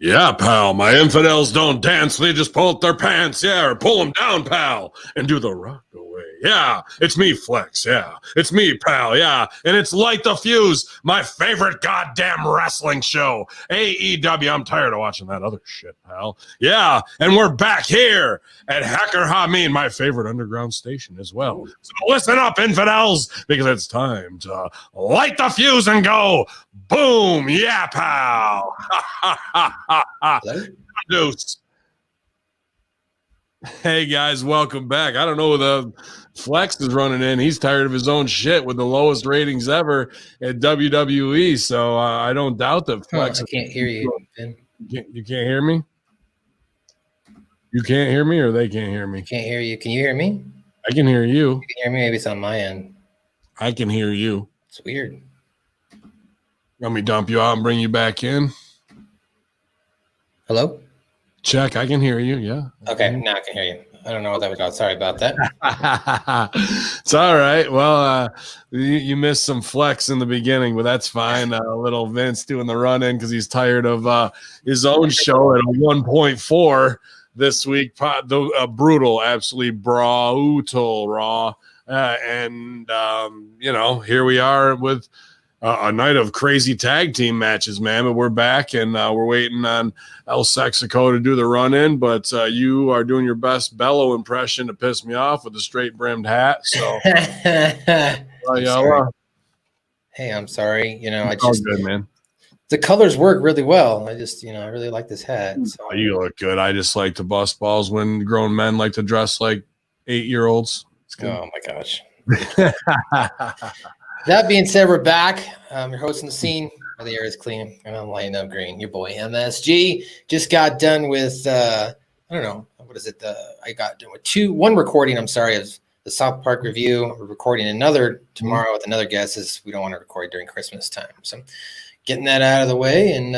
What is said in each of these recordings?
Yeah, pal, my infidels don't dance. They just pull up their pants. Yeah, or pull them down, pal, and do the rock away. Yeah, it's me, Flex. Yeah, it's me, pal. Yeah, and it's Light the Fuse, my favorite goddamn wrestling show. AEW, I'm tired of watching that other shit, pal. Yeah, and we're back here at Hacker Hamin, my favorite underground station as well. So listen up, infidels, because it's time to light the fuse and go boom. Yeah, pal. Deuce. Hey guys, welcome back. I don't know, the Flex is running in. He's tired of his own shit with the lowest ratings ever at WWE. So I don't doubt that Flex. I can't hear you, Ben. You can't hear me? You can't hear me, or they can't hear me? Can't hear you. Can you hear me? I can hear you. You can hear me. Maybe it's on my end. I can hear you. It's weird. Let me dump you out and bring you back in. Hello? Check. I can hear you. Yeah. Okay. Now I can hear you. I don't know what that was about. Sorry about that. It's all right. Well, you missed some Flex in the beginning, but that's fine. Little Vince doing the run in because he's tired of his own show at a 1.4 this week. Brutal, absolutely brutal, raw. And here we are with a night of crazy tag team matches, man. But we're back, and we're waiting on El Sexico to do the run-in. But you are doing your best Bello impression to piss me off with a straight-brimmed hat. So, hey, I'm sorry. I just good, man. The colors work really well. I just, I really like this hat. So. You look good. I just like to bust balls when grown men like to dress like 8-year-olds. Oh my gosh. That being said, we're back. You're hosting the scene. The air is clean, and I'm lighting up green. Your boy MSG just got done with I don't know, what is it? I got done with one recording. I'm sorry, of the South Park review. We're recording another tomorrow with another guest. As we don't want to record during Christmas time, so getting that out of the way. And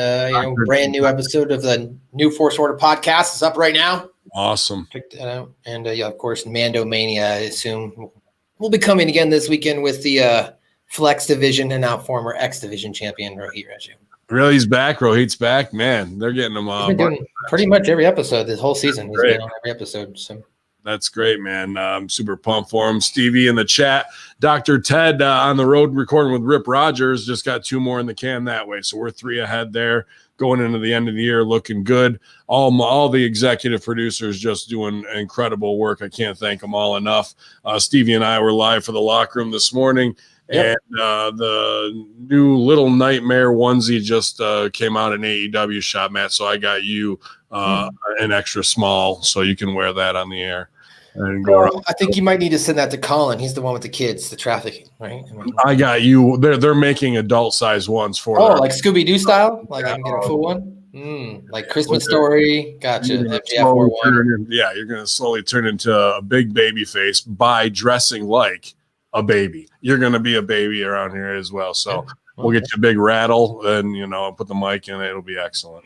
brand new episode of the New Force Order podcast is up right now. Awesome. Check that out. And of course, Mando Mania, I assume, will be coming again this weekend with the Flex division and now former X division champion Rohit Raju. Really, he's back. Rohit's back, man. They're getting him on. He's been doing pretty much every episode this whole season. He's been on every episode. So that's great, man. I'm super pumped for him. Stevie in the chat. Dr. Ted on the road recording with Rip Rogers. Just got 2 more in the can that way. So we're 3 ahead there. Going into the end of the year, looking good. All the executive producers just doing incredible work. I can't thank them all enough. Stevie and I were live for the locker room this morning. Yep. And the new Little Nightmare onesie just came out in AEW shop, Matt. So I got you an extra small so you can wear that on the air. And go around. I think you might need to send that to Colin. He's the one with the kids, the trafficking, right? I got you. They're making adult size ones for like Scooby-Doo style? Like I can get a full one? Like Christmas Story. Gotcha. MJF you're going to slowly turn into a big baby face by dressing like a baby. You're going to be a baby around here as well. So we'll get you a big rattle and, put the mic in it. It'll be excellent.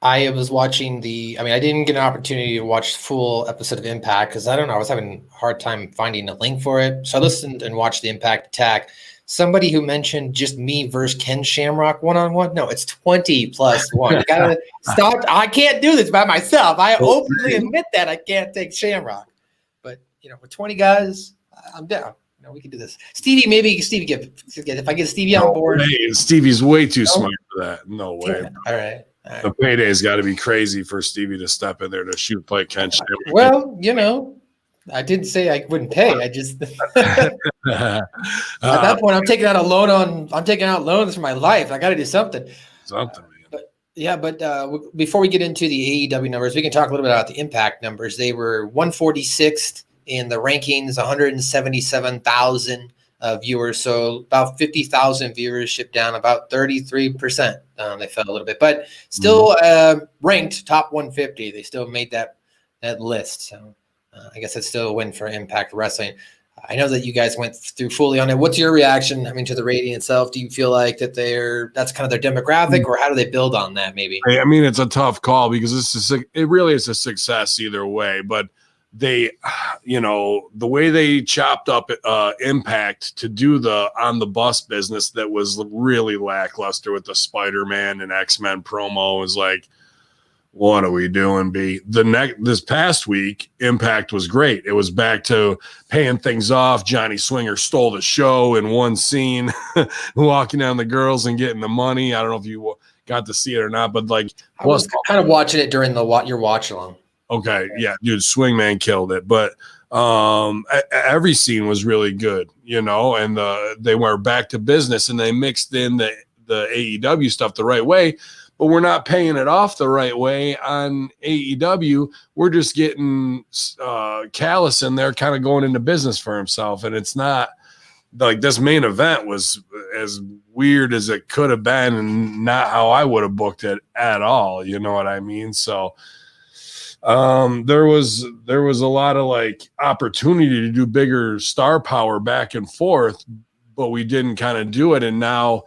I was watching I didn't get an opportunity to watch full episode of Impact because I don't know. I was having a hard time finding a link for it. So I listened and watched the Impact Attack. Somebody who mentioned just me versus Ken Shamrock one-on-one. No, it's 20+1. You gotta stop. I can't do this by myself. I openly admit that I can't take Shamrock. But, with 20 guys, I'm down. We can do this. Stevie, maybe Stevie if I get Stevie on board. Stevie's way too smart for that. No way. Yeah. All right. The payday's got to be crazy for Stevie to step in there to shoot play Ken Shamrock. Well, I didn't say I wouldn't pay. I just at that point I'm taking out loans for my life. I got to do something. Man. But before we get into the AEW numbers, we can talk a little bit about the Impact numbers. They were 146th in the rankings, 177,000 viewers. So about 50,000 viewership down, about 33%. They fell a little bit, but still ranked top 150. They still made that list. So I guess it's still a win for Impact Wrestling. I know that you guys went through fully on it. What's your reaction? To the rating itself? Do you feel like that that's kind of their demographic, or how do they build on that? Maybe. It's a tough call because it really is a success either way, but they, the way they chopped up Impact to do the on the bus business that was really lackluster with the Spider-Man and X-Men promo is like, What are we doing, B? This past week, Impact was great. It was back to paying things off. Johnny Swinger stole the show in one scene, walking down the girls and getting the money. I don't know if you got to see it or not, but like, I was kind of watching it during your watch along. Okay, yeah, dude, Swingman killed it, but every scene was really good, and they were back to business, and they mixed in the AEW stuff the right way. But we're not paying it off the right way on AEW. We're just getting Callis in there kind of going into business for himself. And it's not like this main event was as weird as it could have been and not how I would have booked it at all. You know what I mean? So there was a lot of like opportunity to do bigger star power back and forth, but we didn't kind of do it. And now,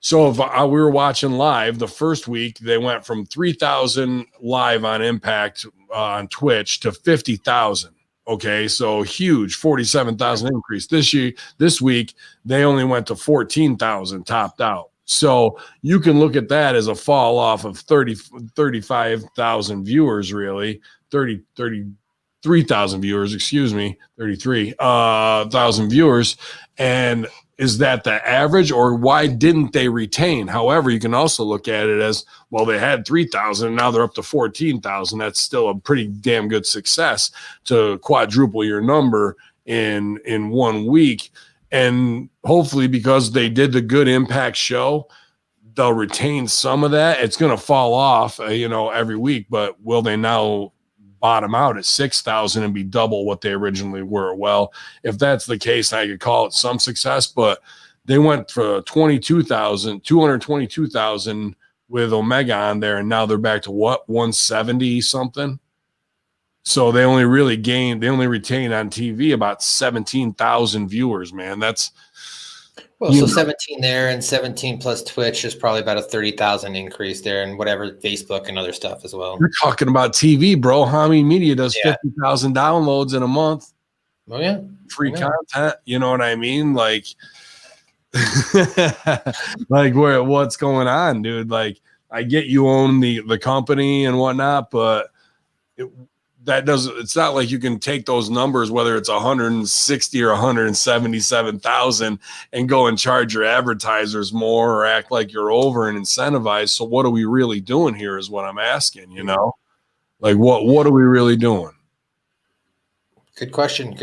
so if we were watching live the first week, they went from 3,000 live on Impact on Twitch to 50,000. Okay, so huge 47,000 increase. This week, they only went to 14,000 topped out. So you can look at that as a fall off of 35,000 viewers, really 33,000 viewers, 33,000 viewers. And is that the average, or why didn't they retain? However, you can also look at it as, well, they had 3,000, now they're up to 14,000. That's still a pretty damn good success to quadruple your number in 1 week. And hopefully, because they did the good Impact show, they'll retain some of that. It's going to fall off, every week, but will they now bottom out at 6,000 and be double what they originally were? Well, if that's the case, I could call it some success, but they went for 222,000 with Omega on there, and now they're back to 170 something. So they only retained on TV about 17,000 viewers, man. That's so 17 there and 17 plus Twitch is probably about a 30,000 increase there, and whatever Facebook and other stuff as well. You're talking about TV, bro. Hamin Media does 50,000 downloads in a month. Oh yeah, free content. You know what I mean? Like, like what's going on, dude? Like, I get you own the company and whatnot, but it's not like you can take those numbers, whether it's 160 or 177,000, and go and charge your advertisers more or act like you're over and incentivized. So what are we really doing here is what I'm asking, like what are we really doing? Good question.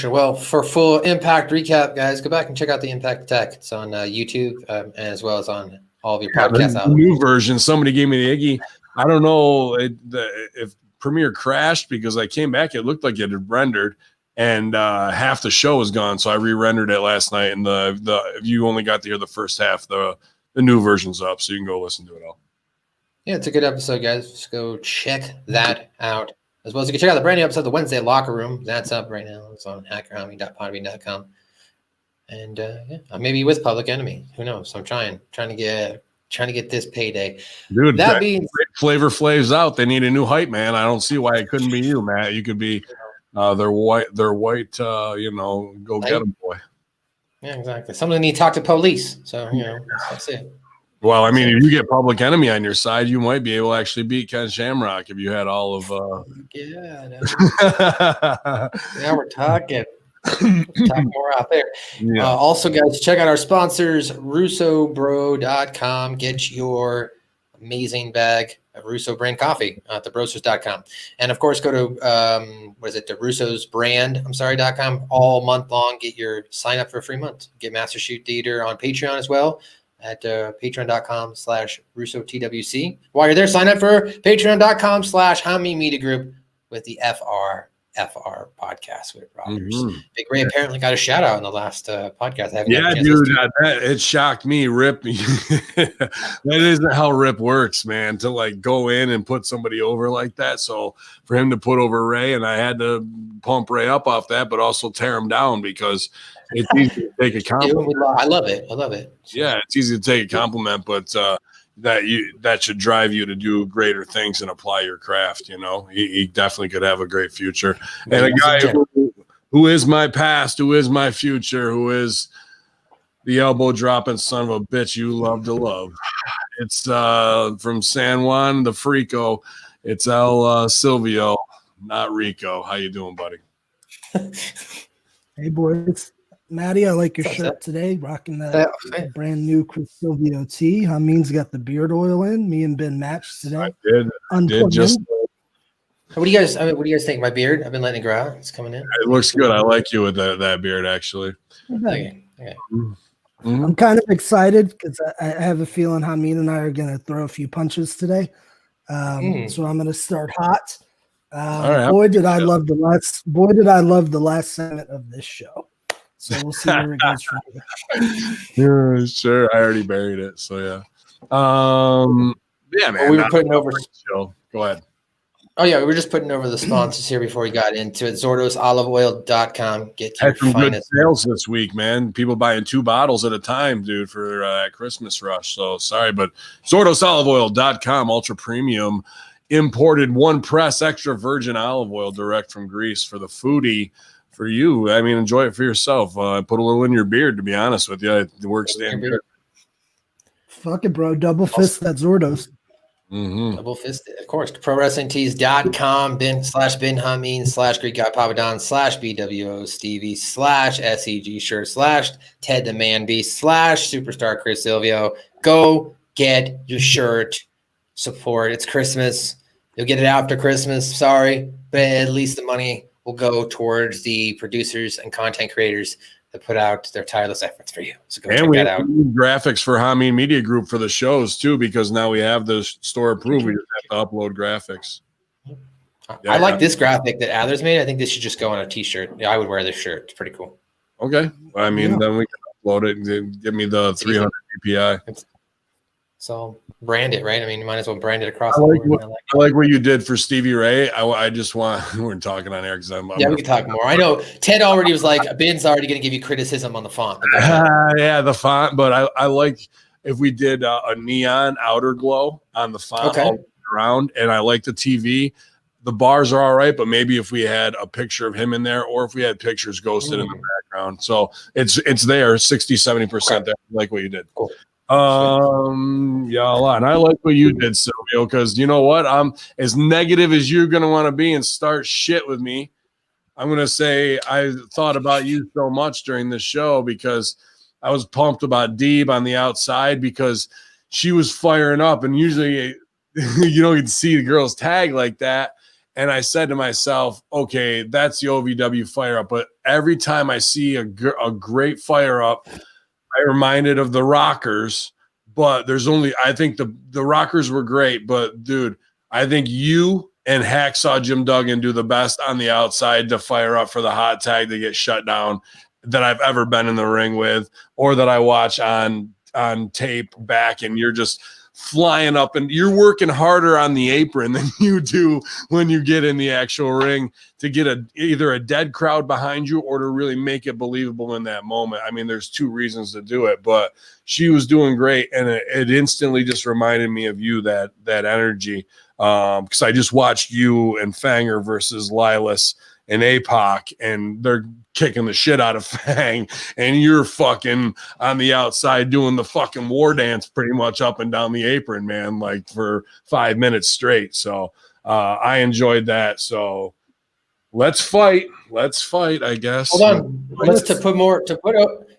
Well, for full Impact recap, guys, go back and check out the Impact Tech. It's on YouTube as well as on all of your podcasts. The new version, somebody gave me the Iggy. I don't know if Premiere crashed, because I came back, it looked like it had rendered, and half the show was gone. So I re-rendered it last night, and if you only got to hear the first half, the new version's up, so you can go listen to it all. Yeah, it's a good episode, guys. Just go check that out. As well as you can check out the brand new episode, The Wednesday Locker Room. That's up right now. It's on hackerhamin.podbean.com. And maybe with Public Enemy. Who knows? I'm trying to get this payday. Dude, that being Flavor Flav's out. They need a new hype man. I don't see why it couldn't be you, Matt. You could be their white go get them, boy. Yeah, exactly. Somebody need to talk to police. So, that's it. Well, I mean, if you get Public Enemy on your side, you might be able to actually beat Ken Shamrock if you had all of now we're talking. Talk more out there. Yeah. Also, guys, check out our sponsors, RussoBro.com. Get your amazing bag of Russo brand coffee at thebrosters.com. And of course, go to the Russo's brand.com all month long. Get your sign up for a free month. Get Master Shoot Theater on Patreon as well at patreon.com/RussoTWC. While you're there, sign up for patreon.com/Hamin Media Group with the FR podcast with Roberts. Big Ray apparently got a shout out in the last podcast. Dude, it shocked me. Rip, that isn't how Rip works, man. To like go in and put somebody over like that. So for him to put over Ray, and I had to pump Ray up off that, but also tear him down, because it's easy to take a compliment. I love it. Yeah, it's easy to take a compliment, but that should drive you to do greater things and apply your craft. He definitely could have a great future. And a guy who is my past, who is my future, who is the elbow dropping son of a bitch you love to love. It's from San Juan, the Frico. It's El Silvio, not Rico. How you doing, buddy? Hey, boys. Maddie, I like your shirt today. Rocking that brand new Chris Silvio tee. Hamin's got the beard oil in. Me and Ben matched today. I did just. What do you guys think? My beard? I've been letting it grow out. It's coming in. It looks good. I like you with that beard, actually. Okay. Mm-hmm. I'm kind of excited because I have a feeling Hamin and I are going to throw a few punches today. So I'm going to start hot. Boy, did I love the last segment of this show. So we'll see where it goes from here. Yeah, sure. I already buried it. So yeah. Yeah, man. Well, we were putting over. Show. Go ahead. Oh yeah, we were just putting over the sponsors here before we got into it. ZordosOliveOil.com. Get your some finest good sales this week, man. People buying 2 bottles at a time, dude, for that Christmas rush. So sorry, but ZordosOliveOil.com, ultra premium, imported 1 press extra virgin olive oil direct from Greece for the foodie. For you, I mean, enjoy it for yourself. Put a little in your beard, to be honest with you. It works damn good. Fuck it, bro. Double fist that Zordos. Mm-hmm. Double fisted, of course. ProWrestlingTees.com, Ben Hamin / Greek Guy Papadon / BWO Stevie / SEG Shirt / Ted the Man Beast / Superstar Chris Silvio. Go get your shirt. Support. It's Christmas. You'll get it after Christmas. Sorry, but at least the money will go towards the producers and content creators that put out their tireless efforts for you. So go check that out. And we have graphics for Hamin Media Group for the shows too, because now we have the store approved. We just have to upload graphics. I like this graphic that Adler's made. I think this should just go on a t-shirt. Yeah, I would wear this shirt. It's pretty cool. Okay. I mean, then we can upload it and give me the 300 DPI. So brand it, right? I mean, you might as well brand it across the board. I like what you did for Stevie Ray. I just want we're talking on air because I'm we can talk more. I know Ted already was like, Ben's already going to give you criticism on the font. Yeah, the font, but I like if we did a neon outer glow on the font all around, and I like the TV. The bars are all right, but maybe if we had a picture of him in there, or if we had pictures ghosted in the background, so it's there 60-70% there. I like what you did. Cool. Yeah, a lot. And I like what you did, Silvio, because you know what? I'm as negative as you're gonna want to be and start shit with me. I'm gonna say I thought about you so much during this show because I was pumped about Deeb on the outside because she was firing up, and usually you don't get to see the girls tag like that. And I said to myself, okay, that's the OVW fire up. But every time I see a great fire up, I reminded of the Rockers, but I think the Rockers were great, but dude, I think you and Hacksaw Jim Duggan do the best on the outside to fire up for the hot tag to get shut down that I've ever been in the ring with, or that I watch on tape back, and you're just flying up and you're working harder on the apron than you do when you get in the actual ring to get either a dead crowd behind you or to really make it believable in that moment. I mean, there's 2 reasons to do it, but she was doing great, and it instantly just reminded me of you, that energy, because I just watched you and Fanger versus Lilas and APOC, and they're kicking the shit out of Fang, and you're fucking on the outside doing the fucking war dance pretty much up and down the apron, man, like for 5 minutes straight. So I enjoyed that. So let's fight, I guess. Hold on.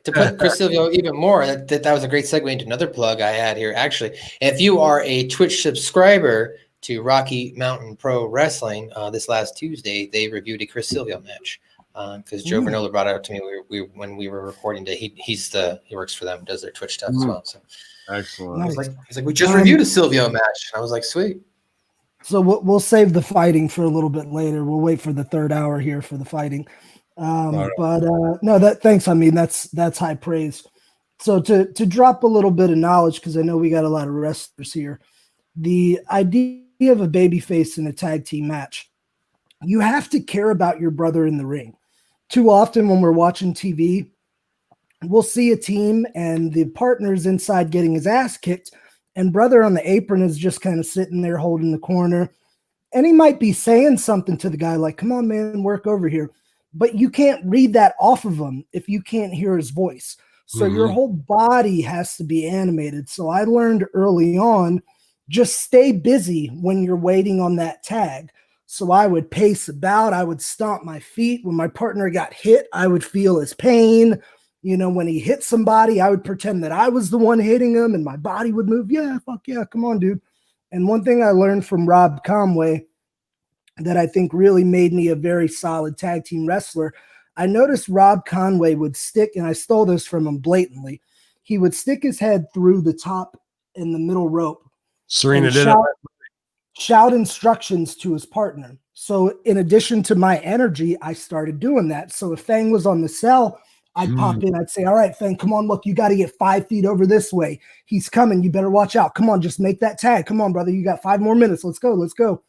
To put Chris Silvio even more, that was a great segue into another plug I had here. Actually, if you are a Twitch subscriber to Rocky Mountain Pro Wrestling, this last Tuesday, they reviewed a Chris Silvio match because Joe Granola brought it up to me when we were recording today. He works for them, does their Twitch stuff as well. So excellent. He's like, we just reviewed a Silvio match. And I was like, sweet. So we'll save the fighting for a little bit later. We'll wait for the 3rd hour here for the fighting. Thanks. I mean, that's high praise. So to drop a little bit of knowledge, because I know we got a lot of wrestlers here. The idea of a babyface in a tag team match, you have to care about your brother in the ring. Too often when we're watching TV, we'll see a team and the partner's inside getting his ass kicked, and brother on the apron is just kind of sitting there holding the corner, and he might be saying something to the guy like, come on, man, work over here. But you can't read that off of him if you can't hear his voice. So your whole body has to be animated. So I learned early on just stay busy when you're waiting on that tag. So I would pace about, I would stomp my feet. When my partner got hit, I would feel his pain. You know, when he hit somebody, I would pretend that I was the one hitting him and my body would move. Yeah, fuck yeah, come on, dude. And one thing I learned from Rob Conway that I think really made me a very solid tag team wrestler, I noticed Rob Conway would stick, and I stole this from him blatantly, he would stick his head through the top in the middle rope. Serena did shout instructions to his partner. So in addition to my energy, I started doing that. So if Fang was on the cell, I'd pop in. I'd say, all right, Fang, come on, look, you got to get 5 feet over this way. He's coming. You better watch out. Come on, just make that tag. Come on, brother. You got 5 more minutes. Let's go. Let's go.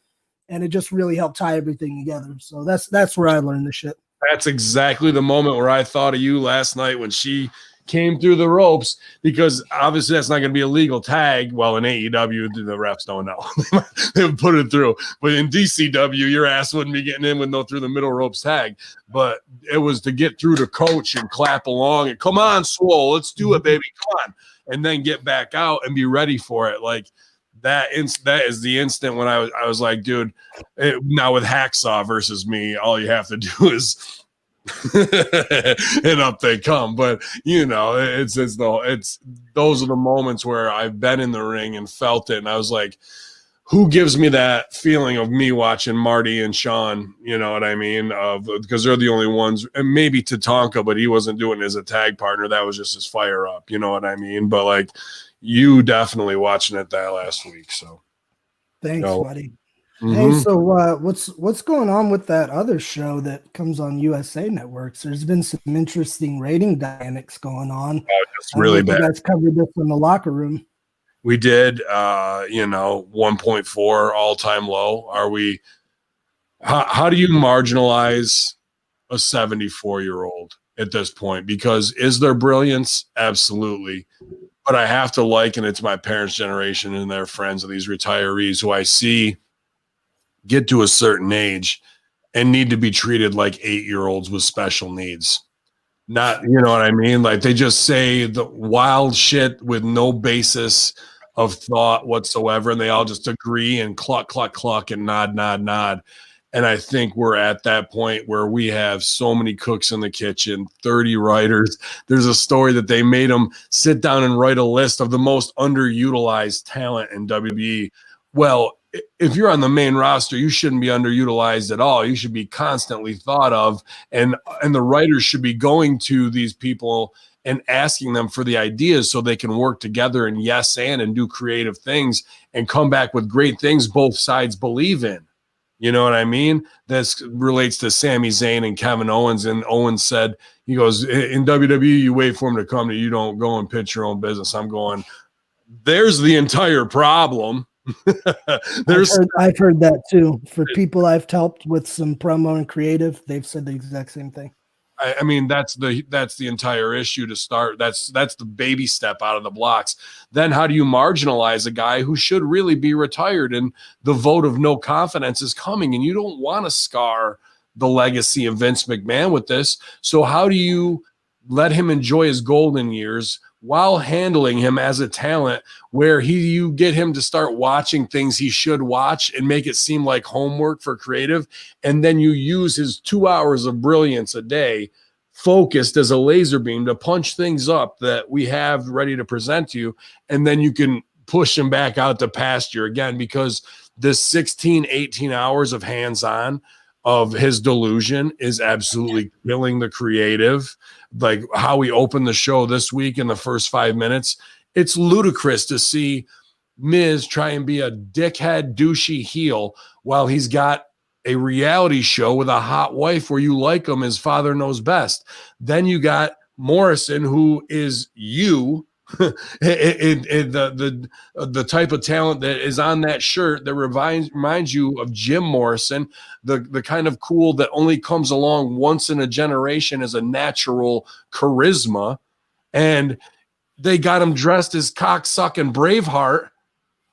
And it just really helped tie everything together. So that's where I learned this shit. That's exactly the moment where I thought of you last night when she came through the ropes, because obviously that's not going to be a legal tag. Well, in AEW, the refs don't know. They would put it through. But in DCW, your ass wouldn't be getting in with no through the middle ropes tag. But it was to get through to coach and clap along and come on, Swole, let's do it, baby. Come on. And then get back out and be ready for it. Like that is the instant when I was like, dude, now with Hacksaw versus me, all you have to do is and up they come. But you know, it's those are the moments where I've been in the ring and felt it, and I was like, who gives me that feeling of me watching Marty and Sean, you know what I mean, because they're the only ones, and maybe Tatanka, but he wasn't doing it as a tag partner, that was just his fire up, you know what I mean. But like, you definitely watching it that last week, so thanks, buddy. Hey, so what's going on with that other show that comes on USA Networks? There's been some interesting rating dynamics going on. It's really bad. You guys covered this in the locker room. We did, 1.4 all-time low. Are we? How do you marginalize a 74-year-old at this point? Because is there brilliance? Absolutely. But I have to liken it to my parents' generation and their friends of these retirees who I see get to a certain age and need to be treated like 8-year-olds with special needs. Not, you know what I mean? Like they just say the wild shit with no basis of thought whatsoever. And they all just agree and cluck, cluck, cluck and nod, nod, nod. And I think we're at that point where we have so many cooks in the kitchen, 30 writers. There's a story that they made them sit down and write a list of the most underutilized talent in WWE. Well, if you're on the main roster, you shouldn't be underutilized at all. You should be constantly thought of, and the writers should be going to these people and asking them for the ideas so they can work together and and do creative things and come back with great things both sides believe in. You know what I mean? This relates to Sami Zayn and Kevin Owens. And Owens said, he goes, in WWE, you wait for him to come to you, don't go and pitch your own business. I'm going, there's the entire problem. I've heard that too. For people I've helped with some promo and creative, they've said the exact same thing. I mean, that's the entire issue to start. That's the baby step out of the blocks. Then how do you marginalize a guy who should really be retired and the vote of no confidence is coming, and you don't want to scar the legacy of Vince McMahon with this. So how do you let him enjoy his golden years while handling him as a talent where you get him to start watching things he should watch and make it seem like homework for creative. And then you use his 2 hours of brilliance a day focused as a laser beam to punch things up that we have ready to present to you. And then you can push him back out to pasture again, because this 16, 18 hours of hands-on of his delusion is absolutely killing the creative. Like how we opened the show this week in the first 5 minutes, it's ludicrous to see Miz try and be a dickhead, douchey heel while he's got a reality show with a hot wife where you like him as Father Knows Best. Then you got Morrison, who is you, the type of talent that is on that shirt that reminds you of Jim Morrison, the kind of cool that only comes along once in a generation as a natural charisma. And they got him dressed as cocksucking Braveheart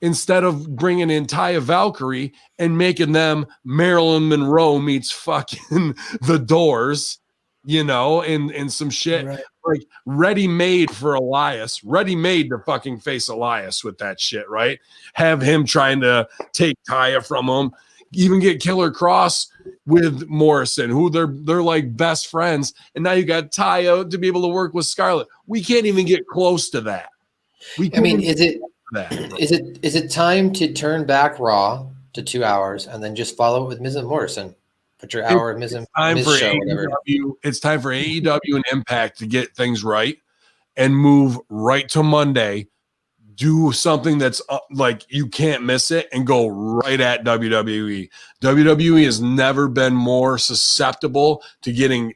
instead of bringing in Taya Valkyrie and making them Marilyn Monroe meets fucking The Doors. and some shit like ready-made for Elias, ready-made to fucking face Elias with that shit, right? Have him trying to take Taya from him, even get Killer Cross with Morrison, who they're like best friends, and now you got Taya to be able to work with Scarlett. We can't even get close to that. Is it time to turn back Raw to 2 hours and then just follow it with Miz and Morrison? Put your hour of Miz show, whatever. It's time for AEW and Impact to get things right and move right to Monday. Do something that's like you can't miss it and go right at WWE. WWE has never been more susceptible to getting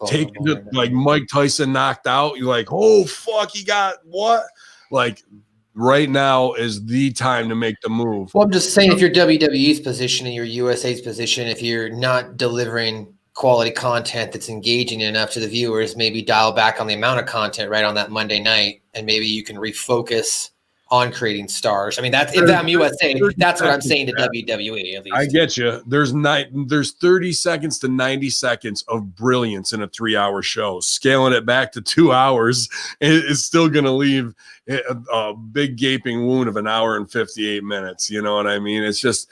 taken to, like Mike Tyson knocked out. You're like, oh fuck, he got what? Like right now is the time to make the move. Well, I'm just saying, if you're WWE's position and your USA's position, if you're not delivering quality content that's engaging enough to the viewers, maybe dial back on the amount of content right on that Monday night, and maybe you can refocus on creating stars. I mean, that's if I'm USA, that's what I'm saying to WWE. At least I get you. There's 30 seconds to 90 seconds of brilliance in a 3-hour show. Scaling it back to 2 hours is still going to leave a big gaping wound of an hour and 58 minutes. You know what I mean? It's just.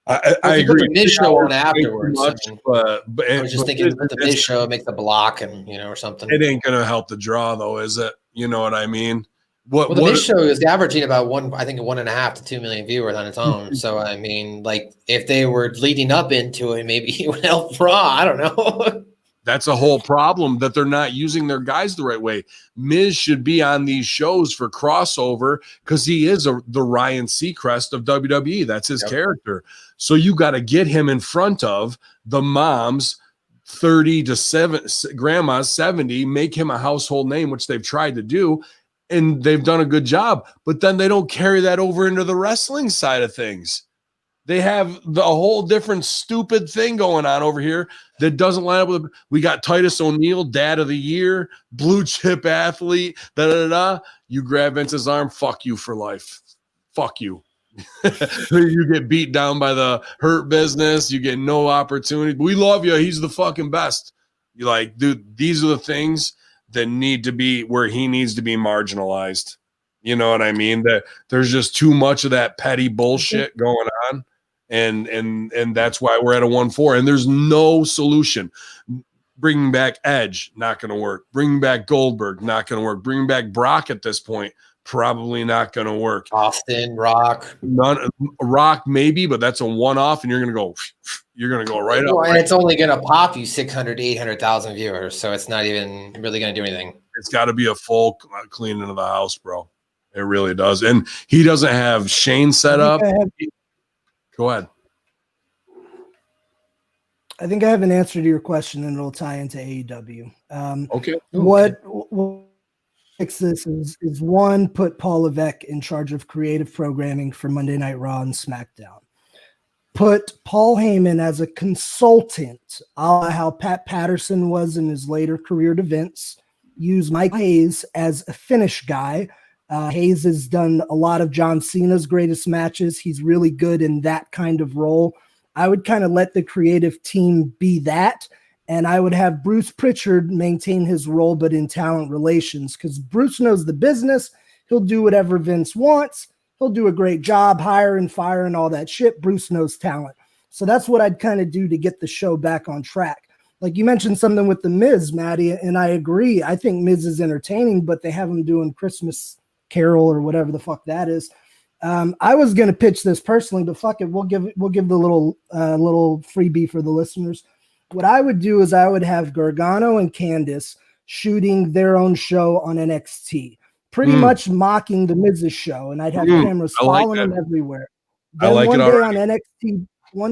I agree. Put the Miz show on afterwards. Much, I was just thinking, put the Miz show, make the block, and or something. It ain't going to help the draw, though, is it? You know what I mean? The Miz show is averaging about 1.5 to 2 million viewers on its own. So I mean, like if they were leading up into it, maybe it would help Raw. I don't know. That's a whole problem that they're not using their guys the right way. Miz should be on these shows for crossover because he is the Ryan Seacrest of WWE. That's his character. So you got to get him in front of the moms, 30 to 7, grandmas 70, make him a household name, which they've tried to do. And they've done a good job, but then they don't carry that over into the wrestling side of things. They have the whole different stupid thing going on over here that doesn't line up with. We got Titus O'Neil, Dad of the Year, blue chip athlete. You grab Vince's arm, fuck you for life. Fuck you. You get beat down by the Hurt Business. You get no opportunity. We love you. He's the fucking best. You're like, dude, these are the things that need to be where he needs to be marginalized. You know what I mean? That there's just too much of that petty bullshit going on. And that's why we're at a 1-4 and there's no solution. Bringing back Edge, not going to work. Bringing back Goldberg, not going to work. Bringing back Brock at this point, probably not going to work. Austin, Rock. Rock maybe, but that's a one-off and you're going to go right up. And it's only going to pop you 600 to 800,000 viewers, so it's not even really going to do anything. It's got to be a full cleaning of the house, bro. It really does. And he doesn't have Shane set up. Go ahead. I think I have an answer to your question, and it'll tie into AEW. Okay. What fix this is one, put Paul Levesque in charge of creative programming for Monday Night Raw and SmackDown. Put Paul Heyman as a consultant, how Pat Patterson was in his later career to Vince. Use Mike Hayes as a finish guy. Hayes has done a lot of John Cena's greatest matches. He's really good in that kind of role. I would kind of let the creative team be that, and I would have Bruce Pritchard maintain his role, but in talent relations, because Bruce knows the business. He'll do whatever Vince wants. He'll do a great job, hire and fire and all that shit. Bruce knows talent. So that's what I'd kind of do to get the show back on track. Like you mentioned something with the Miz, Maddie, and I agree. I think Miz is entertaining, but they have him doing Christmas Carol or whatever the fuck that is. I was going to pitch this personally, but fuck it. We'll give the little freebie for the listeners. What I would do is I would have Gargano and Candice shooting their own show on NXT, pretty much mocking the Miz's show, and I'd have cameras following them everywhere. Then one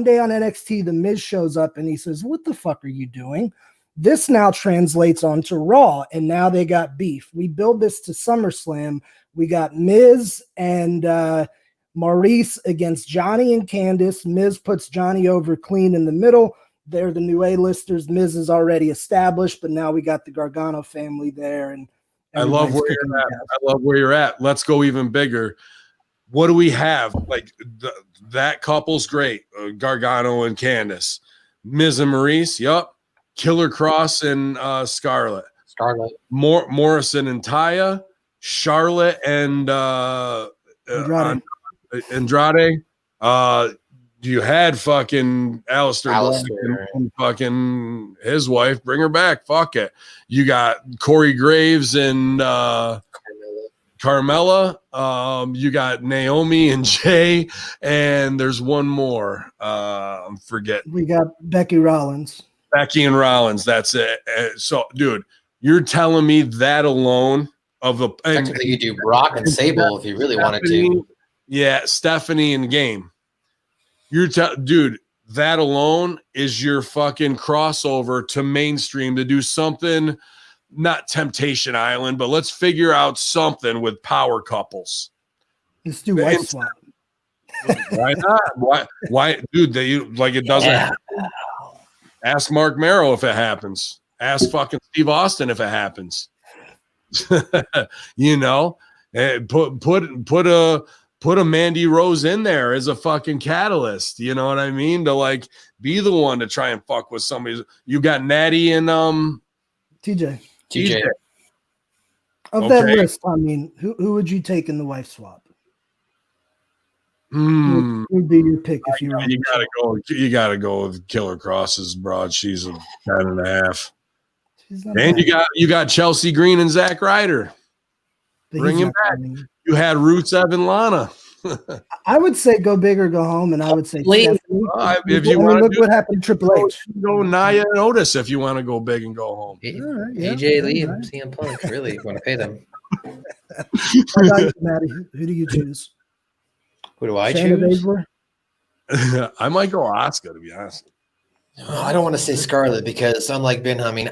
day on NXT, the Miz shows up and he says, "What the fuck are you doing?" This now translates onto Raw, and now they got beef. We build this to SummerSlam. We got Miz and Maurice against Johnny and Candice. Miz puts Johnny over clean in the middle. They're the new A-listers. Miz is already established, but now we got the Gargano family there. And I love where you're at. I love where you're at. Let's go even bigger. What do we have? Like that couple's great. Gargano and Candice. Miz and Maurice, yup. Killer Cross and Scarlett. Morrison and Taya, Charlotte and Andrade. You had fucking Aleister Black and fucking his wife. Bring her back. Fuck it. You got Corey Graves and Carmella. You got Naomi and Jay, and there's one more. I'm forgetting. We got Becky and Rollins. That's it. So, dude, you're telling me that alone of the technically you do Brock and Sable if you really wanted to. Yeah, Stephanie and Game. Dude, that alone is your fucking crossover to mainstream to do something, not Temptation Island, but let's figure out something with power couples. Let's do wife swap. Why not? Why, dude? It doesn't. Yeah. Ask Mark Merrow if it happens. Ask fucking Steve Austin if it happens. Put a Mandy Rose in there as a fucking catalyst. You know what I mean? To be the one to try and fuck with somebody. You got Natty and TJ. Of that list, I mean, who would you take in the wife swap? Who would be your pick if you were? You gotta go with Killer Cross's broad. She's a 10.5. And you got Chelsea Green and Zack Ryder. Bring him back. You had Rusev and Lana. I would say go big or go home, and I would say if you want to look what happened to Triple H. Go Nia and Otis if you want to go big and go home. AJ Lee and CM Punk, really want to pay them. How about you, Maddie? Who do you choose? Who do I choose? I might go Asuka, to be honest. I don't want to say Scarlett because unlike Ben, I mean,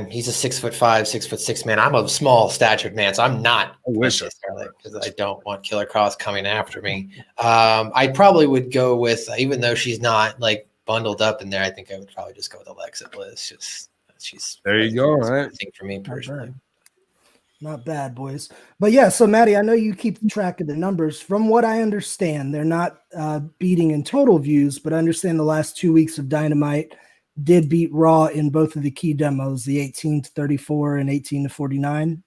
he's a 6'5", 6'6" man. I'm a small statured man, so I'm not. I wish Scarlett because I don't want Killer Cross coming after me. I probably would go with, even though she's not bundled up in there, I think I would probably just go with Alexa Bliss. She's there. You go. Right. I think for me personally. Not bad, boys. But yeah, so Maddie, I know you keep track of the numbers. From what I understand, they're not beating in total views, but I understand the last 2 weeks of Dynamite did beat Raw in both of the key demos, the 18-34 and 18-49.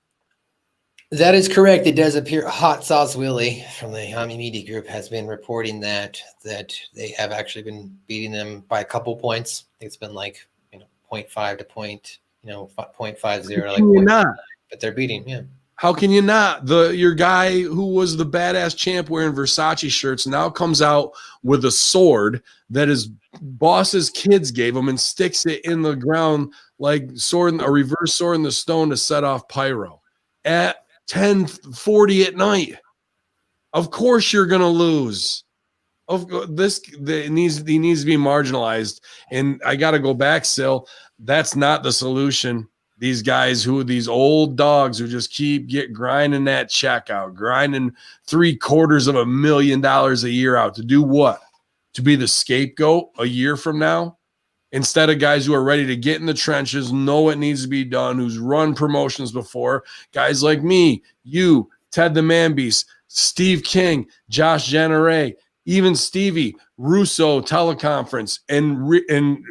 That is correct. It does appear Hot Sauce Willie from the Hamin Media Group has been reporting that they have actually been beating them by a couple points. I think it's been 0.5 to 0.50, but they're beating, yeah. How can you not? Your guy who was the badass champ wearing Versace shirts now comes out with a sword that his boss's kids gave him and sticks it in the ground like a reverse sword in the stone to set off pyro at 10:40 at night. Of course you're gonna lose. He needs to be marginalized, and I got to go back. Still, that's not the solution. These guys these old dogs who just keep grinding that check out, grinding $750,000 a year out to do what? To be the scapegoat a year from now? Instead of guys who are ready to get in the trenches, know what needs to be done, who's run promotions before, guys like me, you, Ted the Man Beast, Steve King, Josh Janela, even Stevie, Russo teleconference, and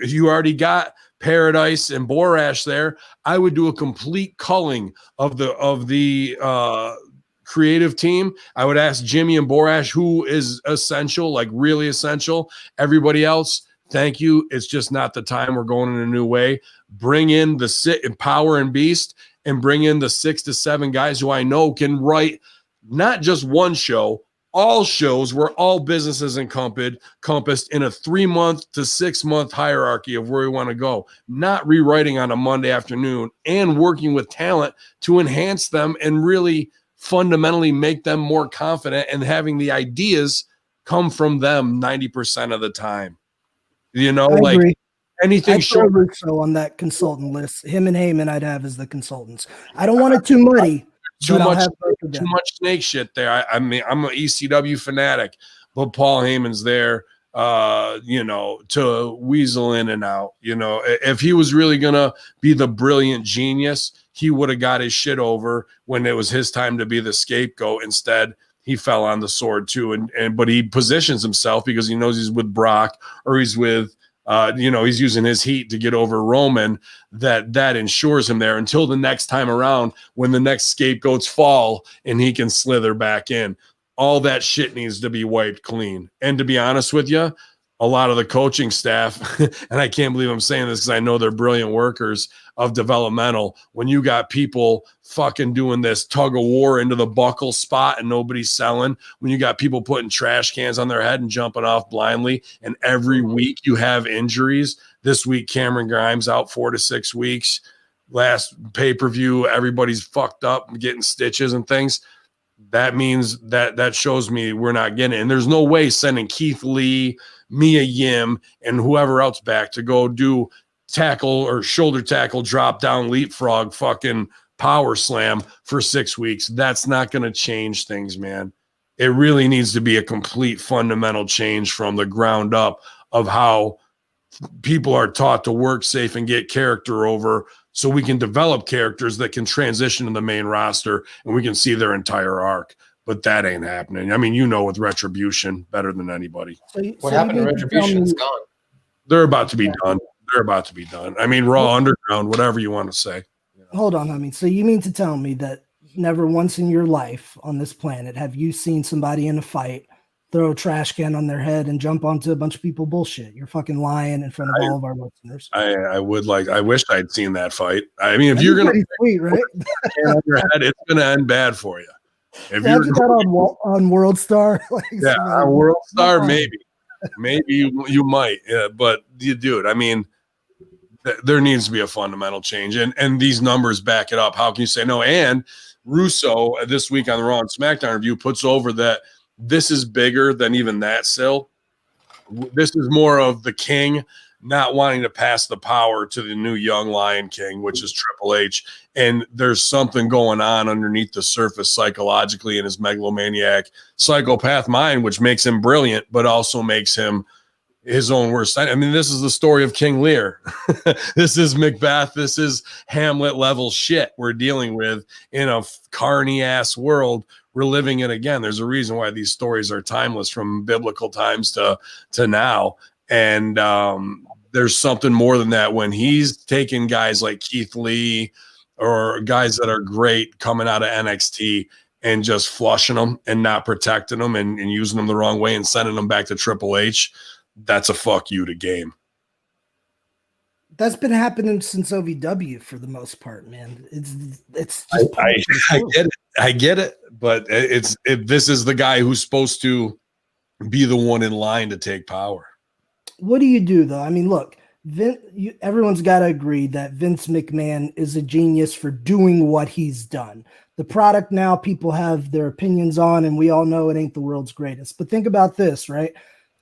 you already got Paradise and Borash there. I would do a complete culling of the creative team. I would ask Jimmy and Borash who is essential, really essential. Everybody else, thank you. It's just not the time. We're going in a new way. Bring in the Power and Beast, and bring in the 6 to 7 guys who I know can write not just one show, all shows where all businesses encompassed in a 3-month to 6-month hierarchy of where we want to go, not rewriting on a Monday afternoon, and working with talent to enhance them and really fundamentally make them more confident and having the ideas come from them 90% of the time. I agree. Anything short on that consultant list, him and Hamin I'd have as the consultants. I don't want it too muddy. Too much snake shit there. I mean, I'm an ECW fanatic, but Paul Heyman's there, to weasel in and out. If he was really gonna be the brilliant genius, he would have got his shit over when it was his time to be the scapegoat. Instead, he fell on the sword too, but he positions himself because he knows he's with Brock or he's with He's using his heat to get over Roman. That ensures him there until the next time around when the next scapegoats fall and he can slither back in. All that shit needs to be wiped clean. And to be honest with you, a lot of the coaching staff, and I can't believe I'm saying this because I know they're brilliant workers of developmental, when you got people fucking doing this tug of war into the buckle spot and nobody's selling, when you got people putting trash cans on their head and jumping off blindly, and every week you have injuries. This week, Cameron Grimes out 4 to 6 weeks. Last pay-per-view, everybody's fucked up and getting stitches and things. That means that shows me we're not getting it. And there's no way sending Keith Lee, Mia Yim, and whoever else back to go do tackle or shoulder tackle, drop down, leapfrog, fucking power slam for 6 weeks. That's not going to change things, man. It really needs to be a complete fundamental change from the ground up of how people are taught to work safe and get character over, so we can develop characters that can transition to the main roster and we can see their entire arc. But that ain't happening. I mean, with Retribution better than anybody. What happened to Retribution? It's gone. They're about to be done. They're about to be done. I mean, Raw Underground, whatever you want to say. Hold on, Hamin. So you mean to tell me that never once in your life on this planet have you seen somebody in a fight throw a trash can on their head and jump onto a bunch of people bullshit? You're fucking lying in front of all of our listeners. I wish I'd seen that fight. I mean, if you're going to sweet, right? on your head, it's going to end bad for you. If you're that on World Star, on World Star, maybe you might, but dude, I mean, there needs to be a fundamental change, and these numbers back it up. How can you say no? And Russo this week on the Raw and SmackDown review puts over that this is bigger than even that. Still, this is more of the King not wanting to pass the power to the new young Lion King, which is Triple H. And there's something going on underneath the surface psychologically in his megalomaniac psychopath mind, which makes him brilliant, but also makes him his own worst. I mean, this is the story of King Lear. This is Macbeth. This is Hamlet level shit we're dealing with in a carny ass world. We're living it again. There's a reason why these stories are timeless from biblical times to now. And there's something more than that when he's taking guys like Keith Lee or guys that are great coming out of NXT and just flushing them and not protecting them and using them the wrong way and sending them back to Triple H. That's a fuck you to game. That's been happening since OVW for the most part, man. It's I get it, but this is the guy who's supposed to be the one in line to take power. What do you do, though? I mean, look, everyone's got to agree that Vince McMahon is a genius for doing what he's done. The product now people have their opinions on, and we all know it ain't the world's greatest. But think about this, right?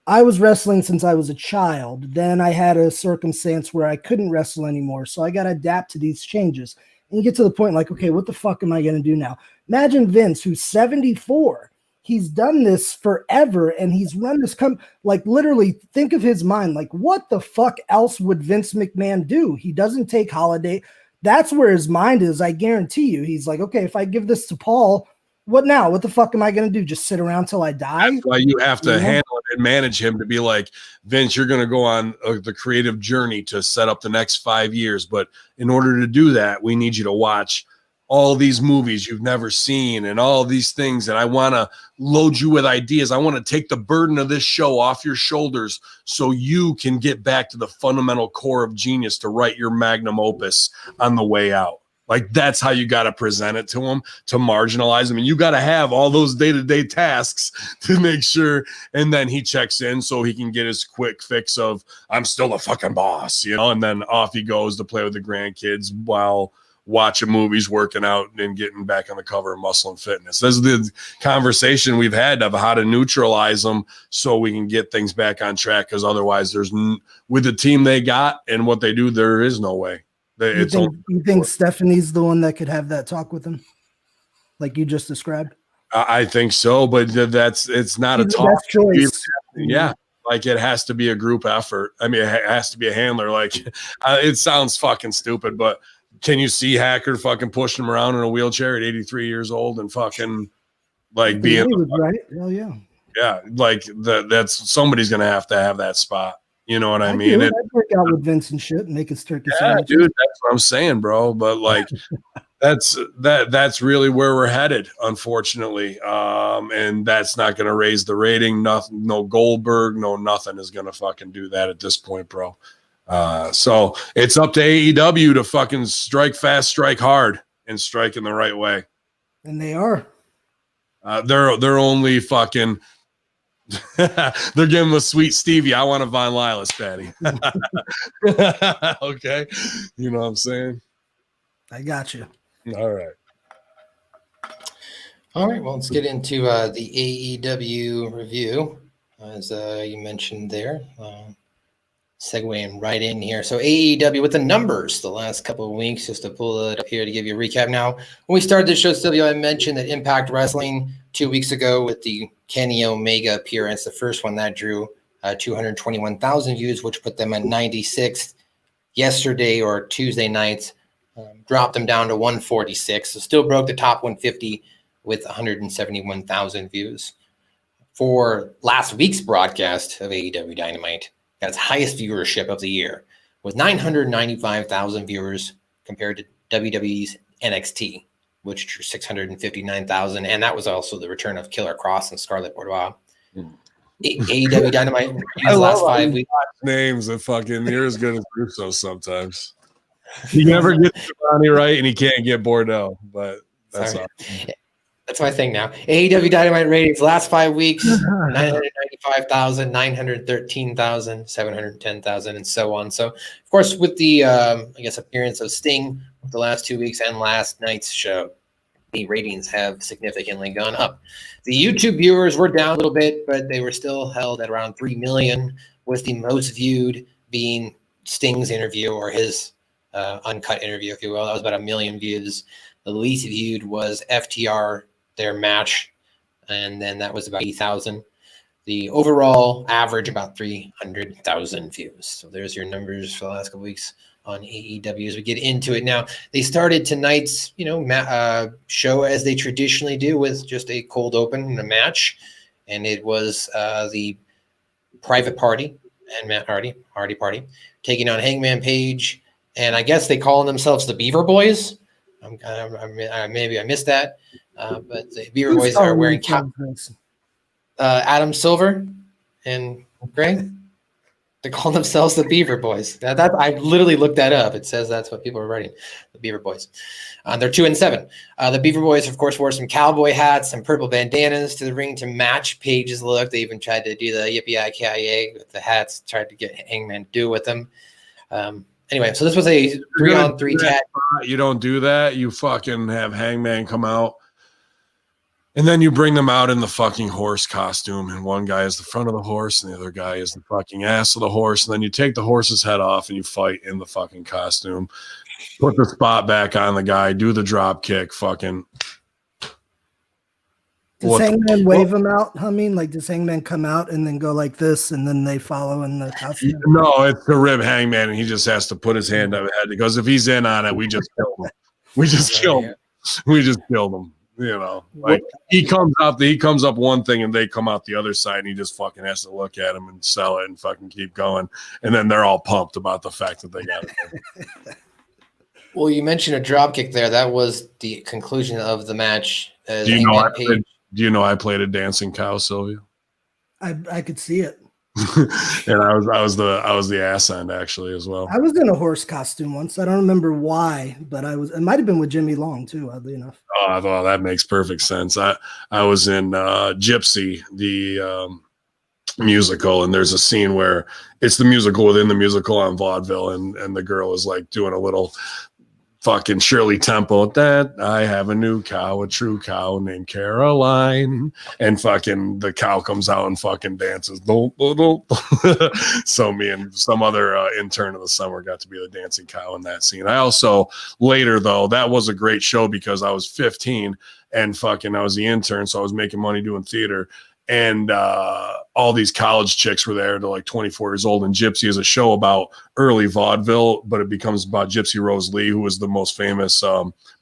I was wrestling since I was a child. Then I had a circumstance where I couldn't wrestle anymore, so I got to adapt to these changes. And you get to the point like, okay, what the fuck am I going to do now? Imagine Vince, who's 74. He's done this forever, and he's run this like literally think of his mind. Like, what the fuck else would Vince McMahon do? He doesn't take holiday. That's where his mind is. I guarantee you. He's like, okay, if I give this to Paul, what now? What the fuck am I going to do? Just sit around till I die? That's why you have to handle it and manage him to be like, Vince, you're going to go on the creative journey to set up the next 5 years. But in order to do that, we need you to watch all these movies you've never seen and all these things. And I want to load you with ideas. I want to take the burden of this show off your shoulders so you can get back to the fundamental core of genius to write your magnum opus on the way out. Like, that's how you got to present it to them, to marginalize them. And you got to have all those day-to-day tasks to make sure. And then he checks in so he can get his quick fix of, I'm still the fucking boss, and then off he goes to play with the grandkids while watching movies, working out, and getting back on the cover of Muscle and Fitness. This is the conversation we've had of how to neutralize them so we can get things back on track, because otherwise with the team they got and what they do, there is no way. You think Stephanie's the one that could have that talk with him, like you just described? I think so, but it's not a talk. Choice. Yeah, like it has to be a group effort. I mean, it has to be a handler. Like it sounds fucking stupid, but can you see Hacker fucking pushing him around in a wheelchair at 83 years old and fucking like being right? Hell yeah. Yeah, like that's somebody's gonna have to have that spot. You know what I mean? I'd work out with Vince and shit and make his turkey sandwiches. Dude, that's what I'm saying, bro. But like, that's really where we're headed, unfortunately. And that's not going to raise the rating. Nothing, no Goldberg, no nothing is going to fucking do that at this point, bro. So it's up to AEW to fucking strike fast, strike hard, and strike in the right way. And they are. They're only fucking. They're giving a sweet Stevie. I want a Von Lilas, Patty. Okay, you know what I'm saying. I got you. All right. Well, let's get into the AEW review, as you mentioned there. Segueing right in here. So AEW with the numbers the last couple of weeks, just to pull it up here to give you a recap. Now, when we started this show, Silvio, I mentioned that Impact Wrestling 2 weeks ago with the Kenny Omega appearance, the first one that drew 221,000 views, which put them at 96th. Yesterday or Tuesday night, dropped them down to 146. So still broke the top 150 with 171,000 views. For last week's broadcast of AEW Dynamite, got its highest viewership of the year with 995,000 viewers compared to WWE's NXT, which drew 659,000. And that was also the return of Killer Cross and Scarlett Bordeaux. AEW Dynamite these last 5 weeks. Names and fucking, you're as good as Russo sometimes. He never gets Giovanni right and he can't get Bordeaux, but that's all. That's my thing now. AEW Dynamite ratings last 5 weeks: 995,000, 913,000, 710,000, and so on. So, of course, with the appearance of Sting the last 2 weeks and last night's show, the ratings have significantly gone up. The YouTube viewers were down a little bit, but they were still held at around 3 million, with the most viewed being Sting's interview, or his uncut interview, if you will. That was about 1 million views. The least viewed was FTR, their match, and then that was about 80,000. The overall average about 300,000 views. So there's your numbers for the last couple weeks on AEW as we get into it. Now, they started tonight's show as they traditionally do, with just a cold open and a match, and it was the Private Party and Matt Hardy Party taking on Hangman Page, and I guess they calling themselves the Beaver Boys. Maybe I missed that. But the Beaver Boys are wearing Adam Silver and Greg. They call themselves the Beaver Boys. That I literally looked that up. It says that's what people are writing. The Beaver Boys. They're 2-7. The Beaver Boys, of course, wore some cowboy hats and purple bandanas to the ring to match Page's look. They even tried to do the yippee-ki-yay with the hats. Tried to get Hangman to do with them. Anyway, so this was a 3-on-3 tag. You don't do that. You fucking have Hangman come out. And then you bring them out in the fucking horse costume, and one guy is the front of the horse, and the other guy is the fucking ass of the horse. And then you take the horse's head off, and you fight in the fucking costume. Put the spot back on the guy. Do the drop kick. Fucking. Does Hangman wave him out? Hamin, like, does Hangman come out and then go like this, and then they follow in the costume? No, it's the rib Hangman, and he just has to put his hand up ahead, because if he's in on it, we just kill him. We just kill him. We just killed him. You know, like he comes up one thing and they come out the other side, and he just fucking has to look at him and sell it and fucking keep going. And then they're all pumped about the fact that they got it. Well, you mentioned a drop kick there. That was the conclusion of the match. Do you know I played a dancing cow, Silvio? I could see it. And I was the ass end actually as well. I was in a horse costume once. I don't remember why, but it might have been with Jimmy Long too, oddly enough. Oh, well, that makes perfect sense. I was in Gypsy, the musical, and there's a scene where it's the musical within the musical on vaudeville, and the girl is like doing a little fucking Shirley Temple, that I have a new cow, a true cow named Caroline, and fucking the cow comes out and fucking dances. So me and some other intern of the summer got to be the dancing cow in that scene. I also later, though, that was a great show because I was 15 and fucking I was the intern, so I was making money doing theater. and all these college chicks were there. They're like 24 years old, and Gypsy is a show about early vaudeville, but it becomes about Gypsy Rose Lee, who was the most famous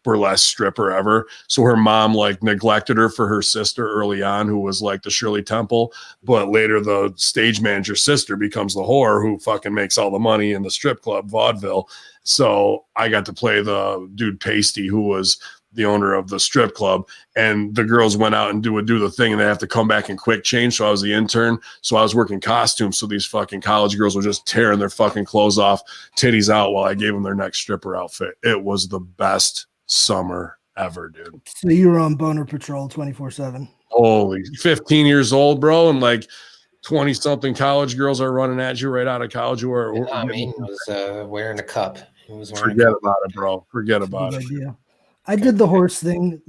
burlesque stripper ever. So her mom like neglected her for her sister early on, who was like the Shirley Temple, but later the stage manager's sister becomes the whore who fucking makes all the money in the strip club vaudeville. So I got to play the dude Pasty, who was the owner of the strip club, and the girls went out and do the thing, and they have to come back and quick change. So I was the intern. So I was working costumes. So these fucking college girls were just tearing their fucking clothes off, titties out, while I gave them their next stripper outfit. It was the best summer ever, dude. So you were on Boner Patrol 24/7. Holy, 15 years old, bro, and like 20 something college girls are running at you right out of college. I mean, was wearing a cup. He was wearing Forget about it, bro. Forget about it. Idea. I did the horse thing.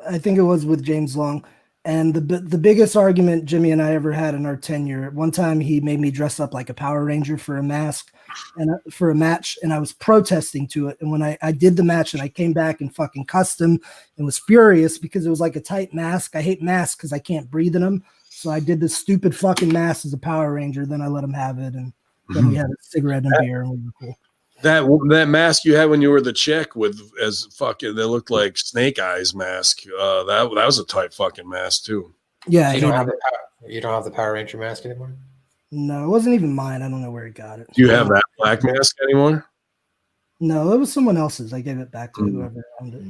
I think it was with James Long, and the biggest argument Jimmy and I ever had in our tenure. At one time, he made me dress up like a Power Ranger for a mask and for a match, and I was protesting to it. And when I did the match, and I came back in fucking custom and was furious because it was like a tight mask. I hate masks because I can't breathe in them. So I did this stupid fucking mask as a Power Ranger. Then I let him have it, and then we had a cigarette and a beer, and we were cool. That mask you had when you were the chick with as fucking, they looked like Snake Eyes mask. That was a tight fucking mask too. Yeah, you don't have the Power Ranger mask anymore. No, it wasn't even mine. I don't know where he got it. Do you have that black mask anymore? No, it was someone else's. I gave it back to whoever owned it.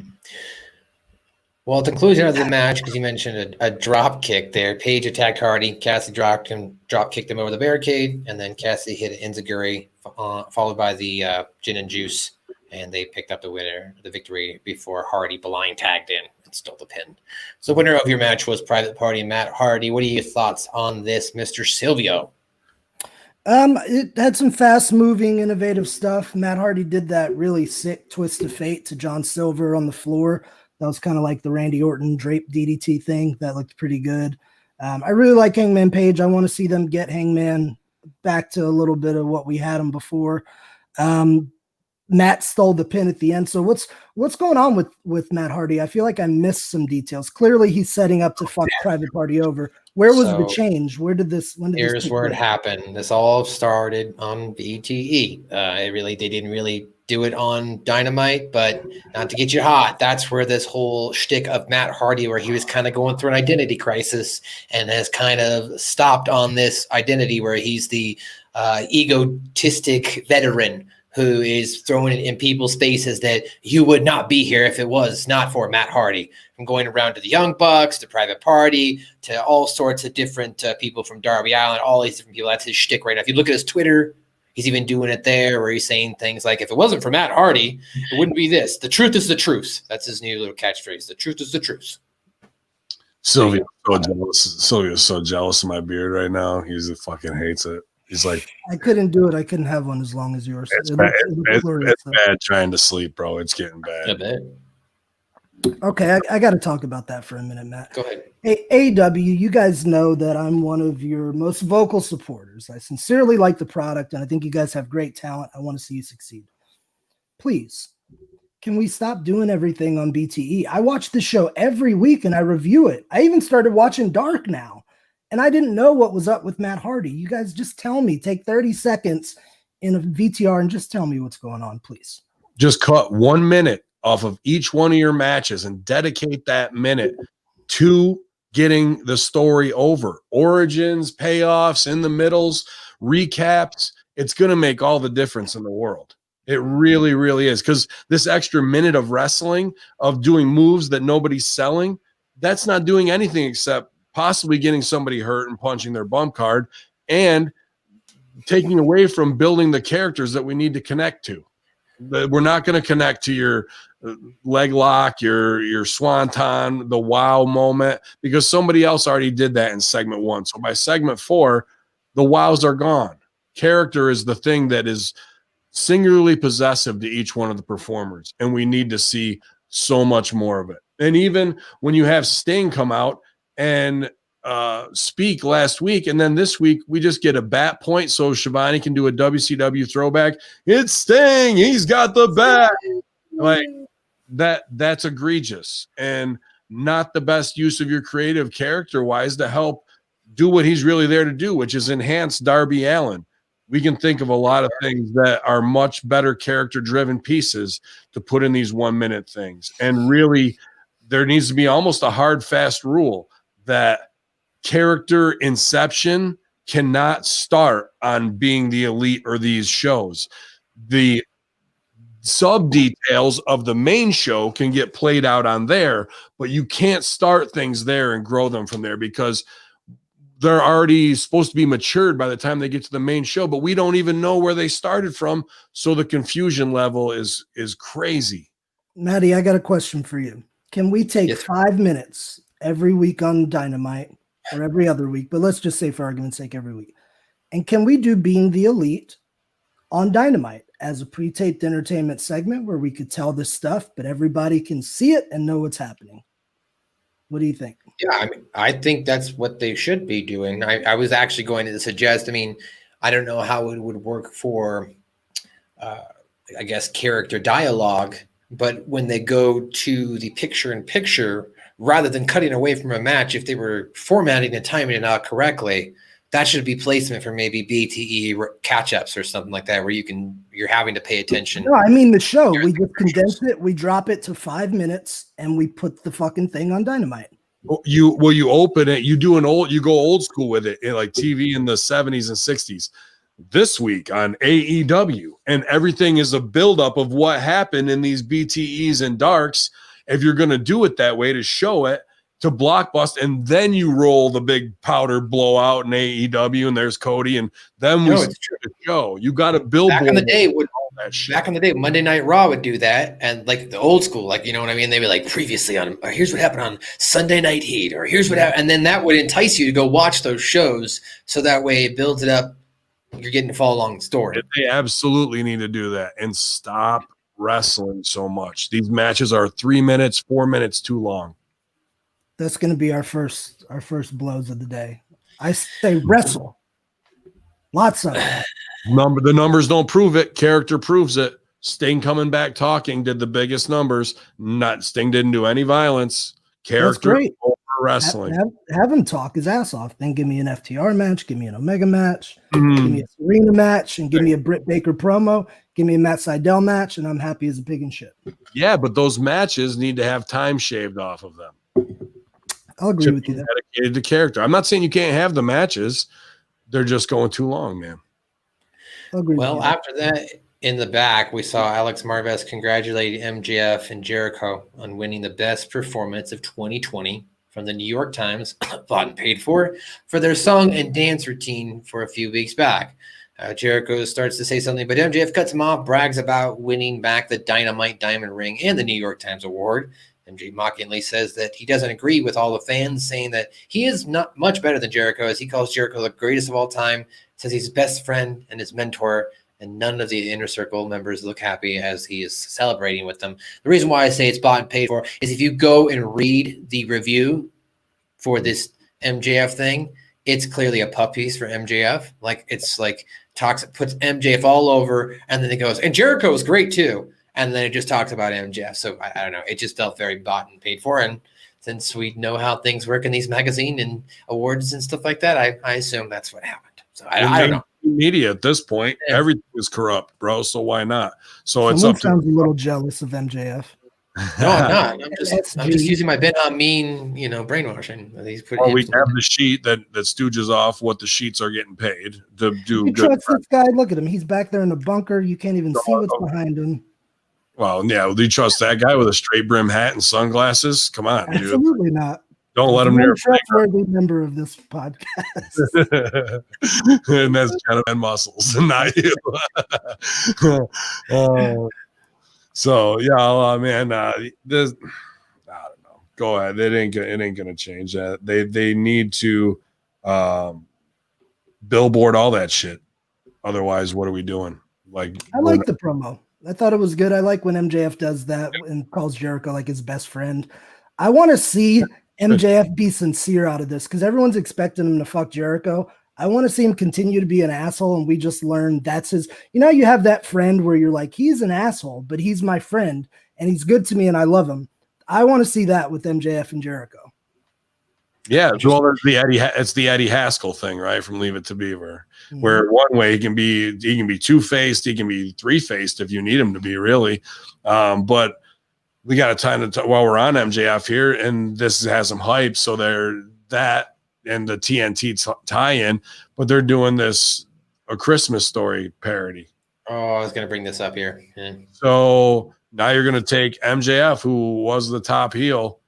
Well, at the conclusion of the match, because you mentioned a drop kick there, Paige attacked Hardy. Cassie drop kicked him over the barricade, and then Cassie hit an enziguri, followed by the gin and juice, and they picked up the victory before Hardy blind tagged in and stole the pin. So, winner of your match was Private Party Matt Hardy. What are your thoughts on this, Mr. Silvio? It had some fast-moving, innovative stuff. Matt Hardy did that really sick twist of fate to John Silver on the floor. That was kind of like the Randy Orton drape DDT thing. That looked pretty good. I really like Hangman Page. I want to see them get Hangman back to a little bit of what we had him before. Matt stole the pin at the end. So what's going on with Matt Hardy? I feel like I missed some details. Clearly, he's setting up to fuck Private Party over. Where was the change? Here's where it happened. This all started on BTE. They didn't really do it on Dynamite, but not to get you hot, that's where this whole shtick of Matt Hardy, where he was kind of going through an identity crisis and has kind of stopped on this identity where he's the egotistic veteran who is throwing it in people's faces that you would not be here if it was not for Matt Hardy. From going around to the Young Bucks, to Private Party, to all sorts of different people from Darby Allin, all these different people. That's his shtick right now. If you look at his Twitter, he's even doing it there where he's saying things like, if it wasn't for Matt Hardy, it wouldn't be this. The truth is the truth. That's his new little catchphrase. The truth is the truth. Silvio's so jealous of my beard right now. He fucking hates it. He's like, I couldn't do it. I couldn't have one as long as yours. It's bad trying to sleep, bro. It's getting bad. I bet. Okay, I got to talk about that for a minute, Matt. Go ahead. Hey, AEW, you guys know that I'm one of your most vocal supporters. I sincerely like the product, and I think you guys have great talent. I want to see you succeed. Please, can we stop doing everything on BTE? I watch the show every week, and I review it. I even started watching Dark now, and I didn't know what was up with Matt Hardy. You guys just tell me. Take 30 seconds in a VTR and just tell me what's going on, please. Just cut 1 minute off of each one of your matches and dedicate that minute to getting the story over. Origins, payoffs, in the middles, recaps. It's going to make all the difference in the world. It really, really is. Because this extra minute of wrestling, of doing moves that nobody's selling, that's not doing anything except possibly getting somebody hurt and punching their bump card and taking away from building the characters that we need to connect to. We're not going to connect to your leg lock, your swanton, the wow moment, because somebody else already did that in segment 1. So by segment 4, the wows are gone. Character is the thing that is singularly possessive to each one of the performers, and we need to see so much more of it. And even when you have Sting come out and speak last week, and then this week we just get a bat point so Shivani can do a WCW throwback. It's Sting, he's got the bat. Like that's egregious and not the best use of your creative character wise to help do what he's really there to do, which is enhance Darby Allin. We can think of a lot of things that are much better character-driven pieces to put in these 1 minute things. And really, there needs to be almost a hard, fast rule that character inception cannot start on being the elite or these shows. The sub details of the main show can get played out on there, but you can't start things there and grow them from there because they're already supposed to be matured by the time they get to the main show, but we don't even know where they started from. So the confusion level is crazy. Maddie, I got a question for you. Can we take 5 minutes every week on Dynamite or every other week, but let's just say for argument's sake every week. And can we do Being the Elite on Dynamite as a pre-taped entertainment segment where we could tell this stuff, but everybody can see it and know what's happening? What do you think? Yeah, I mean, I think that's what they should be doing. I was actually going to suggest, I mean, I don't know how it would work for, I guess, character dialogue, but when they go to the picture-in-picture, rather than cutting away from a match, if they were formatting and timing it out correctly, that should be placement for maybe BTE catch-ups or something like that, where you're having to pay attention. No, I mean the show. We just condense it, we drop it to 5 minutes, and we put the fucking thing on Dynamite. You open it, you go old school with it, like TV in the 70s and 60s. This week on AEW, and everything is a buildup of what happened in these BTEs and darks. If you're going to do it that way to show it to Blockbuster, and then you roll the big powder blowout in AEW, and there's Cody, and then we see the show. You got to build back in the day, Monday Night Raw would do that, and like the old school, like, you know what I mean? They'd be like, previously on, or here's what happened on Sunday Night Heat, or here's what happened, and then that would entice you to go watch those shows, so that way it builds it up. You're getting to follow along the story. They absolutely need to do that and stop wrestling so much. These matches are 3 minutes, 4 minutes too long. That's going to be our first blows of the day. I say wrestle. Lots of it. The numbers don't prove it. Character proves it. Sting coming back talking did the biggest numbers. Sting didn't do any violence. Character over wrestling. Have him talk his ass off. Then give me an FTR match. Give me an Omega match. Give me a Serena match. And give me a Britt Baker promo. Give me a Matt Sydal match. And I'm happy as a pig in shit. Yeah, but those matches need to have time shaved off of them. I'll agree with you there. Dedicated to character. I'm not saying you can't have the matches. They're just going too long, man. I'll agree well, with you. after that, in the back, we saw Alex Marvez congratulate MJF and Jericho on winning the best performance of 2020 from the New York Times, bought and paid for their song and dance routine for a few weeks back. Jericho starts to say something, but MJF cuts him off, brags about winning back the Dynamite Diamond Ring and the New York Times Award. MJ mockingly says that he doesn't agree with all the fans, saying that he is not much better than Jericho, as he calls Jericho the greatest of all time, says he's his best friend and his mentor, and none of the Inner Circle members look happy as he is celebrating with them. The reason why I say it's bought and paid for is if you go and read the review for this MJF thing, it's clearly a puff piece for MJF. Like, it's like puts MJF all over, and then it goes, and Jericho is great too. And then it just talks about MJF. So I don't know. It just felt very bought and paid for. And since we know how things work in these magazine and awards and stuff like that, I assume that's what happened. So I don't know. Media at this point, everything is corrupt, bro. So why not? So Someone sounds a little jealous of MJF. No, I'm not. I'm just using my Ben Hamin, brainwashing. We have the sheet that stooges off what the sheets are getting paid to do. You trust this guy? Look at him. He's back there in the bunker. You can't even see what's behind him. Well, yeah. Do you trust that guy with a straight brim hat and sunglasses? Come on, dude. Absolutely not. Don't let him near. Trustworthy member of this podcast. And that's kind of Ben Muscles, and not you. So yeah, man. This, I don't know. Go ahead. It ain't gonna change that. They need to billboard all that shit. Otherwise, what are we doing? Like, I like the promo. I thought it was good. I like when MJF does that and calls Jericho like his best friend. I want to see MJF be sincere out of this because everyone's expecting him to fuck Jericho. I want to see him continue to be an asshole, and we just learned that's his. You have that friend where you're like, he's an asshole, but he's my friend, and he's good to me, and I love him. I want to see that with MJF and Jericho. Yeah, well, it's the Eddie Haskell thing, right? From Leave It to Beaver, where one way he can be two-faced, he can be three-faced if you need him to be, really. But we got a time to while we're on MJF here, and this has some hype, so they're that and the TNT tie-in, but they're doing this a Christmas Story parody. Oh, I was gonna bring this up here. Yeah. So now you're gonna take MJF, who was the top heel,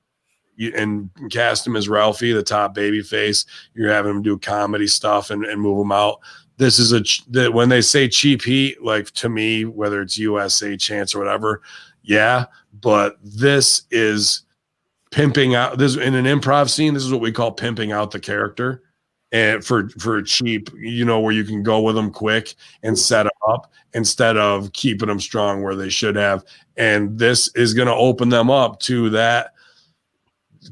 and cast him as Ralphie, the top baby face. You're having him do comedy stuff and move him out. This is when they say cheap heat, like to me, whether it's USA Chance or whatever, yeah, but this is pimping out. This in an improv scene, this is what we call pimping out the character, and for cheap, where you can go with them quick and set them up instead of keeping them strong where they should have. And this is going to open them up to that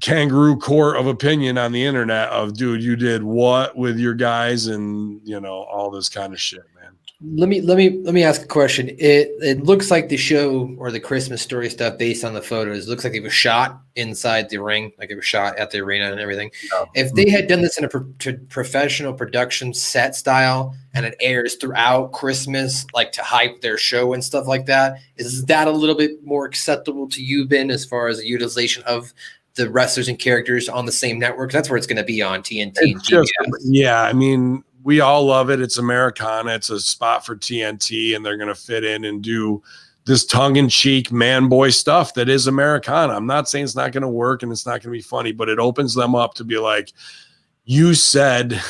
kangaroo court of opinion on the internet of, dude, you did what with your guys, and all this kind of shit, man. Let me ask a question. It looks like the show or the Christmas Story stuff based on the photos looks like it was shot inside the ring, like it was shot at the arena and everything. Yeah. If they had done this in a professional production set style and it airs throughout Christmas, like to hype their show and stuff like that, is that a little bit more acceptable to you, Ben, as far as the utilization of the wrestlers and characters on the same network? That's where it's going to be on TNT. Yeah, I mean, we all love it. It's Americana. It's a spot for TNT, and they're going to fit in and do this tongue-in-cheek man-boy stuff that is Americana. I'm not saying it's not going to work and it's not going to be funny, but it opens them up to be like, you said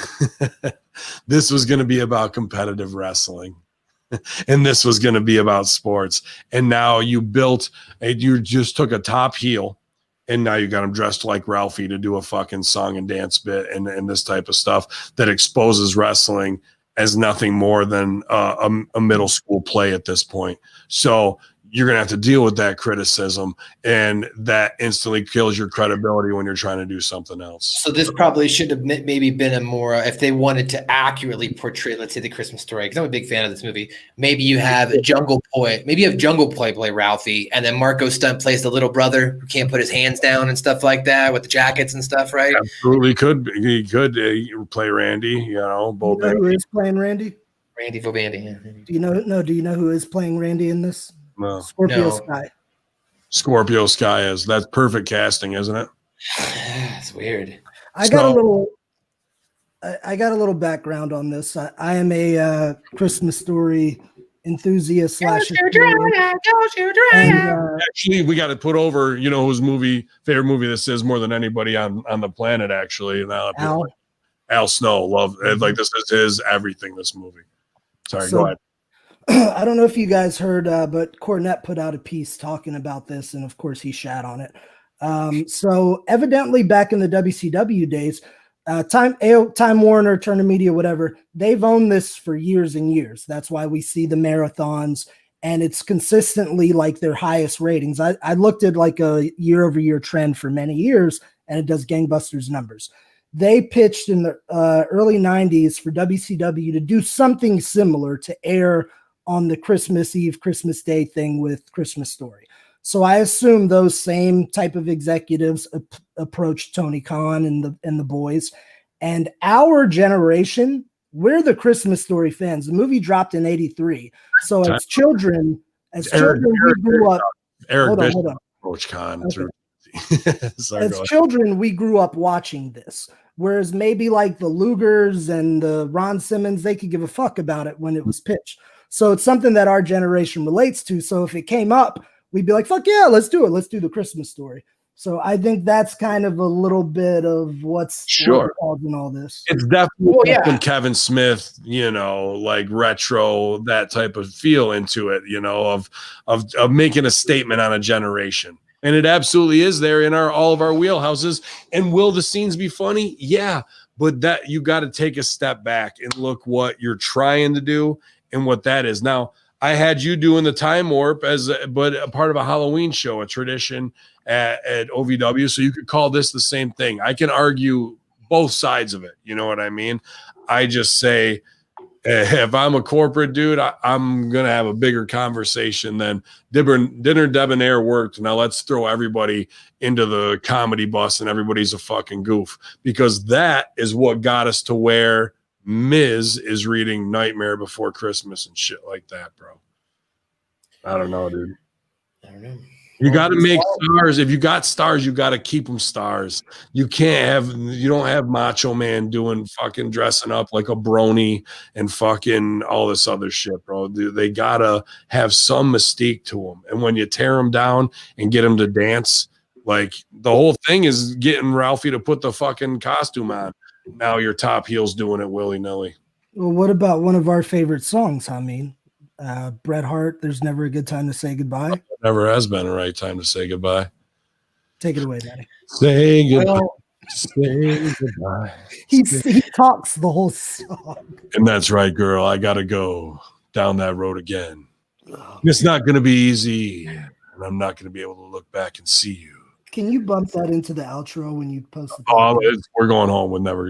this was going to be about competitive wrestling. And this was going to be about sports. And now you just took a top heel, and now you got him dressed like Ralphie to do a fucking song and dance bit and this type of stuff that exposes wrestling as nothing more than a middle school play at this point. So you're going to have to deal with that criticism, and that instantly kills your credibility when you're trying to do something else. So this probably should have maybe been a more, if they wanted to accurately portray, let's say, the Christmas Story, because I'm a big fan of this movie. Maybe you have Jungle Boy play Ralphie, and then Marco Stunt plays the little brother who can't put his hands down and stuff like that with the jackets and stuff, right? Absolutely could. He could play Randy, both. Who is playing Randy? Randy Vobandi. Yeah. Do you know who is playing Randy in this? No. Scorpio Sky. Scorpio Sky that's perfect casting, isn't it? It's weird. I got a little background on this. I am a Christmas Story enthusiast / actually, we got to put over whose favorite movie this is more than anybody on the planet, actually. Now Al Snow. Like, this is his everything, this movie. Sorry, go ahead. I don't know if you guys heard, but Cornette put out a piece talking about this, and of course he shat on it. So evidently back in the WCW days, Time Warner, Turner Media, whatever, they've owned this for years and years. That's why we see the marathons, and it's consistently like their highest ratings. I looked at like a year-over-year trend for many years, and it does gangbusters numbers. They pitched in the early 90s for WCW to do something similar to air on the Christmas Eve, Christmas Day thing with Christmas Story. So I assume those same type of executives approached Tony Khan and the boys. And our generation, we're the Christmas Story fans. The movie dropped in 83. So as children, we grew up. Hold on. Coach Khan. Okay. As children, we grew up watching this. Whereas maybe like the Lugers and the Ron Simmons, they could give a fuck about it when it was pitched. So it's something that our generation relates to. So if it came up, we'd be like, fuck yeah, let's do it. Let's do the Christmas Story. So I think that's kind of a little bit of what's causing all this. It's definitely some Kevin Smith, like retro, that type of feel into it, of making a statement on a generation. And it absolutely is there in all of our wheelhouses. And will the scenes be funny? Yeah, but that you got to take a step back and look what you're trying to do and what that is. Now, I had you doing the time warp but a part of a Halloween show, a tradition at OVW. So you could call this the same thing. I can argue both sides of it. You know what I mean? I just say If I'm a corporate dude, I'm going to have a bigger conversation than dinner debonair worked. Now let's throw everybody into the comedy bus and everybody's a fucking goof, because that is what got us to where Miz is reading Nightmare Before Christmas and shit like that, bro. I don't know, dude. I don't know. You got to make stars. If you got stars, you got to keep them stars. You don't have Macho Man doing fucking dressing up like a brony and fucking all this other shit, bro. They got to have some mystique to them. And when you tear them down and get them to dance, like the whole thing is getting Ralphie to put the fucking costume on. Now your top heel's doing it willy-nilly. Well, what about one of our favorite songs, Hamin? Bret Hart, There's Never a Good Time to Say Goodbye. Never has been a right time to say goodbye. Take it away, Daddy. Say goodbye. Say goodbye. He talks the whole song. And that's right, girl. I got to go down that road again. It's not going to be easy, and I'm not going to be able to look back and see you. Can you bump that into the outro when you post it? Oh, we're going home with never.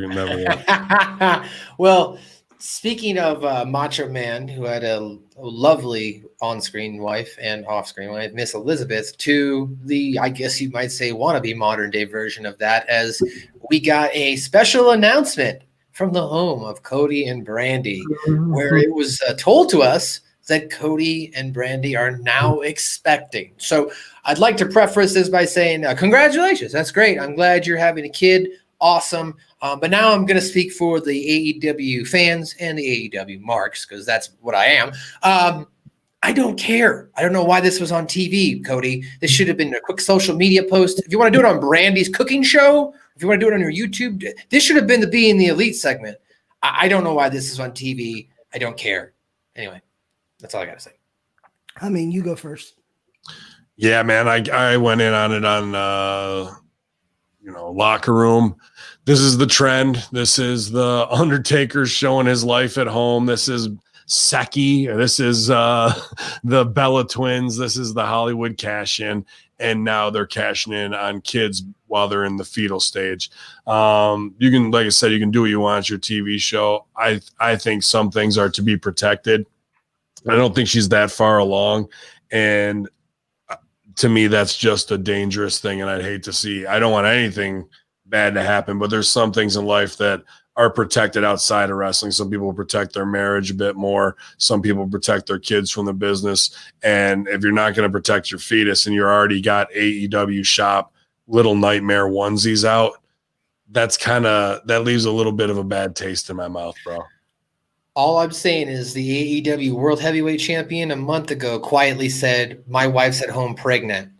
Well, speaking of Macho Man, who had a lovely on-screen wife and off-screen wife, Miss Elizabeth, to the, I guess you might say, wannabe modern-day version of that, as we got a special announcement from the home of Cody and Brandy, where it was told to us that Cody and Brandy are now expecting. So I'd like to preface this by saying, congratulations. That's great. I'm glad you're having a kid. Awesome. But now I'm going to speak for the AEW fans and the AEW marks, because that's what I am. I don't care. I don't know why this was on TV, Cody. This should have been a quick social media post. If you want to do it on Brandy's cooking show, if you want to do it on your YouTube, this should have been the Be in the Elite segment. I don't know why this is on TV. I don't care. Anyway, that's all I got to say. I mean, you go first. Yeah, man. I went in on it on Locker Room. This is the trend. This is the Undertaker showing his life at home. This is Seki. This is the Bella Twins. This is the Hollywood cash in. And now they're cashing in on kids while they're in the fetal stage. You can, like I said, you can do what you want at your TV show. I think some things are to be protected. I don't think she's that far along. And to me, that's just a dangerous thing. And I'd hate to see, I don't want anything bad to happen, but there's some things in life that are protected outside of wrestling. Some people protect their marriage a bit more. Some people protect their kids from the business. And if you're not going to protect your fetus and you're already got AEW shop little nightmare onesies out, that leaves a little bit of a bad taste in my mouth, bro. All I'm saying is the AEW World Heavyweight Champion a month ago quietly said, my wife's at home pregnant.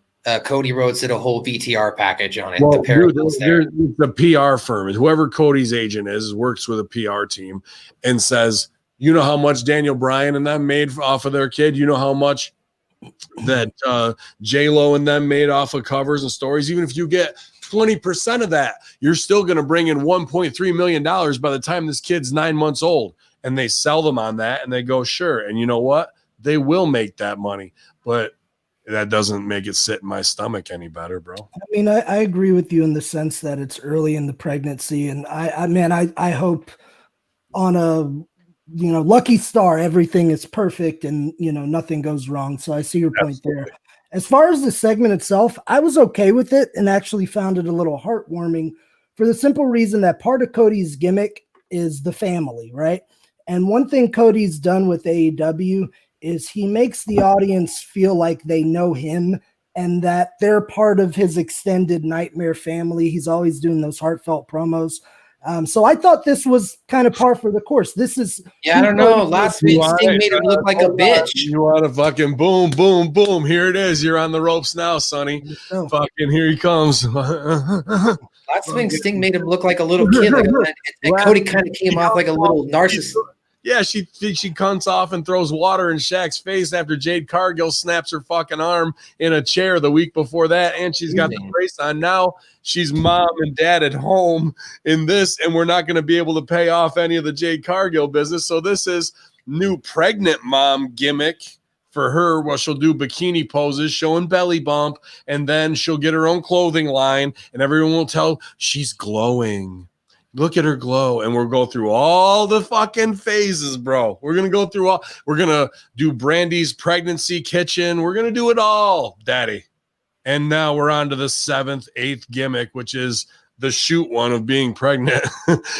Cody Rhodes did a whole VTR package on it. Well, the PR firm, whoever Cody's agent is, works with a PR team and says, you know how much Daniel Bryan and them made off of their kid? You know how much that J-Lo and them made off of covers and stories? Even if you get 20% of that, you're still going to bring in $1.3 million by the time this kid's 9 months old. And they sell them on that and they go, sure. And you know what? They will make that money. But that doesn't make it sit in my stomach any better, bro. I mean, I agree with you in the sense that it's early in the pregnancy. And I hope on a, lucky star, everything is perfect and, nothing goes wrong. So I see your point there. As far as the segment itself, I was okay with it and actually found it a little heartwarming for the simple reason that part of Cody's gimmick is the family, right? And one thing Cody's done with AEW is he makes the audience feel like they know him and that they're part of his extended nightmare family. He's always doing those heartfelt promos. So I thought this was kind of par for the course. This is I don't know. Last week Sting made him look like a bitch. You want to fucking boom, boom, boom. Here it is. You're on the ropes now, Sonny. Oh. Fucking here he comes. Last week Sting made him look like a little kid, and Cody kind of came off like a little narcissist. Yeah, she cunts off and throws water in Shaq's face after Jade Cargill snaps her fucking arm in a chair the week before that, and she's got the brace on. Now she's mom and dad at home in this, and we're not going to be able to pay off any of the Jade Cargill business. So this is new pregnant mom gimmick for her. Well, she'll do bikini poses showing belly bump, and then she'll get her own clothing line, and everyone will tell she's glowing. Look at her glow, and we'll go through all the fucking phases, bro. We're gonna go through all. We're gonna do Brandy's pregnancy kitchen. We're gonna do it all, Daddy. And now we're on to the 7th, 8th gimmick, which is the shoot one of being pregnant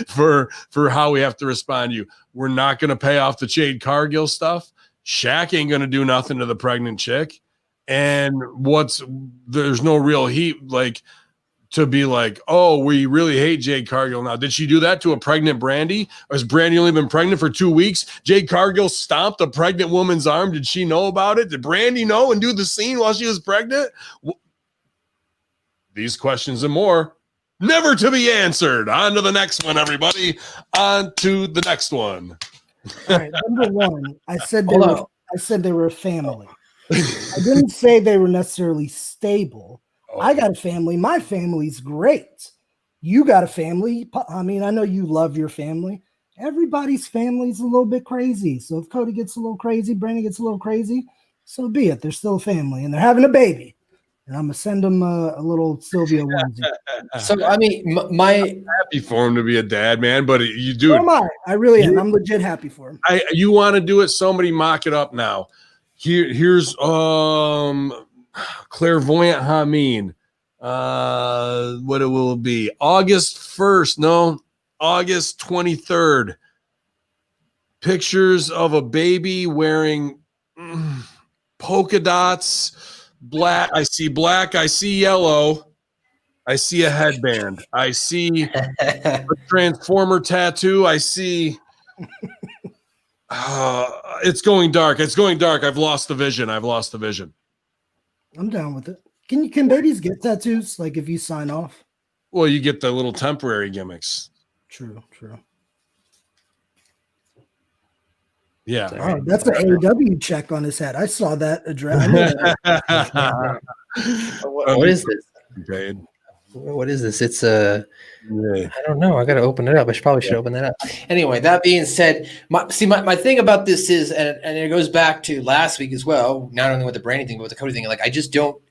for how we have to respond to you. We're not gonna pay off the Jade Cargill stuff. Shaq ain't gonna do nothing to the pregnant chick, and there's no real heat like. To be like, oh, we really hate Jade Cargill now. Did she do that to a pregnant Brandy? Or has Brandy only been pregnant for 2 weeks? Jade Cargill stomped a pregnant woman's arm. Did she know about it? Did Brandy know and do the scene while she was pregnant? These questions and more, never to be answered. On to the next one, everybody. On to the next one. All right, number one, I said they were a family. I didn't say they were necessarily stable. I got a family. My family's great. You got a family. I mean, I know you love your family. Everybody's family's a little bit crazy. So if Cody gets a little crazy, Brandon gets a little crazy, so be it. They're still a family, and they're having a baby. And I'm going to send them a little Silvio onesie. So, I mean, I'm happy for him to be a dad, man, but you do it. So am I. I really am. I'm legit happy for him. You want to do it? Somebody mock it up now. Here's Clairvoyant Hamin. What it will be August 1st, no, August 23rd. Pictures of a baby wearing polka dots, black. I see yellow. I see a headband. I see a Transformer tattoo. I see it's going dark. I've lost the vision. I'm down with it. Can babies get tattoos? Like if you sign off? Well, you get the little temporary gimmicks. True. Yeah. Oh, that's an AEW check on his head. I saw that address. What is this? Okay. What is this? It's I don't know. I got to open it up. I probably should open that up. Anyway, that being said, my thing about this is, and it goes back to last week as well, not only with the Brandy thing, but with the Cody thing. Like, I just don't,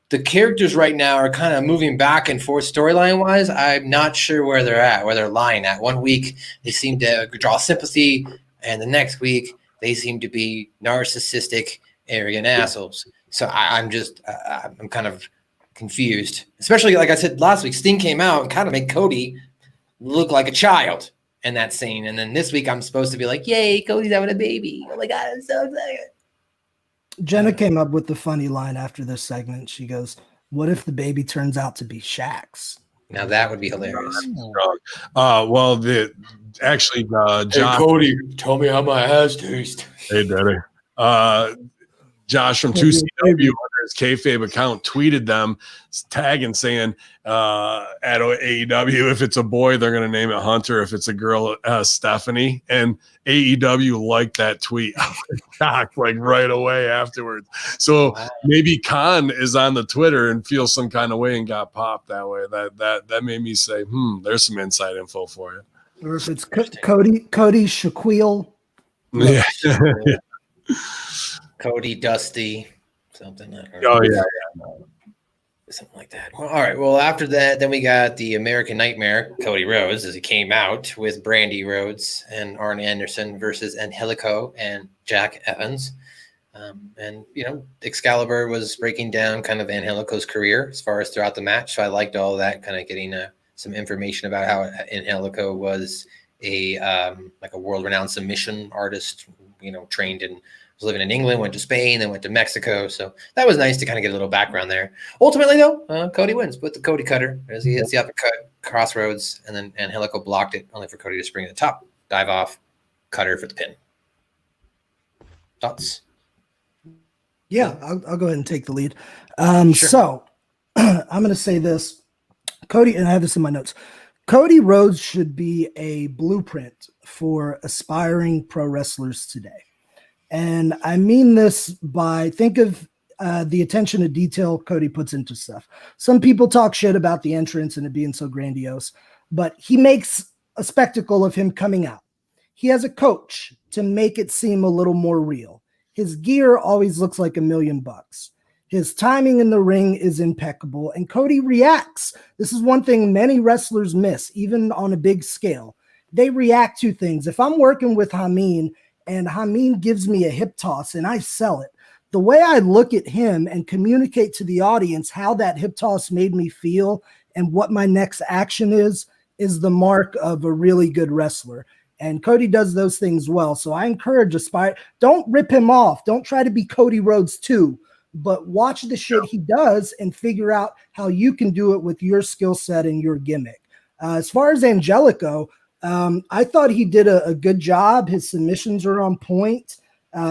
the characters right now are kind of moving back and forth storyline wise. I'm not sure where they're lying at. 1 week, they seem to draw sympathy, and the next week, they seem to be narcissistic, arrogant assholes. So I'm kind of confused, especially like I said last week. Sting came out and kind of made Cody look like a child in that scene, and then this week I'm supposed to be like, "Yay, Cody's having a baby! Oh my god, I'm so excited!" Jenna came up with the funny line after this segment. She goes, "What if the baby turns out to be Shaq's?" Now that would be hilarious. Well, John, hey, Cody, tell me how my ass tastes. Hey, Daddy. Josh from 2CW under his kayfabe account tweeted them tagging saying at AEW, if it's a boy, they're going to name it Hunter. If it's a girl, Stephanie. And AEW liked that tweet. I was shocked like right away afterwards. So maybe Khan is on the Twitter and feels some kind of way and got popped that way. That made me say, there's some inside info for you. Or if it's Cody Shaquille. Yeah. Cody Dusty, something like that. Oh, yeah. Something like that. Well, all right. Well, after that, then we got the American Nightmare, Cody Rose, as he came out with Brandy Rhodes and Arn Anderson versus Angelico and Jack Evans. And, Excalibur was breaking down kind of Angelico's career as far as throughout the match. So I liked all of that, kind of getting some information about how Angelico was a world-renowned submission artist, trained in, was living in England, went to Spain, then went to Mexico. So that was nice to kind of get a little background there. Ultimately, though, Cody wins with the Cody cutter as he hits the uppercut, crossroads, and then Angelico blocked it, only for Cody to spring to the top, dive off, cutter for the pin. Thoughts? Yeah, I'll go ahead and take the lead. Sure. So I'm going to say this. Cody, and I have this in my notes, Cody Rhodes should be a blueprint for aspiring pro wrestlers today. And I mean this by, think of the attention to detail Cody puts into stuff. Some people talk shit about the entrance and it being so grandiose, but he makes a spectacle of him coming out. He has a coach to make it seem a little more real. His gear always looks like $1 million. His timing in the ring is impeccable, and Cody reacts. This is one thing many wrestlers miss, even on a big scale. They react to things. If I'm working with Hamin and Hamin gives me a hip toss and I sell it, the way I look at him and communicate to the audience how that hip toss made me feel and what my next action is the mark of a really good wrestler. And Cody does those things well. So I encourage aspire. Don't rip him off. Don't try to be Cody Rhodes too, but watch the shit he does and figure out how you can do it with your skill set and your gimmick. As far as Angelico, I thought he did a good job. His submissions are on point.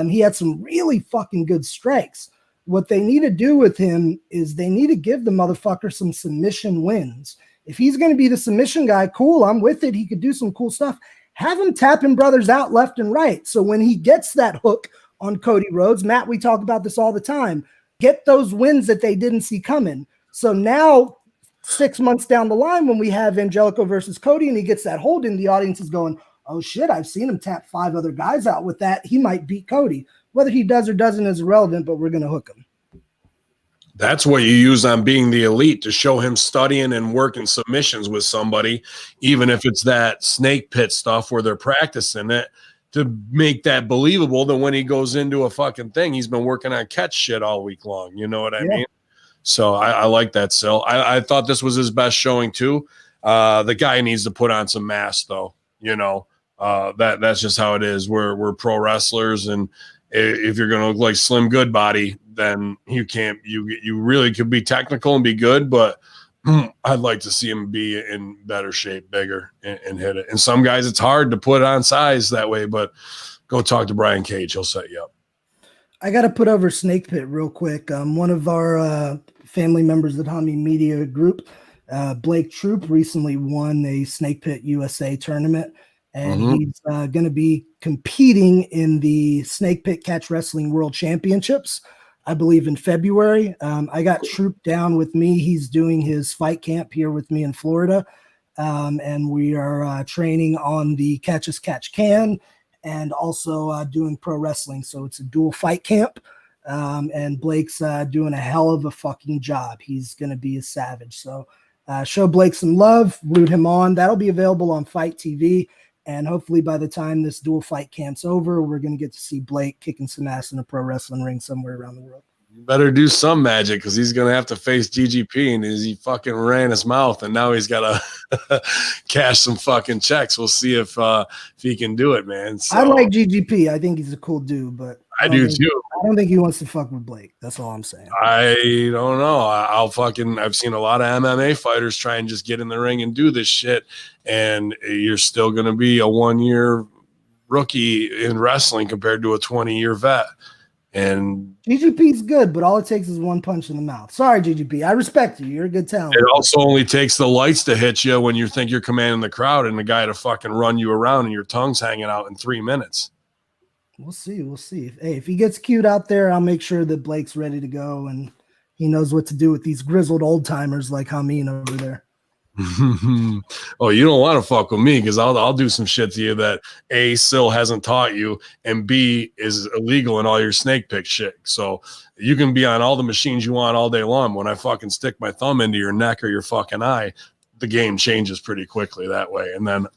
He had some really fucking good strikes. What they need to do with him is they need to give the motherfucker some submission wins. If he's going to be the submission guy, cool, I'm with it. He could do some cool stuff. Have him tapping brothers out left and right. So when he gets that hook on Cody Rhodes, Matt, we talk about this all the time, get those wins that they didn't see coming. So now 6 months down the line, when we have Angelico versus Cody and he gets that hold in, the audience is going, oh shit, I've seen him tap 5 other guys out with that. He might beat Cody. Whether he does or doesn't is irrelevant, but we're going to hook him. That's what you use on Being the Elite, to show him studying and working submissions with somebody, even if it's that snake pit stuff where they're practicing it, to make that believable. That when he goes into a fucking thing, he's been working on catch shit all week long. You know what I mean? So I like that, Sil. I thought this was his best showing too. The guy needs to put on some mass though. You know, that's just how it is. We're pro wrestlers, and if you're gonna look like Slim Goodbody, then you can't. You really could be technical and be good, but I'd like to see him be in better shape, bigger, and hit it. And some guys, it's hard to put on size that way, but go talk to Brian Cage. He'll set you up. I got to put over Snake Pit real quick. One of our family members at Hamin Media Group, Blake Troop, recently won a Snake Pit USA tournament, and he's going to be competing in the Snake Pit Catch Wrestling World Championships, I believe in February. I got Troop down with me. He's doing his fight camp here with me in Florida, and we are training on the Catch as Catch Can, and also doing pro wrestling. So it's a dual fight camp. And Blake's doing a hell of a fucking job. He's going to be a savage. So show Blake some love, root him on. That'll be available on Fight TV. And hopefully by the time this dual fight camp's over, we're going to get to see Blake kicking some ass in a pro wrestling ring somewhere around the world. You better do some magic, because he's going to have to face GGP, and he fucking ran his mouth, and now he's got to cash some fucking checks. We'll see if he can do it, man. So, I like GGP. I think he's a cool dude, but I do too. I don't think he wants to fuck with Blake. That's all I'm saying. I don't know. I've seen a lot of MMA fighters try and just get in the ring and do this shit, and you're still going to be a 1-year rookie in wrestling compared to a 20-year vet. And GGP's good, but all it takes is one punch in the mouth. Sorry, GGP. I respect you. You're a good talent. It also only takes the lights to hit you when you think you're commanding the crowd, and the guy to fucking run you around and your tongue's hanging out in 3 minutes. We'll see. We'll see. If he gets cute out there, I'll make sure that Blake's ready to go and he knows what to do with these grizzled old timers like Hamin over there. Oh, you don't want to fuck with me, because I'll do some shit to you that A, Sil hasn't taught you, and B, is illegal in all your snake pick shit. So you can be on all the machines you want all day long. When I fucking stick my thumb into your neck or your fucking eye, the game changes pretty quickly that way. And then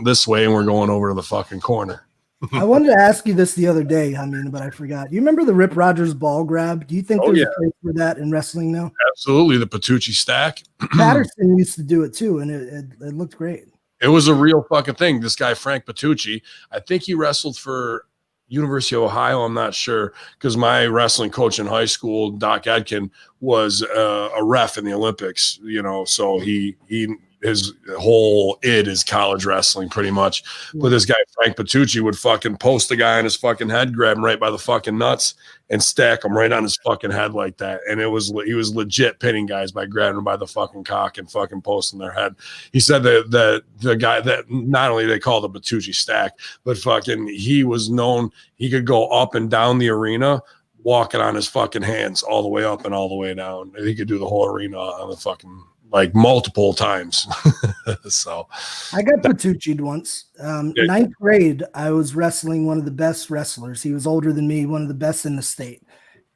this way, and we're going over to the fucking corner. I wanted to ask you this the other day, but I forgot. You remember the Rip Rogers ball grab? Do you think there's a place for that in wrestling now? Absolutely. The Patucci stack. Patterson used to do it too, and it looked great. It was a real fucking thing. This guy, Frank Patucci, I think he wrestled for University of Ohio. I'm not sure, because my wrestling coach in high school, Doc Edkin, was a ref in the Olympics, so his whole is college wrestling pretty much. But this guy, Frank Patucci, would fucking post the guy on his fucking head, grab him right by the fucking nuts, and stack him right on his fucking head like that. And he was legit pinning guys by grabbing him by the fucking cock and fucking posting their head. He said that the guy, that not only they called the Patucci stack, but fucking he was known, he could go up and down the arena walking on his fucking hands all the way up and all the way down. And he could do the whole arena on the fucking, like, multiple times. So I got Patucci'd once. Ninth grade, I was wrestling one of the best wrestlers. He was older than me, one of the best in the state.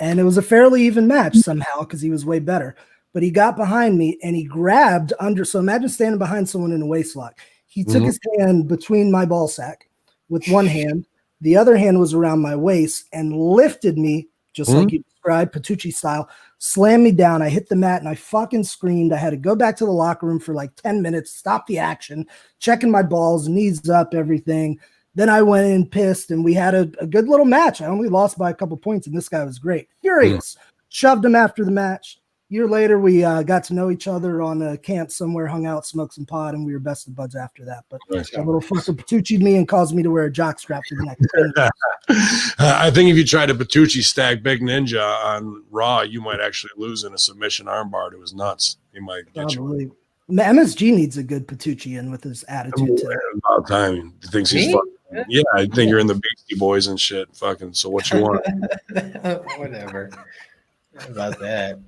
And it was a fairly even match somehow because he was way better. But he got behind me and he grabbed under. So imagine standing behind someone in a waist lock. He took his hand between my ball sack with one hand. The other hand was around my waist and lifted me, just like you described, Patucci style, slammed me down. I hit the mat and I fucking screamed. I had to go back to the locker room for like 10 minutes, stop the action, checking my balls, knees up, everything. Then I went in pissed and we had a good little match. I only lost by a couple points and this guy was great. Furious. Shoved him after the match. Year later, we got to know each other on a camp somewhere, hung out, smoked some pot, and we were best of buds after that. But that little fucker Patucci'd me and caused me to wear a jock strap for the next 10 years. I think if you tried to Patucci stack Big Ninja on Raw, you might actually lose in a submission armbar to his nuts. He might get you. MSG needs a good Patucci in with his attitude today. About time. He thinks he's fucking, yeah, I think you're in the Beastie Boys and shit. Fucking, so what you want? Whatever. About that.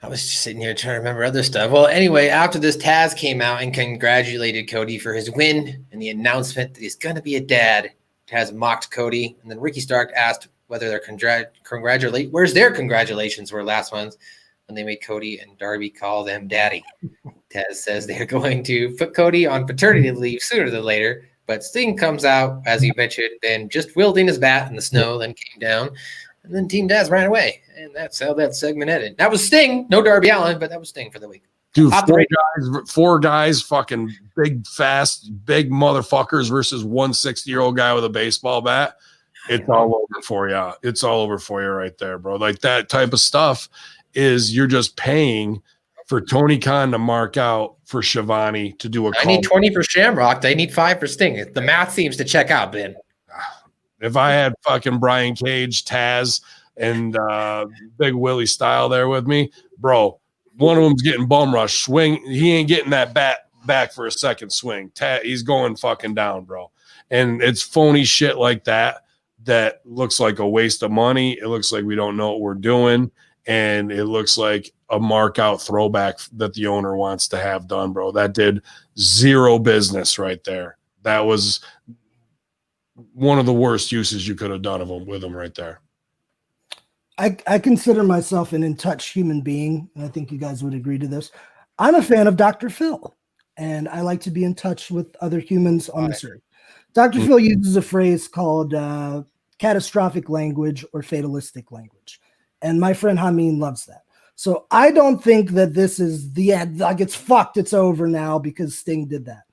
I was just sitting here trying to remember other stuff. Well, anyway, after this, Taz came out and congratulated Cody for his win and the announcement that he's going to be a dad. Taz mocked Cody, and then Ricky Stark asked whether their where's their congratulations were last month when they made Cody and Darby call them daddy. Taz says they're going to put Cody on paternity leave sooner than later, but Sting comes out, as you mentioned, and just wielding his bat in the snow, then came down. And then Team Taz ran away. And that's how that segment ended. That was Sting. No Darby Allin, but that was Sting for the week. Dude, four guys, fucking big, fast, big motherfuckers versus 160-year-old guy with a baseball bat. It's all over for you. It's all over for you right there, bro. Like that type of stuff is you're just paying for Tony Khan to mark out for Shivani to do a call. I need 20 for Shamrock. They need 5 for Sting. The math seems to check out, Ben. If I had fucking Brian Cage, Taz, and Big Willie Style there with me, bro, one of them's getting bum rush. Swing. He ain't getting that bat back for a second swing. He's going fucking down, bro. And it's phony shit like that that looks like a waste of money. It looks like we don't know what we're doing. And it looks like a mark out throwback that the owner wants to have done, bro. That did zero business right there. That was one of the worst uses you could have done of them with them right there. I consider myself an in-touch human being, and I think you guys would agree to this. I'm a fan of Dr. Phil, and I like to be in touch with other humans on this earth. Dr. Phil uses a phrase called catastrophic language or fatalistic language, and my friend Hamin loves that. So I don't think that this is the end, like it's fucked, it's over now because Sting did that.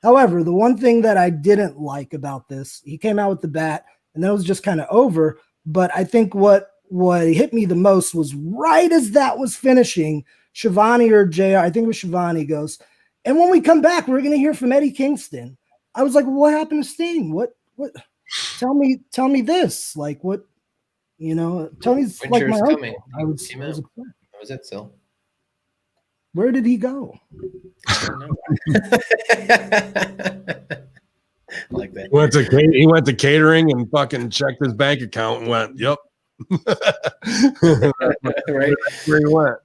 However, the one thing that I didn't like about this, he came out with the bat, and that was just kind of over. But I think what hit me the most was right as that was finishing, Shivani or JR, I think it was Shivani, goes, and when we come back, we're going to hear from Eddie Kingston. I was like, well, what happened to Sting? What? Tell me this. Like, what? You know, Tony's Winter's like my coming. I was upset. How was it, Sil? Where did he go? Like that. He went to catering and fucking checked his bank account and went, yep. Right. Where he went.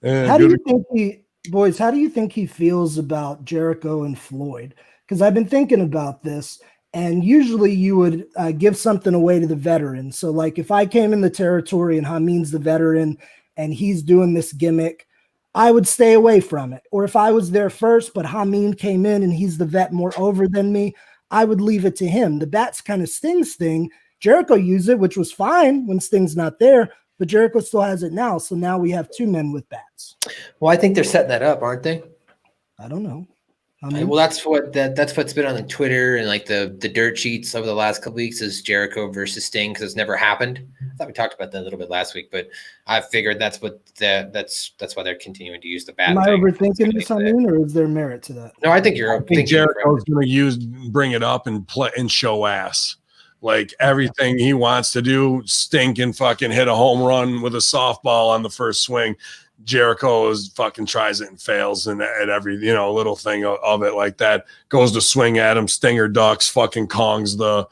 How do you think he feels about Jericho and Floyd? Because I've been thinking about this, and usually you would give something away to the veteran. So like if I came in the territory and Hamin's the veteran and he's doing this gimmick, I would stay away from it. Or if I was there first, but Hamin came in and he's the vet more over than me, I would leave it to him. The bat's kind of Sting's thing. Jericho used it, which was fine when Sting's not there, but Jericho still has it now. So now we have 2 men with bats. Well, I think they're setting that up, aren't they? I don't know. Well, that's what's been on the Twitter and like the dirt sheets over the last couple weeks is Jericho versus Sting because it's never happened. I thought we talked about that a little bit last week, but I figured that's why they're continuing to use the bat. Am I overthinking this, or is there merit to that? No, I think you're. I think Jericho's going to bring it up and play and show ass. Like everything he wants to do, Sting can fucking hit a home run with a softball on the first swing. Jericho fucking tries it and fails, and at every little thing of it like that goes to swing at him. Stinger ducks, fucking Kongs the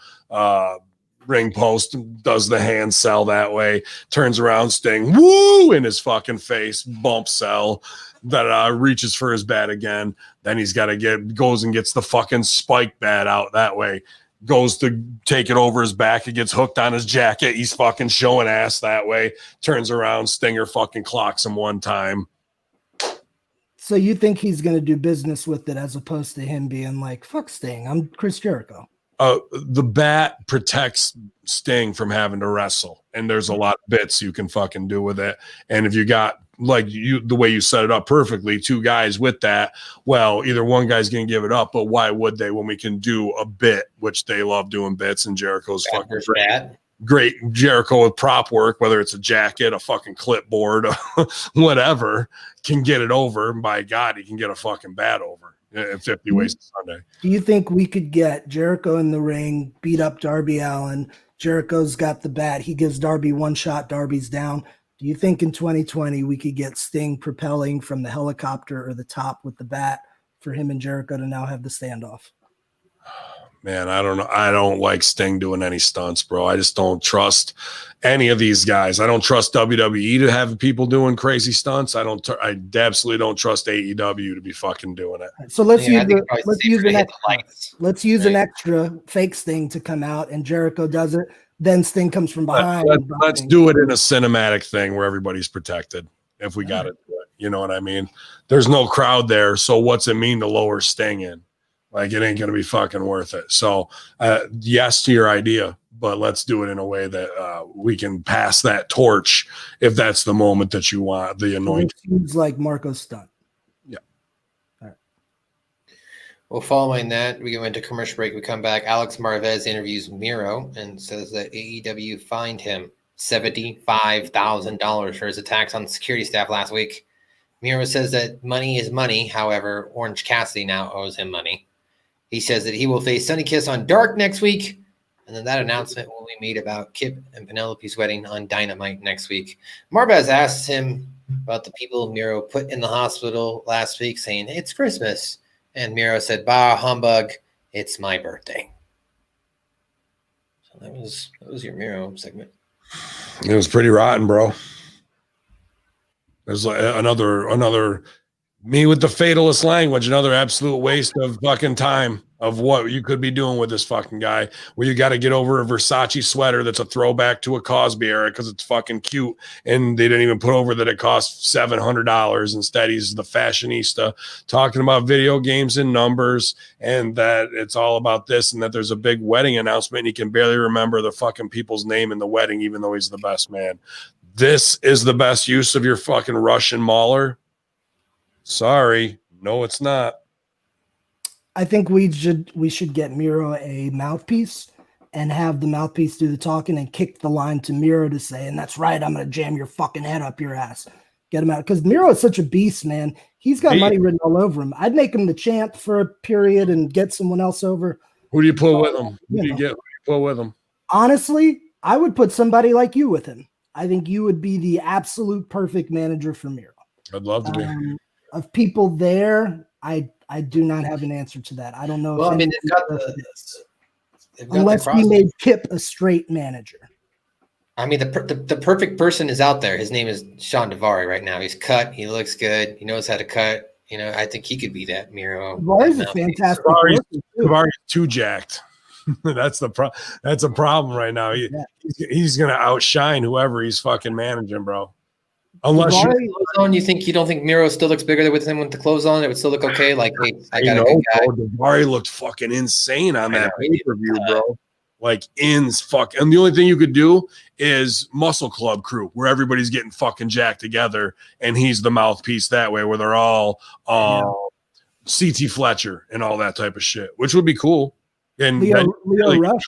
ring post, does the hand sell that way, turns around, Sting woo in his fucking face, bump sell that reaches for his bat again. Then he's got to goes and gets the fucking spike bat out that way. goes to take it over his back. It gets hooked on his jacket. He's fucking showing ass that way. Turns around, Stinger fucking clocks him one time. So you think he's going to do business with it as opposed to him being like, fuck Sting, I'm Chris Jericho. The bat protects Sting from having to wrestle, and there's a lot of bits you can fucking do with it. And if you got the way you set it up perfectly, two guys with that, well, either one guy's gonna give it up, but why would they when we can do a bit, which they love doing bits, and Jericho's fucking great Jericho with prop work, whether it's a jacket, a fucking clipboard, whatever, can get it over. And by God, he can get a fucking bat over. 50 ways to Sunday. Do you think we could get Jericho in the ring, beat up Darby Allin? Jericho's got the bat. He gives Darby one shot. Darby's down. Do you think in 2020 we could get Sting propelling from the helicopter or the top with the bat for him and Jericho to now have the standoff? Man, I don't know. I don't like Sting doing any stunts, bro. I just don't trust any of these guys. I don't trust WWE to have people doing crazy stunts. I absolutely don't trust AEW to be fucking doing it. So let's use an extra fake Sting to come out, and Jericho does it. Then Sting comes from behind. Let's do it in a cinematic thing where everybody's protected. If we got to do it, you know what I mean? There's no crowd there, so what's it mean to lower Sting in? Like, it ain't going to be fucking worth it. So, yes to your idea, but let's do it in a way that we can pass that torch if that's the moment that you want, the anointing. It seems like Marco's stunt. Yeah. All right. Well, following that, we go into commercial break. We come back. Alex Marvez interviews Miro and says that AEW fined him $75,000 for his attacks on security staff last week. Miro says that money is money. However, Orange Cassidy now owes him money. He says that he will face Sunny Kiss on Dark next week, and then that announcement will be made about Kip and Penelope's wedding on Dynamite next week. Marvez asks him about the people Miro put in the hospital last week, saying, "It's Christmas." And Miro said, "Bah, humbug, it's my birthday." So that was your Miro segment. It was pretty rotten, bro. There's like another me with the fatalist language, another absolute waste of fucking time of what you could be doing with this fucking guy, where you got to get over a Versace sweater that's a throwback to a Cosby era because it's fucking cute, and they didn't even put over that it costs $700. Instead, he's the fashionista talking about video games and numbers, and that it's all about this, and that there's a big wedding announcement, and he can barely remember the fucking people's name in the wedding, even though he's the best man. This is the best use of your fucking Russian mauler? Sorry, no, it's not. I think we should get Miro a mouthpiece and have the mouthpiece do the talking and kick the line to Miro to say, "And that's right, I'm going to jam your fucking head up your ass." Get him out. Because Miro is such a beast, man. He's got money written all over him. I'd make him the champ for a period and get someone else over. Who do you put with him? Who do you put with him? Honestly, I would put somebody like you with him. I think you would be the absolute perfect manager for Miro. I'd love to be. Of people there, I do not have an answer to that. I don't know. Well, I mean, unless we made Kip a straight manager. I mean, the perfect person is out there. His name is Sean Daivari right now. He's cut. He looks good. He knows how to cut. You know, I think he could be that Miro. Daivari's a fantastic. Daivari's too jacked. That's a problem right now. He's gonna outshine whoever he's fucking managing, bro. Unless you don't think Miro still looks bigger with him with the clothes on? It would still look okay. Like, hey, I got a good guy. Daivari looked fucking insane on that pay-per-view, bro. Like and the only thing you could do is Muscle Club Crew, where everybody's getting fucking jacked together, and he's the mouthpiece that way, where they're all CT Fletcher and all that type of shit, which would be cool. And Leo Rush.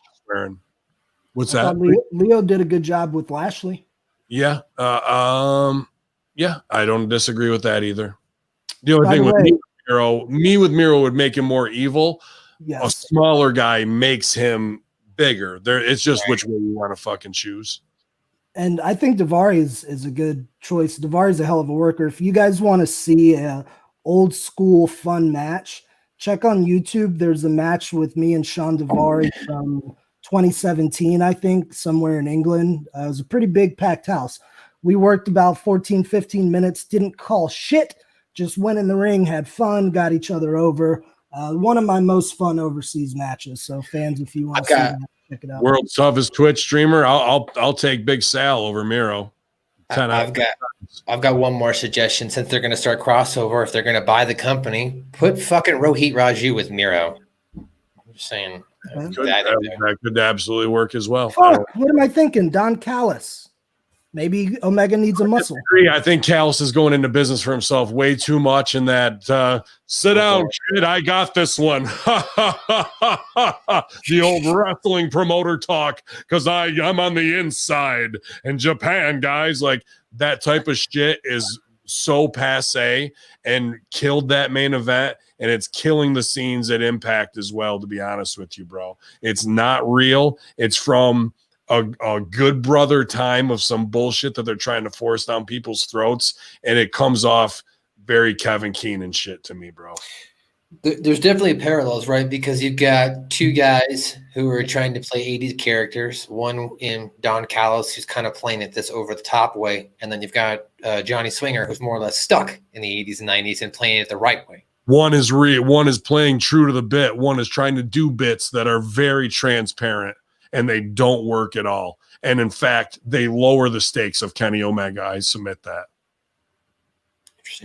What's that? Leo did a good job with Lashley. Yeah. Yeah, I don't disagree with that either. The only thing with Miro would make him more evil. Yes. A smaller guy makes him bigger. It's just which way you want to fucking choose. And I think Daivari is a good choice. Daivari's a hell of a worker. If you guys want to see a old school fun match, check on YouTube. There's a match with me and Sean Daivari from 2017, I think, somewhere in England. It was a pretty big packed house. We worked about 14, 15 minutes, didn't call shit, just went in the ring, had fun, got each other over. One of my most fun overseas matches. So fans, if you want to see that, check it out. World's toughest Twitch streamer. I'll take Big Sal over Miro. I've got one more suggestion. Since they're going to start crossover, if they're going to buy the company, put fucking Rohit Raju with Miro. I'm just saying. That could absolutely work as well. Fuck, what am I thinking? Don Callis. Maybe Omega needs a muscle. I think Callis is going into business for himself way too much in that sit down, kid, I got this one. The old wrestling promoter talk, because I'm on the inside. And Japan, guys, like that type of shit is so passe and killed that main event, and it's killing the scenes at Impact as well, to be honest with you, bro. It's not real. It's from a good brother time of some bullshit that they're trying to force down people's throats, and it comes off very Kevin Keenan shit to me, bro. There's definitely parallels, right? Because you've got two guys who are trying to play 80s characters, one in Don Callis, who's kind of playing it this over-the-top way, and then you've got Johnny Swinger, who's more or less stuck in the 80s and 90s and playing it the right way. One is one is playing true to the bit. One is trying to do bits that are very transparent, and they don't work at all. And in fact, they lower the stakes of Kenny Omega. I submit that.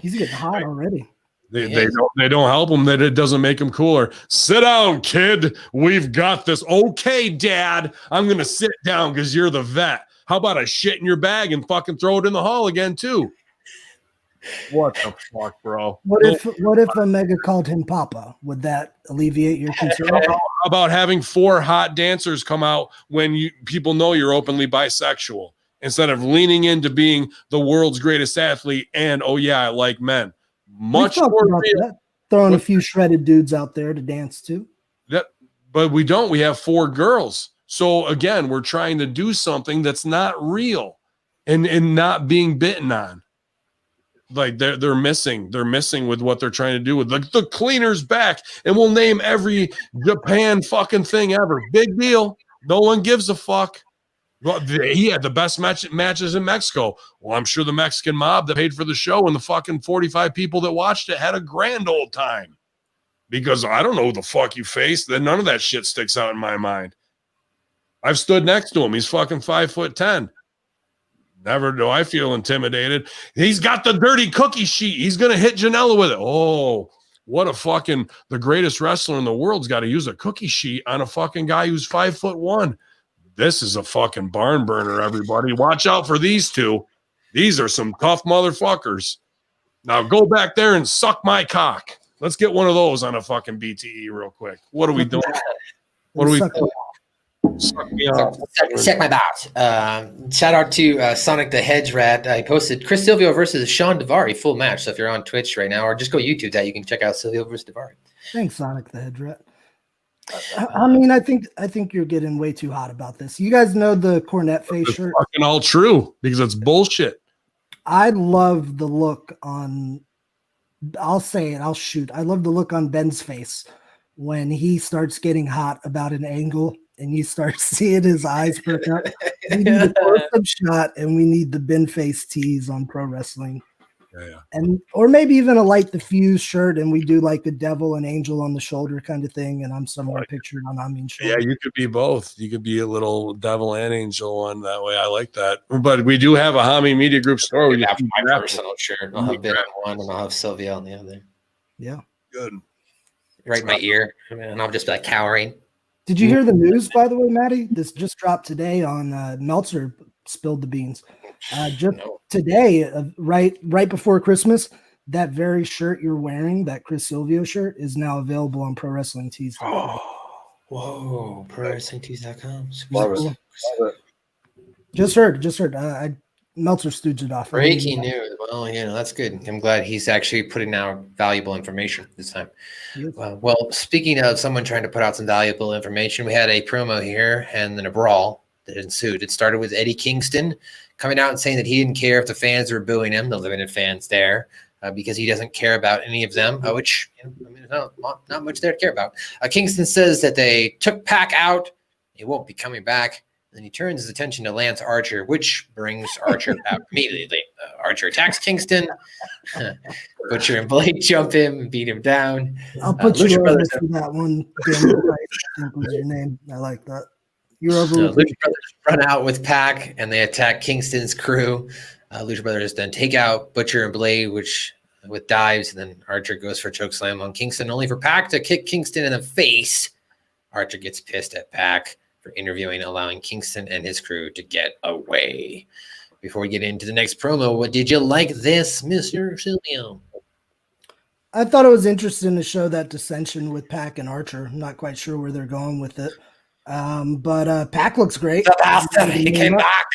He's getting hot already. They don't help him, that it doesn't make him cooler. Sit down, kid. We've got this. Okay, Dad. I'm going to sit down because you're the vet. How about I shit in your bag and fucking throw it in the hall again, too? What the fuck, bro? What if Omega called him Papa? Would that alleviate your concern? How about having 4 hot dancers come out when people know you're openly bisexual, instead of leaning into being the world's greatest athlete and, oh yeah, I like men? Much more real. Throwing a few shredded dudes out there to dance too. But we don't. We have 4 girls. So again, we're trying to do something that's not real and not being bitten on. Like they're missing with what they're trying to do with the cleaner's back, and we'll name every Japan fucking thing ever. Big deal. No one gives a fuck. Well, he had the best matches in Mexico. Well, I'm sure the Mexican mob that paid for the show and the fucking 45 people that watched it had a grand old time. Because I don't know who the fuck you faced. Then none of that shit sticks out in my mind. I've stood next to him. He's fucking 5'10". Never do I feel intimidated. He's got the dirty cookie sheet. He's going to hit Janela with it. Oh, what a fucking, the greatest wrestler in the world's got to use a cookie sheet on a fucking guy who's 5'1". This is a fucking barn burner, everybody. Watch out for these two. These are some tough motherfuckers. Now go back there and suck my cock. Let's get one of those on a fucking BTE real quick. What are we doing? What are we doing? Check my box. Shout out to Sonic the Hedge Rat. I posted Chris Silvio versus Sean Daivari full match. So if you're on Twitch right now, or just go YouTube that, you can check out Silvio versus Daivari. Thanks, Sonic the Hedge Rat. I mean, I think you're getting way too hot about this. You guys know the Cornette face shirt? Fucking all true, because it's bullshit. I love the look on. I'll say it. I'll shoot. I love the look on Ben's face when he starts getting hot about an angle. And you start seeing his eyes perk up. We need a close-up shot, and we need the Ben face tease on Pro Wrestling. Yeah. And or maybe even a Light the Fuse shirt, and we do like a devil and angel on the shoulder kind of thing, and I'm somewhere pictured on Hamin's shoulder. Yeah, you could be both. You could be a little devil and angel one that way. I like that. But we do have a Hamin Media Group store. We have my personal shirt. I'll have Ben on one, and I'll have Silvio on the other. Yeah. Good. Right in my ear, and I'll just be like cowering. Did you hear the news, by the way, Maddie? This just dropped today on Meltzer spilled the beans. Today, right before Christmas, that very shirt you're wearing, that Chris Silvio shirt, is now available on ProWrestlingTees.com. Whoa, ProWrestlingTees.com. Love it. Just heard. Meltzer stooged it off. Breaking news. Well, that's good. I'm glad he's actually putting out valuable information this time. Yes. Well, speaking of someone trying to put out some valuable information, we had a promo here and then a brawl that ensued. It started with Eddie Kingston coming out and saying that he didn't care if the fans were booing him, the limited fans there, because he doesn't care about any of them, which, not much there to care about. Kingston says that they took Pac out. He won't be coming back. And he turns his attention to Lance Archer, which brings Archer out immediately. Archer attacks Kingston. Butcher and Blade jump him and beat him down. I'll put you over for that one. Daniel Price, I think was your name. I like that. You're over. Lucha Brothers run out with Pac, and they attack Kingston's crew. Lucha Brothers then take out Butcher and Blade, which with dives, and then Archer goes for a chokeslam on Kingston, only for Pac to kick Kingston in the face. Archer gets pissed at Pac for interviewing, allowing Kingston and his crew to get away. Before we get into the next promo, what did you like this, Mr. Silvio? I thought it was interesting to show that dissension with Pac and Archer. I'm not quite sure where they're going with it. But Pac looks great. He came back.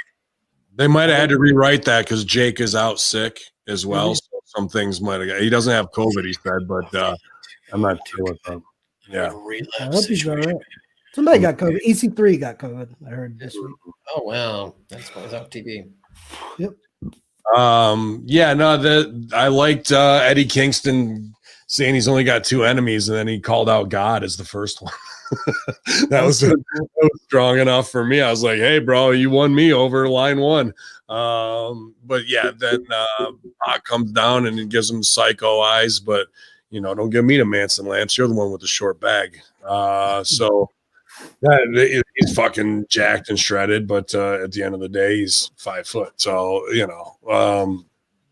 They might have had to rewrite that because Jake is out sick as well. So some things might have. He doesn't have COVID, he said, but I'm not sure what them. Yeah. I hope he's all right. Somebody got COVID. EC3 got COVID, I heard this week. Oh, wow. That's what was on TV. Yep. I liked Eddie Kingston saying he's only got 2 enemies, and then he called out God as the first one. that was strong enough for me. I was like, hey, bro, you won me over line 1. But yeah, then Pac comes down and he gives him psycho eyes, but don't give me to Manson, Lance. You're the one with the short bag. So he's fucking jacked and shredded, but at the end of the day, he's 5 foot. So,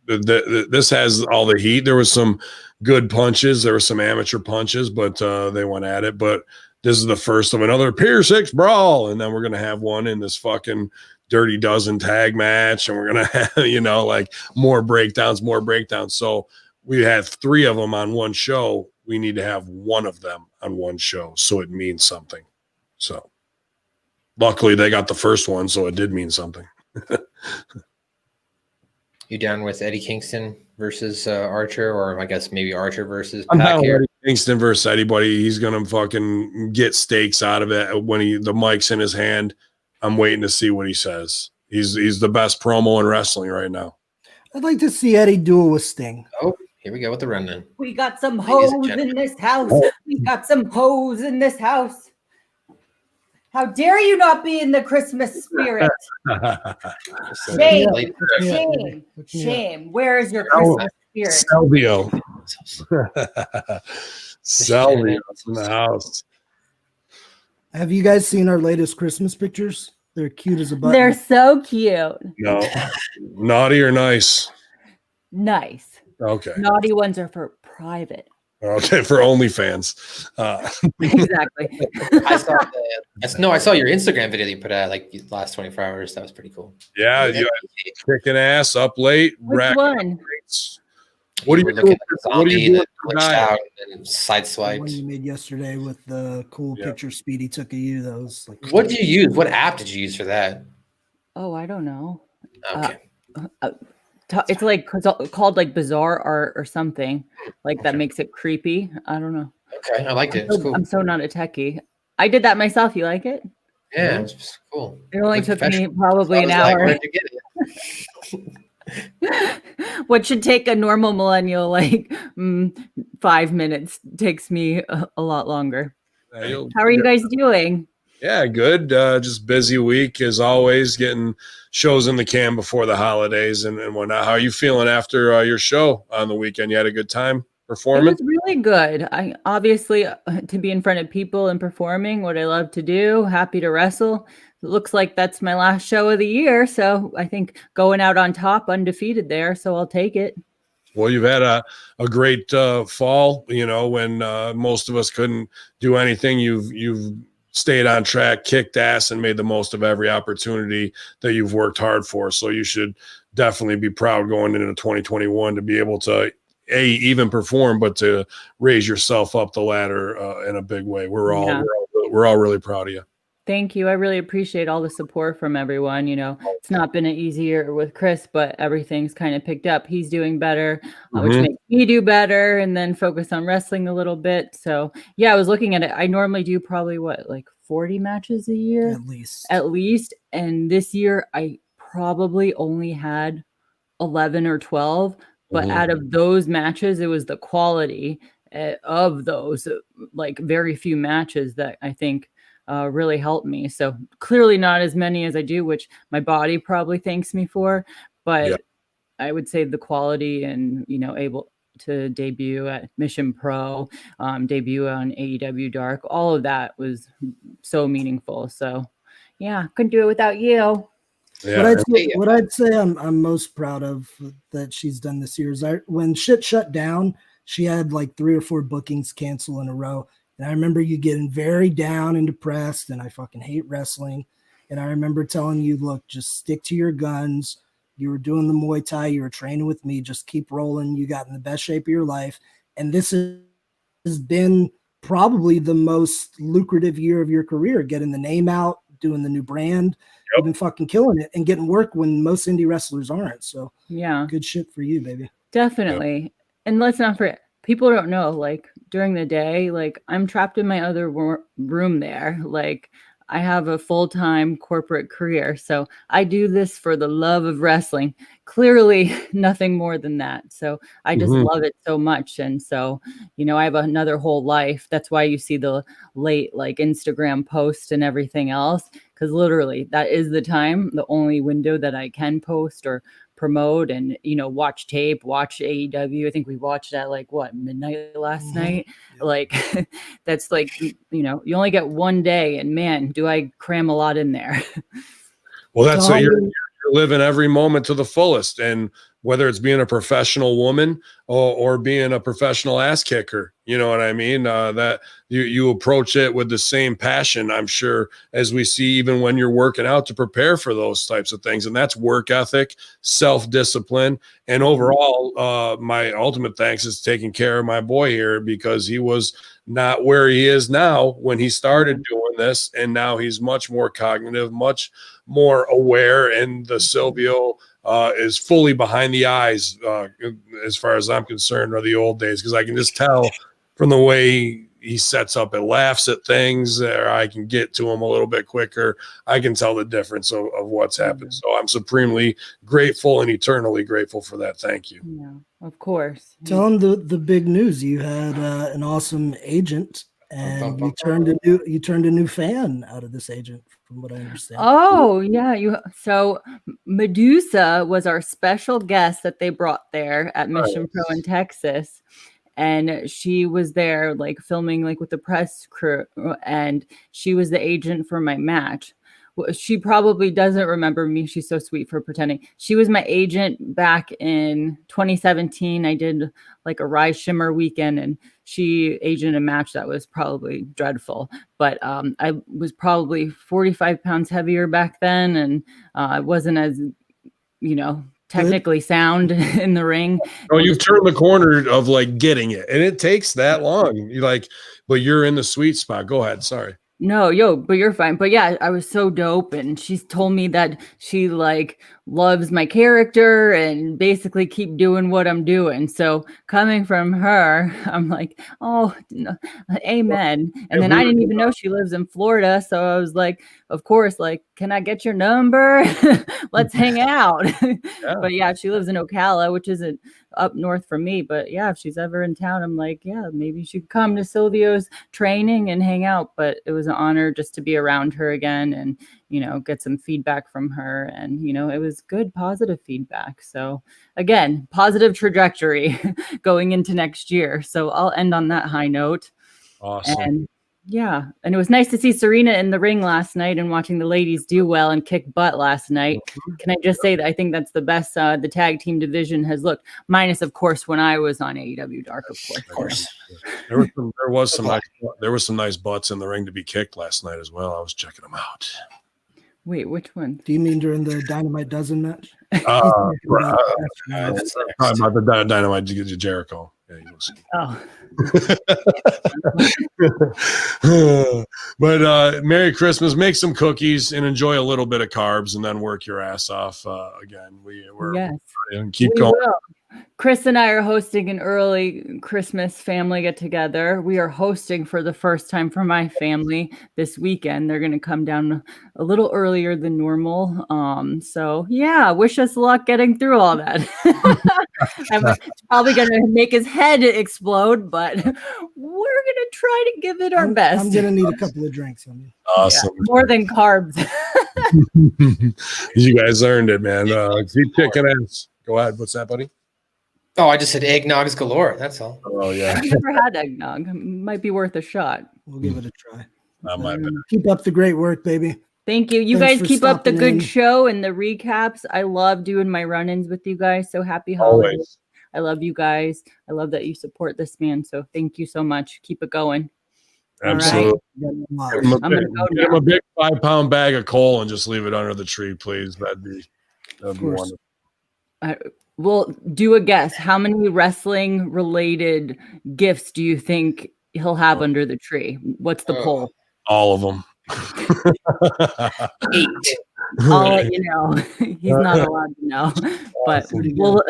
this has all the heat. There was some good punches. There were some amateur punches, but they went at it. But this is the first of another Pier 6 brawl. And then we're going to have one in this fucking Dirty Dozen tag match. And we're going to have, more breakdowns. So we had 3 of them on one show. We need to have 1 of them on one show. So it means something. So luckily they got the first one, so it did mean something. You down with Eddie Kingston versus Archer, or I guess maybe Archer versus I'm Pac not here? Eddie Kingston versus anybody. He's gonna fucking get stakes out of it when the mic's in his hand. I'm waiting to see what he says. He's the best promo in wrestling right now. I'd like to see Eddie duel with Sting. Oh, here we go with the rundown. We got some hoes in this house. We got some hoes in this house. How dare you not be in the Christmas spirit? Shame. Where is your Christmas spirit? Silvio. Silvio in the house. Have you guys seen our latest Christmas pictures? They're cute as a button. They're so cute. No. Naughty or nice? Nice. Okay. Naughty ones are for private. Okay, for OnlyFans. Exactly. I saw your Instagram video that you put out the last 24 hours. That was pretty cool. Yeah, you kicking ass up late. Which one? What are you doing? What are you doing? Out and side The one swiped. you made yesterday with the cool picture Speedy took of you. That was What do you use? What app did you use for that? Oh, I don't know. Okay. It's called Bizarre Art or something that makes it creepy. I don't know. Okay, I liked it. It's cool. I'm so not a techie. I did that myself. You like it? Yeah, it's cool. It only took me probably an hour. Where'd you get it? What should take a normal millennial 5 minutes takes me a lot longer. How are you guys doing? Yeah, good. Just busy week as always, getting shows in the can before the holidays and whatnot. How are you feeling after your show on the weekend? You had a good time performing? It was really good. I obviously to be in front of people and performing what I love to do. Happy to wrestle. It looks like that's my last show of the year, so I think going out on top, undefeated there. So I'll take it. Well, you've had a great fall. When most of us couldn't do anything, you've stayed on track, kicked ass, and made the most of every opportunity that you've worked hard for. So you should definitely be proud going into 2021 to be able to even perform, but to raise yourself up the ladder in a big way. We're all really proud of you. Thank you. I really appreciate all the support from everyone. It's not been an easy year with Chris, but everything's kind of picked up. He's doing better, which makes me do better and then focus on wrestling a little bit. So yeah, I was looking at it. I normally do probably 40 matches a year at least. And this year I probably only had 11 or 12, but out of those matches, it was the quality of those, very few matches that I think really helped me. So clearly not as many as I do, which my body probably thanks me for, but I would say the quality and, able to debut at Mission Pro, debut on AEW Dark, all of that was so meaningful. So yeah, couldn't do it without you. Yeah. What I'd say I'm most proud of that she's done this year is when shit shut down, she had like 3 or 4 bookings cancel in a row. And I remember you getting very down and depressed, and I fucking hate wrestling. And I remember telling you, look, just stick to your guns. You were doing the Muay Thai, you were training with me, just keep rolling. You got in the best shape of your life. And this has been probably the most lucrative year of your career, getting the name out, doing the new brand. You've been fucking killing it and getting work when most indie wrestlers aren't. So yeah, good shit for you, baby. Definitely. Yep. And let's not forget, people don't know, like during the day, like I'm trapped in my other room there. Like I have a full-time corporate career. So I do this for the love of wrestling. Clearly nothing more than that. So I just love it so much. And so, I have another whole life. That's why you see the late like Instagram post and everything else. Because literally that is the time, the only window that I can post or promote and, watch tape, watch AEW. I think we watched at like midnight last night. Like that's like, you only get one day and man, do I cram a lot in there. Well, that's what you're living every moment to the fullest. And whether it's being a professional woman or being a professional ass kicker, you know what I mean? That you approach it with the same passion, I'm sure, as we see even when you're working out to prepare for those types of things. And that's work ethic, self-discipline. And overall, my ultimate thanks is taking care of my boy here, because he was not where he is now when he started doing this. And now he's much more cognitive, much more aware. And the Silvio is fully behind the eyes, as far as I'm concerned, are the old days, because I can just tell from the way he sets up and laughs at things, or I can get to him a little bit quicker. I can tell the difference of what's happened. So I'm supremely grateful and eternally grateful for that. Thank you. Yeah, of course. Tell him the big news. You had an awesome agent, and you turned a new fan out of this agent, from what I understand. Oh yeah, so Medusa was our special guest that they brought there at Mission Pro in Texas, and she was there like filming like with the press crew, and she was the agent for my match. She probably doesn't remember me. She's so sweet for pretending. She was my agent back in 2017. I did like a Rise Shimmer weekend, and she agented a match that was probably dreadful. But I was probably 45 pounds heavier back then, and I wasn't as, technically sound in the ring. Oh, you've turned the corner of like getting it, and it takes that long. But you're in the sweet spot. Go ahead. Sorry. No, but you're fine. But yeah, I was so dope. And she's told me that she like loves my character and basically keep doing what I'm doing. So coming from her, I'm like, oh, no, amen. And then I didn't even know she lives in Florida. So I was like, of course, like, can I get your number? Let's hang out. But yeah, she lives in Ocala, which isn't up north from me. But yeah, if she's ever in town, I'm like, yeah, maybe she could come to Silvio's training and hang out. But it was an honor just to be around her again and, get some feedback from her. And, it was good, positive feedback. So again, positive trajectory going into next year. So I'll end on that high note. Awesome. And yeah. And it was nice to see Serena in the ring last night and watching the ladies do well and kick butt last night. Can I just say that I think that's the best the tag team division has looked, minus, of course, when I was on AEW Dark, of course. There was some nice butts in the ring to be kicked last night as well. I was checking them out. Wait, which one? Do you mean during the Dynamite Dozen match? Probably about the Dynamite Jericho. Yeah, But Merry Christmas. Make some cookies and enjoy a little bit of carbs, and then work your ass off again. We're keep going. Will. Chris and I are hosting an early Christmas family get together. We are hosting for the first time for my family this weekend. They're going to come down a little earlier than normal. So yeah, wish us luck getting through all that. I'm probably going to make his head explode, but we're going gonna try to give it our best. I'm gonna need a couple of drinks. Awesome. Yeah, more than carbs. You guys earned it, man. Keep kicking ass. Go ahead. What's that, buddy? Oh, I just said eggnogs galore. That's all. Oh yeah. I've never had eggnog. Might be worth a shot. We'll give it a try. Not my bad. Keep up the great work, baby. Thank you. You Thanks guys for keep up the stopping good in. show and the recaps. I love doing my run-ins with you guys. So happy holidays. Always. I love you guys. I love that you support this man. So thank you so much. Keep it going. Absolutely. All Give him right. a I'm big, gonna go give him now. a big 5-pound bag of coal and just leave it under the tree, please. That'd be course. wonderful. We'll do a guess. How many wrestling related gifts do you think he'll have under the tree? What's the poll? All of them. 8. I'll let you know. He's not allowed to know, but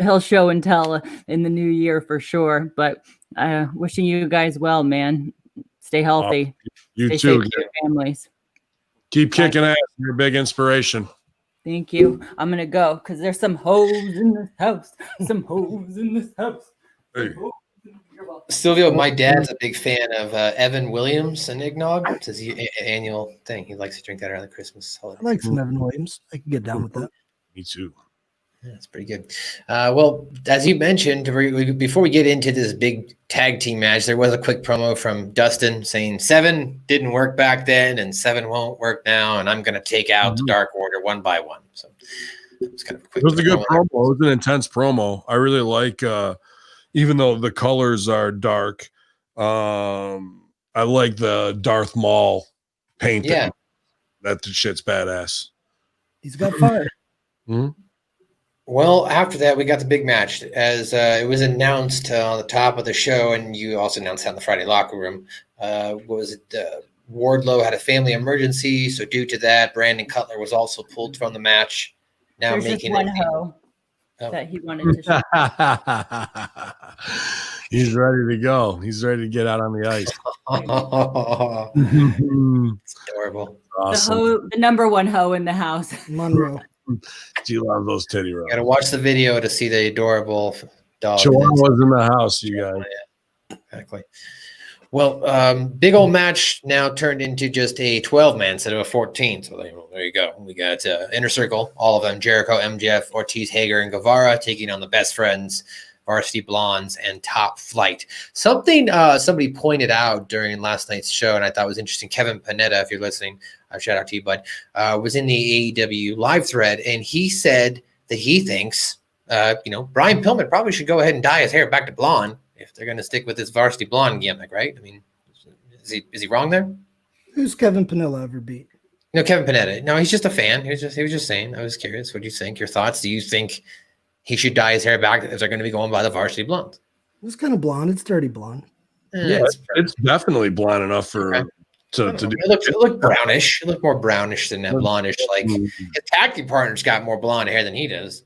he'll show and tell in the new year for sure. But wishing you guys well, man. Stay healthy. You Stay too. safe to your families. Keep kicking ass. You're a big inspiration. Thank you. I'm gonna go because there's some hoes in this house. Some hoes in this house. Hey. You're welcome. Silvio, my dad's a big fan of Evan Williams and eggnog. It's his annual thing. He likes to drink that around the Christmas holiday. I like some Evan Williams. I can get down with that. Me too. Yeah, that's pretty good. Well, as you mentioned, before we get into this big tag team match, there was a quick promo from Dustin saying 7 didn't work back then and 7 won't work now, and I'm going to take out the Dark Order one by one. So it's kind of a quick. It was a good promo. It was an intense promo. I really like, even though the colors are dark, I like the Darth Maul painting. Yeah. That shit's badass. He's got fire. Mm-hmm. Well, after that, we got the big match. As it was announced on the top of the show, and you also announced that in the Friday locker room. Wardlow had a family emergency, so due to that, Brandon Cutler was also pulled from the match. Now There's just making one it. hoe that he wanted to show. He's ready to go. He's ready to get out on the ice. It's adorable. Awesome. The number one hoe in the house. Monroe. Do you love those titty rolls? Got to watch the video to see the adorable dog. Chihuahuas in the house, you guys. Yeah, exactly. Well, big old match now turned into just a 12-man instead of a 14. So there you go. We got Inner Circle, all of them: Jericho, MJF, Ortiz, Hager, and Guevara taking on the Best Friends, Varsity Blondes, and Top Flight. Something somebody pointed out during last night's show, and I thought was interesting. Kevin Panetta, if you're listening, shout out to you, bud, was in the AEW live thread, and he said that he thinks, Brian Pillman probably should go ahead and dye his hair back to blonde if they're going to stick with this Varsity Blonde gimmick, right? I mean, is he wrong there? Who's Kevin Panella ever beat? No, Kevin Panetta. No, he's just a fan. He was just saying. I was curious. What do you think? Your thoughts? Do you think he should dye his hair back if they're going to be going by the Varsity Blonde? It's kind of blonde. It's dirty blonde. Yeah, it's definitely blonde enough for. Okay. To do. It looked brownish. It looked more brownish than that blondish. Like his tag team partner's got more blonde hair than he does.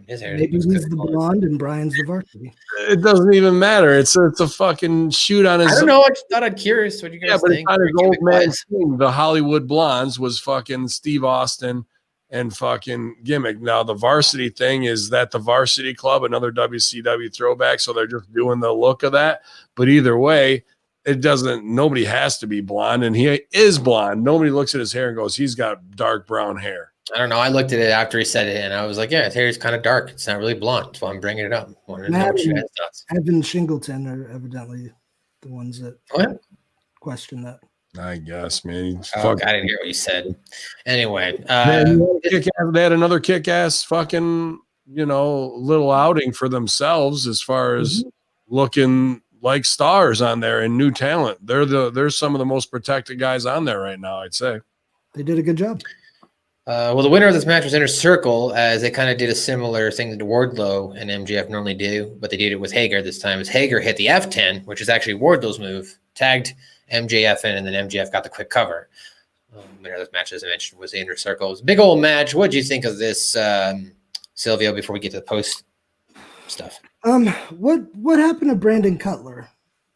His hair. Maybe he's the blonde and Brian's the varsity. It doesn't even matter. It's a fucking shoot on his. I don't know. I just thought I'd curious what you guys think. It's not his old man team. The Hollywood Blondes was fucking Steve Austin and fucking gimmick. Now the varsity thing is that the Varsity Club, another WCW throwback. So they're just doing the look of that. But either way, it doesn't. Nobody has to be blonde, and he is blonde. Nobody looks at his hair and goes, "He's got dark brown hair." I don't know. I looked at it after he said it, and I was like, "Yeah, his hair is kind of dark. It's not really blonde." So I'm bringing it up. Evan Shingleton are evidently the ones that question that. I guess, man. I didn't hear what you said. Anyway, they had another kick-ass fucking little outing for themselves as far as looking like stars on there and new talent. They're some of the most protected guys on there right now, I'd say. They did a good job. Well, the winner of this match was Inner Circle, as they kind of did a similar thing that Wardlow and MJF normally do, but they did it with Hager this time. As Hager hit the F10, which is actually Wardlow's move, tagged MJF in, and then MJF got the quick cover. Winner of this match, as I mentioned, was the Inner Circle. It was a big old match. What did you think of this, Silvio, before we get to the post stuff? What happened to Brandon Cutler?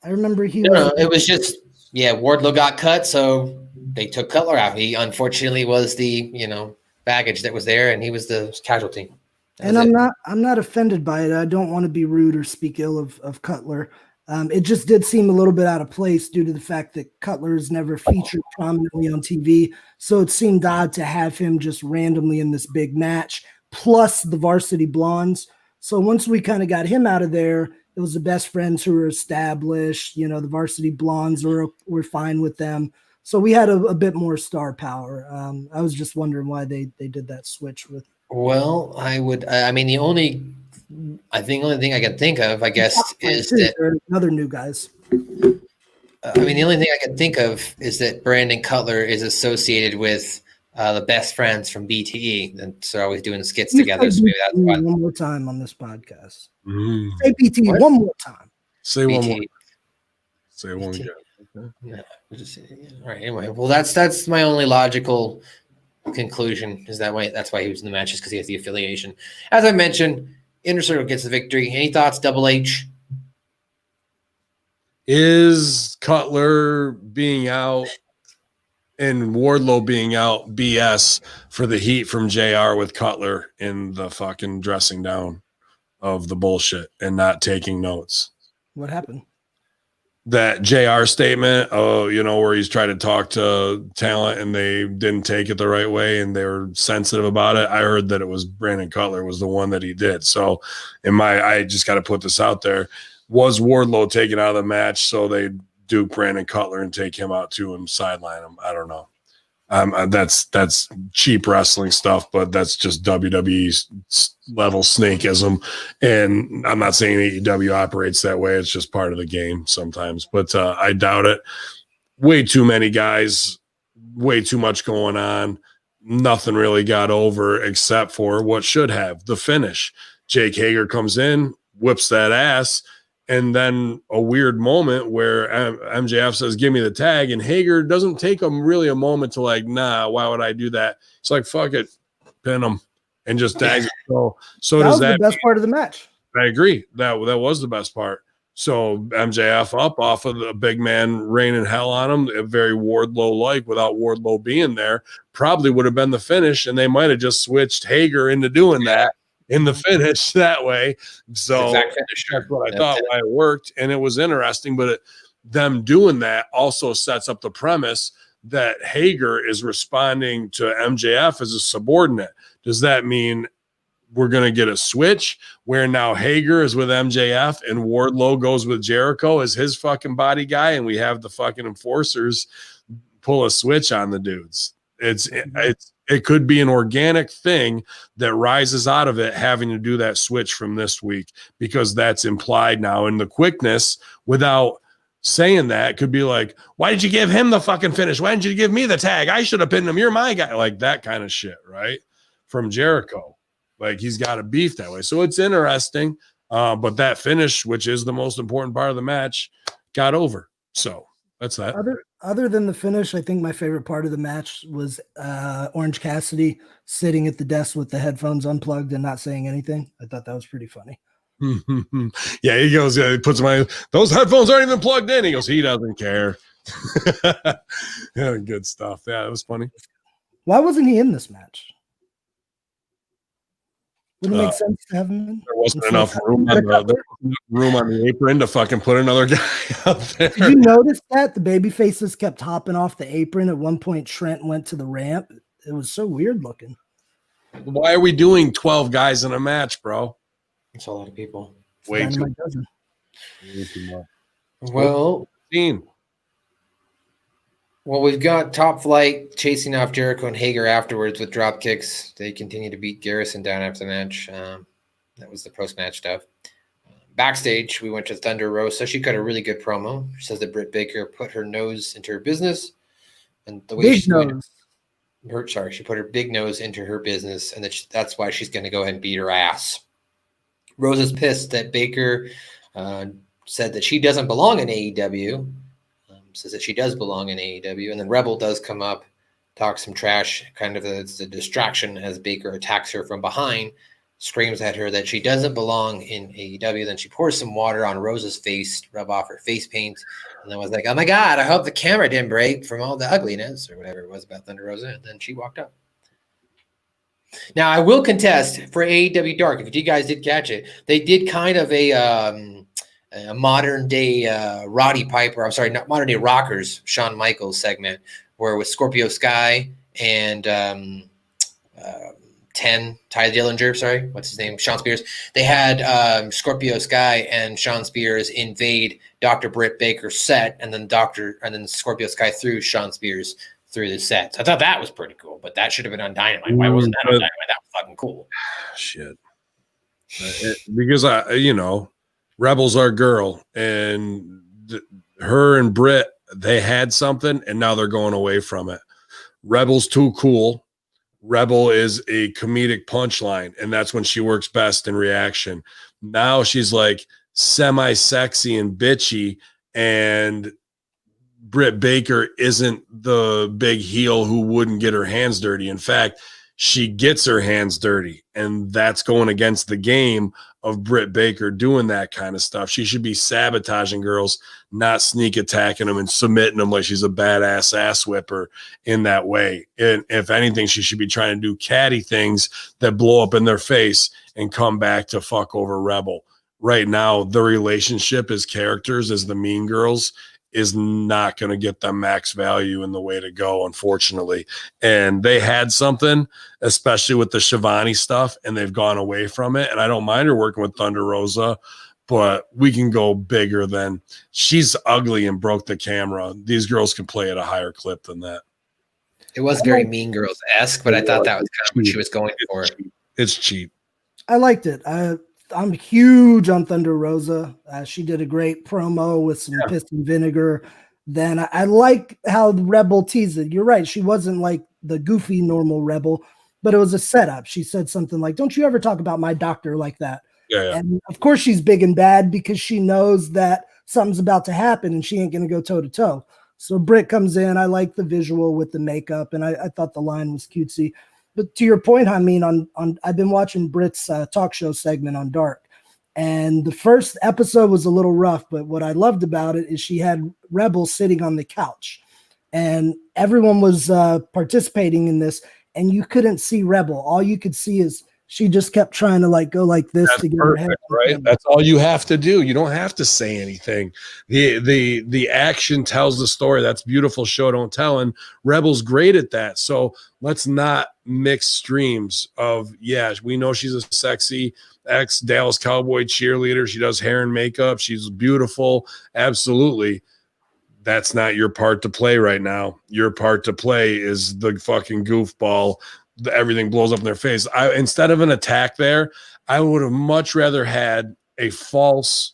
I remember it was just Wardlow got cut, so they took Cutler out. He unfortunately was the baggage that was there, and he was the casualty. And I'm not offended by it. I don't want to be rude or speak ill of Cutler. It just did seem a little bit out of place due to the fact that Cutler is never featured prominently on TV. So it seemed odd to have him just randomly in this big match, plus the Varsity Blondes. So once we kind of got him out of there, it was the Best Friends who were established. You know, the Varsity Blondes were fine with them. So we had a bit more star power. I was just wondering why they did that switch with. Well, the only thing I can think of, I guess, is that there are other new guys. the only thing I can think of is that Brandon Cutler is associated with the Best Friends from BTE, and so they're always doing skits together. So maybe that's why. One more time on this podcast. Say BTE one more time. Say BTE. One more. Say one again. Okay. Yeah. All right. Anyway, well, that's my only logical conclusion is that's why he was in the matches, because he has the affiliation. As I mentioned, Inner Circle gets the victory. Any thoughts, Double H? Is Cutler being out and Wardlow being out BS for the heat from JR with Cutler in the fucking dressing down of the bullshit and not taking notes? What happened? That JR statement, where he's trying to talk to talent and they didn't take it the right way and they were sensitive about it. I heard that it was Brandon Cutler was the one that he did. So I just got to put this out there. Was Wardlow taken out of the match so they duke Brandon Cutler and take him out too and sideline him? I don't know. That's cheap wrestling stuff, but that's just WWE level snakeism. And I'm not saying AEW operates that way. It's just part of the game sometimes, but I doubt it. Way too many guys, way too much going on. Nothing really got over except for what should have, the finish. Jake Hager comes in, whips that ass, and then a weird moment where MJF says, give me the tag. And Hager doesn't take him really a moment to like, nah, why would I do that? It's like, fuck it, pin him and just tags it. So that does was that the best part of the match. I agree. That was the best part. So MJF up off of the big man raining hell on him, very Wardlow-like without Wardlow being there, probably would have been the finish. And they might have just switched Hager into doing that in the finish that way. So that's what I thought why it worked. And it was interesting, but them doing that also sets up the premise that Hager is responding to MJF as a subordinate. Does that mean we're going to get a switch where now Hager is with MJF and Wardlow goes with Jericho as his fucking body guy, and we have the fucking enforcers pull a switch on the dudes? It could be an organic thing that rises out of it having to do that switch from this week, because that's implied now in the quickness. Without saying that, could be like, why did you give him the fucking finish? Why didn't you give me the tag? I should have pinned him. You're my guy. Like that kind of shit, right? From Jericho. Like he's got a beef that way. So it's interesting. But that finish, which is the most important part of the match, got over. So that's that. Other than the finish, I think my favorite part of the match was Orange Cassidy sitting at the desk with the headphones unplugged and not saying anything. I thought that was pretty funny. Yeah, he goes, he puts those headphones aren't even plugged in. He goes, he doesn't care. Yeah, good stuff. Yeah, it was funny. Why wasn't he in this match? Wouldn't it make sense to have him in? There wasn't enough room on the apron to fucking put another guy out there. Did you notice that the baby faces kept hopping off the apron? At one point, Trent went to the ramp. It was so weird looking. Why are we doing 12 guys in a match, bro? It's a lot of people. Way too much. Well, we've got Top Flight chasing off Jericho and Hager afterwards with drop kicks. They continue to beat Garrison down after the match. That was the post-match stuff. Backstage, we went to Thunder Rosa. She cut a really good promo. She says that Britt Baker put her nose into her business, and the way she put her big nose into her business, and that's why she's going to go ahead and beat her ass. Rosa's pissed that Baker said that she doesn't belong in AEW. Says that she does belong in AEW, and then Rebel does come up, talks some trash, kind of it's a distraction as Baker attacks her from behind, screams at her that she doesn't belong in AEW. Then she pours some water on Rosa's face to rub off her face paint, and then was like, oh my God, I hope the camera didn't break from all the ugliness or whatever it was about Thunder Rosa, and then she walked up. Now, I will contest for AEW Dark, if you guys did catch it, they did kind of a a modern day Roddy Piper. I'm sorry, not modern day Rockers. Shawn Michaels segment where with Scorpio Sky and 10 Ty Dillinger, sorry, what's his name? Sean Spears. They had Scorpio Sky and Sean Spears invade Dr. Britt Baker's set, and then Scorpio Sky threw Sean Spears through the set. So I thought that was pretty cool, but that should have been on Dynamite. Why wasn't that on Dynamite? That was fucking cool. Shit. Because Rebel's our girl, and her and Britt, they had something, and now they're going away from it. Rebel's too cool. Rebel is a comedic punchline, and that's when she works best in reaction. Now she's like semi-sexy and bitchy, and Britt Baker isn't the big heel who wouldn't get her hands dirty. In fact, she gets her hands dirty, and that's going against the game of Britt Baker doing that kind of stuff. She should be sabotaging girls, not sneak attacking them and submitting them like she's a badass ass whipper in that way. And if anything, she should be trying to do catty things that blow up in their face and come back to fuck over Rebel. Right now, the relationship as characters as the Mean Girls is not going to get them max value in the way to go, unfortunately. And they had something, especially with the Shivani stuff, and they've gone away from it. And I don't mind her working with Thunder Rosa, but we can go bigger than she's ugly and broke the camera. These girls can play at a higher clip than that. It was very Mean Girls-esque, but I thought that was kind of what she was going for. It's cheap. I liked it. I'm huge on Thunder Rosa. She did a great promo with some piss and vinegar. Then I like how the Rebel teased it. You're right. She wasn't like the goofy normal Rebel, but it was a setup. She said something like, "Don't you ever talk about my doctor like that." Yeah. And of course she's big and bad because she knows that something's about to happen and she ain't going to go toe to toe. So Britt comes in. I like the visual with the makeup, and I thought the line was cutesy. But to your point, I mean, on I've been watching Britt's talk show segment on Dark, and the first episode was a little rough, but what I loved about it is she had Rebel sitting on the couch, and everyone was participating in this, and you couldn't see Rebel. All you could see is she just kept trying to like go like this. That's to get perfect, her head right? That's all you have to do. You don't have to say anything. The action tells the story. That's beautiful show don't tell, and Rebel's great at that. So let's not mix streams of, yeah, we know she's a sexy ex-Dallas Cowboy cheerleader. She does hair and makeup. She's beautiful. Absolutely. That's not your part to play right now. Your part to play is the fucking goofball. Everything blows up in their face. Instead of an attack there, I would have much rather had a false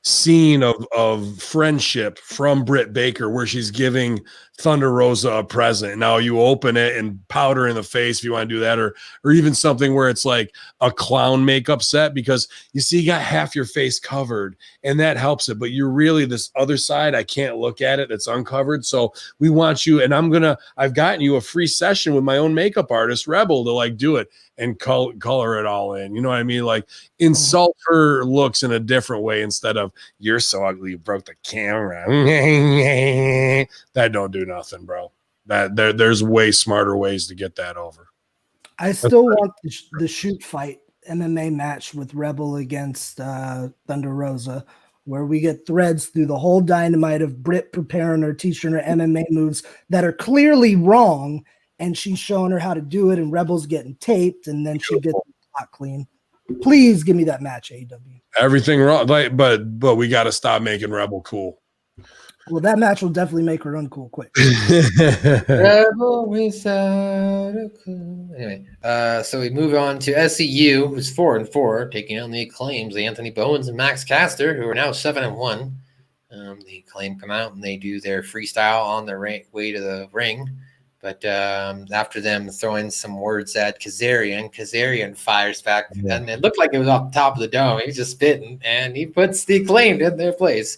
scene of friendship from Britt Baker where she's giving Thunder Rosa a present. Now you open it and powder in the face if you want to do that, or even something where it's like a clown makeup set, because you see you got half your face covered and that helps it, but you're really this other side. I can't look at it. It's uncovered. So we want you, and I've gotten you a free session with my own makeup artist, Rebel, to like do it and color it all in. You know what I mean? Like insult her looks in a different way instead of, "You're so ugly, you broke the camera." That don't do nothing, bro. There's way smarter ways to get that over. I still want the shoot fight MMA match with Rebel against Thunder Rosa, where we get threads through the whole Dynamite of Britt preparing her, teaching her MMA moves that are clearly wrong, and she's showing her how to do it, and Rebel's getting taped, and then she gets the clean. Please give me that match, AEW. Everything wrong, but we got to stop making Rebel cool. Well, that match will definitely make her uncool quick. Rebel without a clue. Anyway, so we move on to SCU, who's 4-4, taking on the Acclaims, the Anthony Bowens and Max Caster, who are now 7-1. The Acclaim come out and they do their freestyle on their way to the ring. But after them throwing some words at Kazarian fires back, and it looked like it was off the top of the dome. He was just spitting, and he puts the Acclaimed in their place.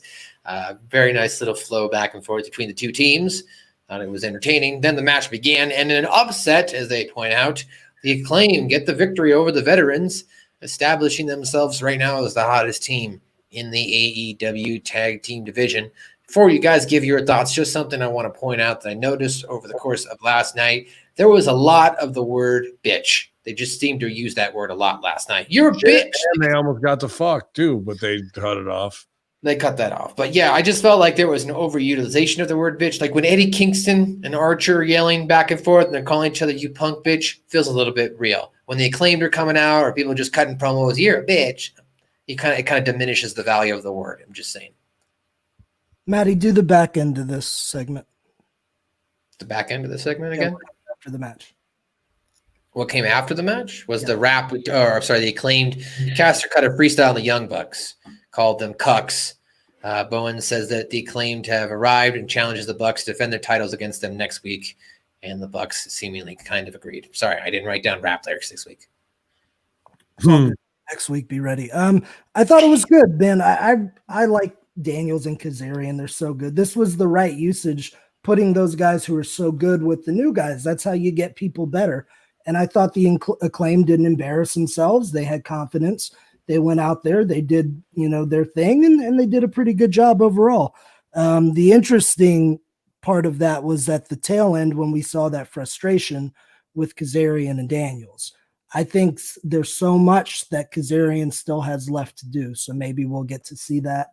Very nice little flow back and forth between the two teams. Thought it was entertaining. Then the match began, and in an upset, as they point out, the Acclaim get the victory over the veterans, establishing themselves right now as the hottest team in the AEW Tag Team division. Before you guys give your thoughts, just something I want to point out that I noticed over the course of last night. There was a lot of the word bitch They just seemed to use that word a lot last night. You're a bitch. And they almost got the fuck too, but they cut it off. They cut that off. But yeah, I just felt like there was an overutilization of the word bitch. Like when Eddie Kingston and Archer are yelling back and forth and they're calling each other you punk bitch, feels a little bit real. When the Acclaimed are coming out or people just cutting promos, you're a bitch, it kind of diminishes the value of the word. I'm just saying. Maddie, do the back end of this segment. The back end of the segment again? After the match. What came after the match was the rap, the Acclaimed caster cut a freestyle on the Young Bucks, called them cucks. Bowen says that the Acclaimed have arrived and challenges the Bucks to defend their titles against them next week. And the Bucks seemingly kind of agreed. Sorry, I didn't write down rap lyrics this week. Next week, be ready. I thought it was good, Ben. I like Daniels and Kazarian. They're so good. This was the right usage, putting those guys who are so good with the new guys. That's how you get people better. And I thought the Acclaim didn't embarrass themselves. They had confidence. They went out there, they did, their thing, and they did a pretty good job overall. The interesting part of that was at the tail end when we saw that frustration with Kazarian and Daniels. I think there's so much that Kazarian still has left to do, so maybe we'll get to see that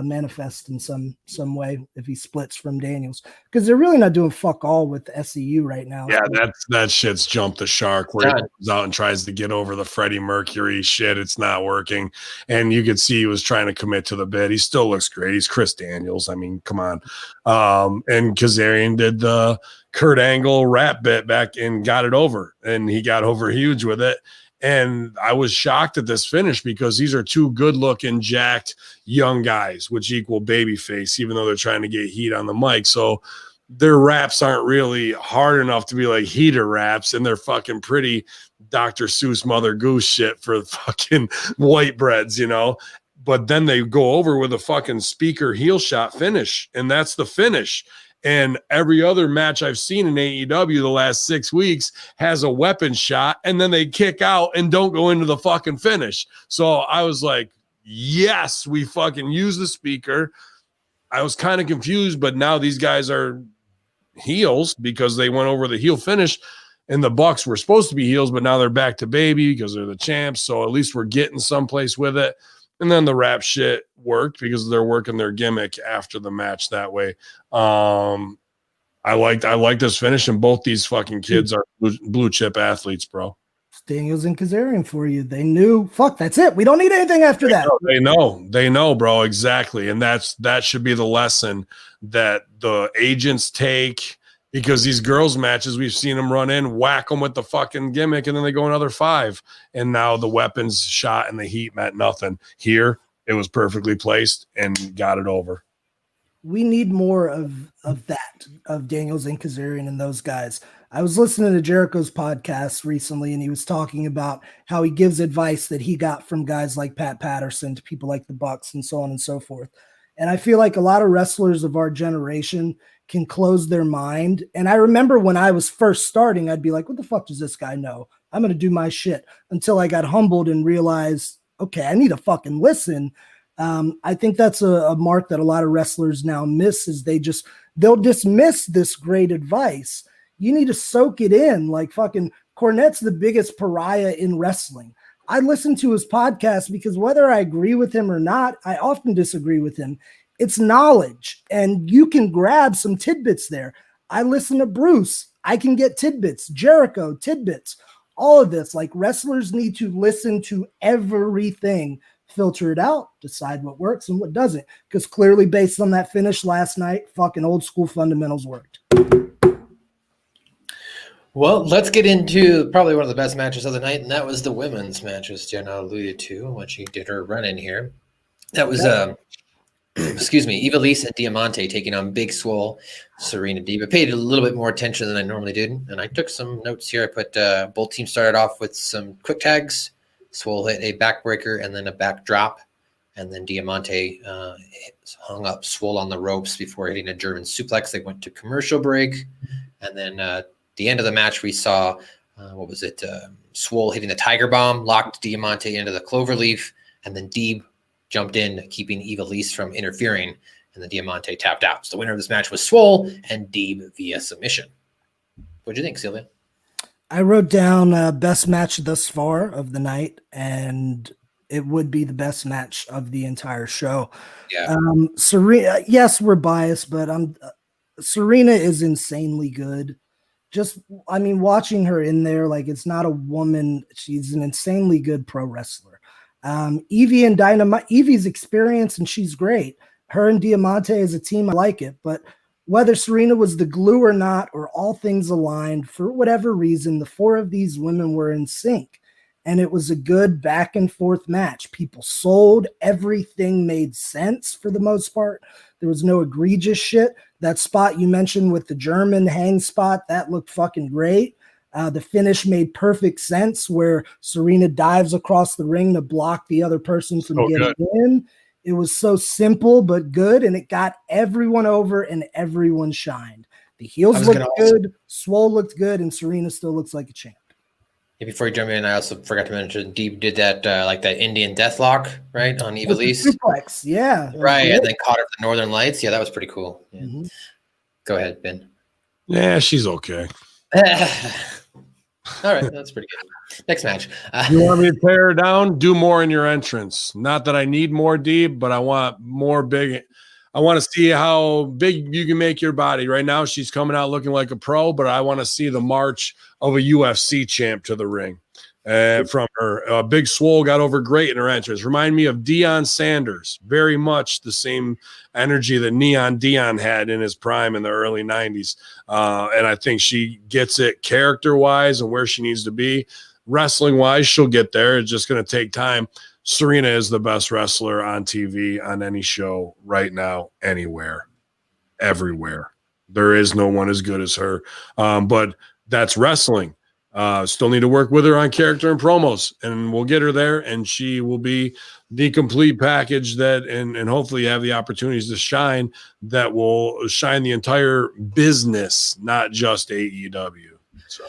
manifest in some way if he splits from Daniels, because they're really not doing fuck all with SCU right now. Yeah, that shit's jumped the shark where he comes out and tries to get over the Freddie Mercury shit. It's not working, and you could see he was trying to commit to the bit. He still looks great. He's Chris Daniels. I mean, come on. And Kazarian did the Kurt Angle rap bit back and got it over, and he got over huge with it. And I was shocked at this finish because these are two good-looking, jacked, young guys, which equal babyface, even though they're trying to get heat on the mic. So their raps aren't really hard enough to be like heater raps, and they're fucking pretty Dr. Seuss Mother Goose shit for fucking white breads, But then they go over with a fucking speaker heel shot finish, and that's the finish. And every other match I've seen in AEW the last 6 weeks has a weapon shot, and then they kick out and don't go into the fucking finish. So I was like, yes, we fucking use the speaker. I was kind of confused, but now these guys are heels because they went over the heel finish, and the Bucks were supposed to be heels, but now they're back to baby because they're the champs. So at least we're getting someplace with it. And then the rap shit worked because they're working their gimmick after the match that way. I like this finish, and both these fucking kids are blue chip athletes, bro. Daniels and Kazarian for you. They knew, fuck, that's it. We don't need anything after that. They know, bro. Exactly. And that should be the lesson that the agents take, because these girls matches, we've seen them run in, whack them with the fucking gimmick, and then they go another 5. And now the weapons shot and the heat meant nothing. Here, it was perfectly placed and got it over. We need more of that, of Daniels and Kazarian and those guys. I was listening to Jericho's podcast recently, and he was talking about how he gives advice that he got from guys like Pat Patterson to people like the Bucks and so on and so forth. And I feel like a lot of wrestlers of our generation can close their mind. And I remember when I was first starting, I'd be like, what the fuck does this guy know? I'm going to do my shit, until I got humbled and realized, okay, I need to fucking listen. I think that's a mark that a lot of wrestlers now miss, is they'll dismiss this great advice. You need to soak it in. Like fucking Cornette's the biggest pariah in wrestling. I listen to his podcast because whether I agree with him or not, I often disagree with him. It's knowledge, and you can grab some tidbits there. I listen to Bruce. I can get tidbits. Jericho, tidbits. All of this. Like, wrestlers need to listen to everything, filter it out, decide what works and what doesn't. Because clearly, based on that finish last night, fucking old school fundamentals worked. Well, let's get into probably one of the best matches of the night, and that was the women's match, as Jenna alluded to when she did her run in here. That was Eva Lise and Diamante taking on Big Swole, Serena Deeb. I paid a little bit more attention than I normally did, and I took some notes here. I put both teams started off with some quick tags. Swole hit a backbreaker and then a backdrop, and then Diamante hung up Swole on the ropes before hitting a German suplex. They went to commercial break, and then the end of the match, we saw, Swole hitting the Tiger Bomb, locked Diamante into the Cloverleaf, and then Deeb jumped in, keeping Eva Lise from interfering, and the Diamante tapped out. So the winner of this match was Swole and Deeb via submission. What do you think, Silvio? I wrote down best match thus far of the night, and it would be the best match of the entire show. Yeah. Serena, yes, we're biased, but Serena is insanely good. Just, I mean, watching her in there, like, it's not a woman. She's an insanely good pro wrestler. Evie and Dynamite, Evie's experienced and she's great. Her and Diamante as a team, I like it. But whether Serena was the glue or not, or all things aligned, for whatever reason, the four of these women were in sync. And it was a good back and forth match. People sold. Everything made sense for the most part. There was no egregious shit. That spot you mentioned with the German hang spot, that looked fucking great. The finish made perfect sense where Serena dives across the ring to block the other person from getting in. It was so simple but good, and it got everyone over and everyone shined. The heels looked good, Swole looked good, and Serena still looks like a champ. Yeah, before you jump in, I also forgot to mention Deep did that like that Indian Deathlock, right, on Eva Lise. Suplex, yeah. Right, and then caught her for the Northern Lights. Yeah, that was pretty cool. Yeah. Mm-hmm. Go ahead, Ben. Yeah, she's okay. All right, that's pretty good. Next match. You want me to tear her down? Do more in your entrance. Not that I need more deep, but I want more big. I want to see how big you can make your body. Right now, she's coming out looking like a pro, but I want to see the march of a UFC champ to the ring from her. Big Swole got over great in her entrance. Remind me of Deion Sanders. Very much the same energy that Neon Deion had in his prime in the early 90s. And I think she gets it character-wise and where she needs to be. Wrestling-wise, she'll get there. It's just going to take time. Serena is the best wrestler on TV on any show right now, anywhere, everywhere. There is no one as good as her. But that's wrestling. Still need to work with her on character and promos, and we'll get her there, and she will be the complete package that, and hopefully have the opportunities to shine that will shine the entire business, not just AEW. So,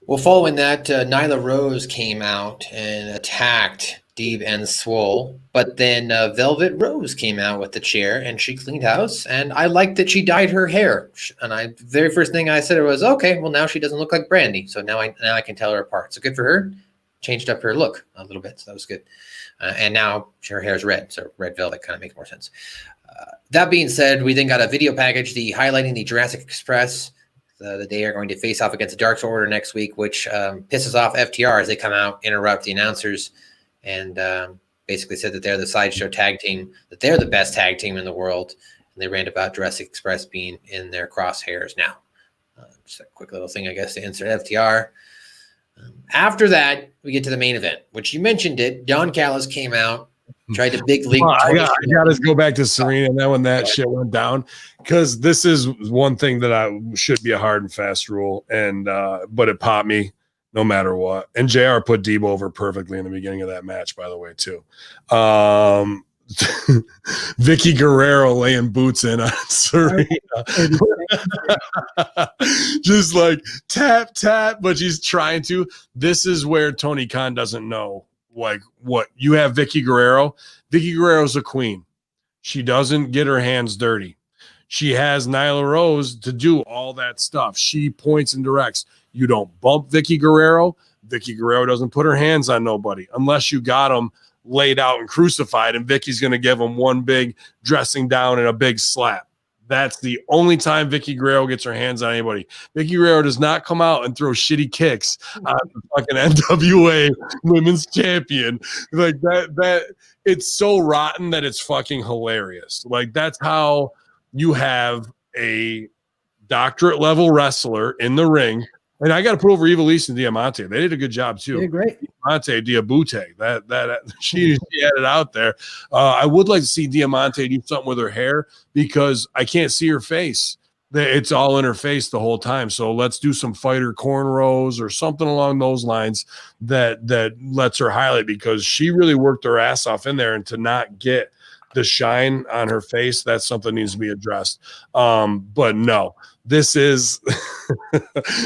well, following that, Nyla Rose came out and attacked Deeb and Swole, but then Velvet Rose came out with the chair and she cleaned house, and I liked that she dyed her hair. And very first thing I said was, okay, well, now she doesn't look like Brandy, so now I can tell her apart. So good for her. Changed up her look a little bit, so that was good. And now her hair is red, so red velvet kind of makes more sense. That being said, we then got a video package highlighting the Jurassic Express. They are going to face off against the Dark Order next week, which pisses off FTR as they come out, interrupt the announcers, and basically said that they're the Sideshow tag team, that they're the best tag team in the world, and they ranted about Jurassic Express being in their crosshairs now. Just a quick little thing, I guess, to insert FTR. After that, we get to the main event, which you mentioned it. Don Callis came out, tried to big league. I got to go back to Serena and then when that shit went down, because this is one thing that should be a hard and fast rule, and but it popped me no matter what. And JR put Debo over perfectly in the beginning of that match, by the way, too. Vicky Guerrero laying boots in on Serena. Just like tap, tap, but she's trying to. This is where Tony Khan doesn't know, like, what you have. Vicky Guerrero. Vicky Guerrero's a queen. She doesn't get her hands dirty. She has Nyla Rose to do all that stuff. She points and directs. You don't bump Vicky Guerrero. Vicky Guerrero doesn't put her hands on nobody unless you got them laid out and crucified, and Vicky's going to give them one big dressing down and a big slap. That's the only time Vicky Guerrero gets her hands on anybody. Vicky Guerrero does not come out and throw shitty kicks on the fucking NWA Women's Champion. Like that it's so rotten that it's fucking hilarious. Like, that's how you have a doctorate level wrestler in the ring. And I got to put over Eva Lise and Diamante. They did a good job too. They did great. Diamante Diabute, that she had it out there. I would like to see Diamante do something with her hair, because I can't see her face. It's all in her face the whole time. So let's do some fighter cornrows or something along those lines that lets her highlight, because she really worked her ass off in there, and to not get the shine on her face, that's something that needs to be addressed. But no, this is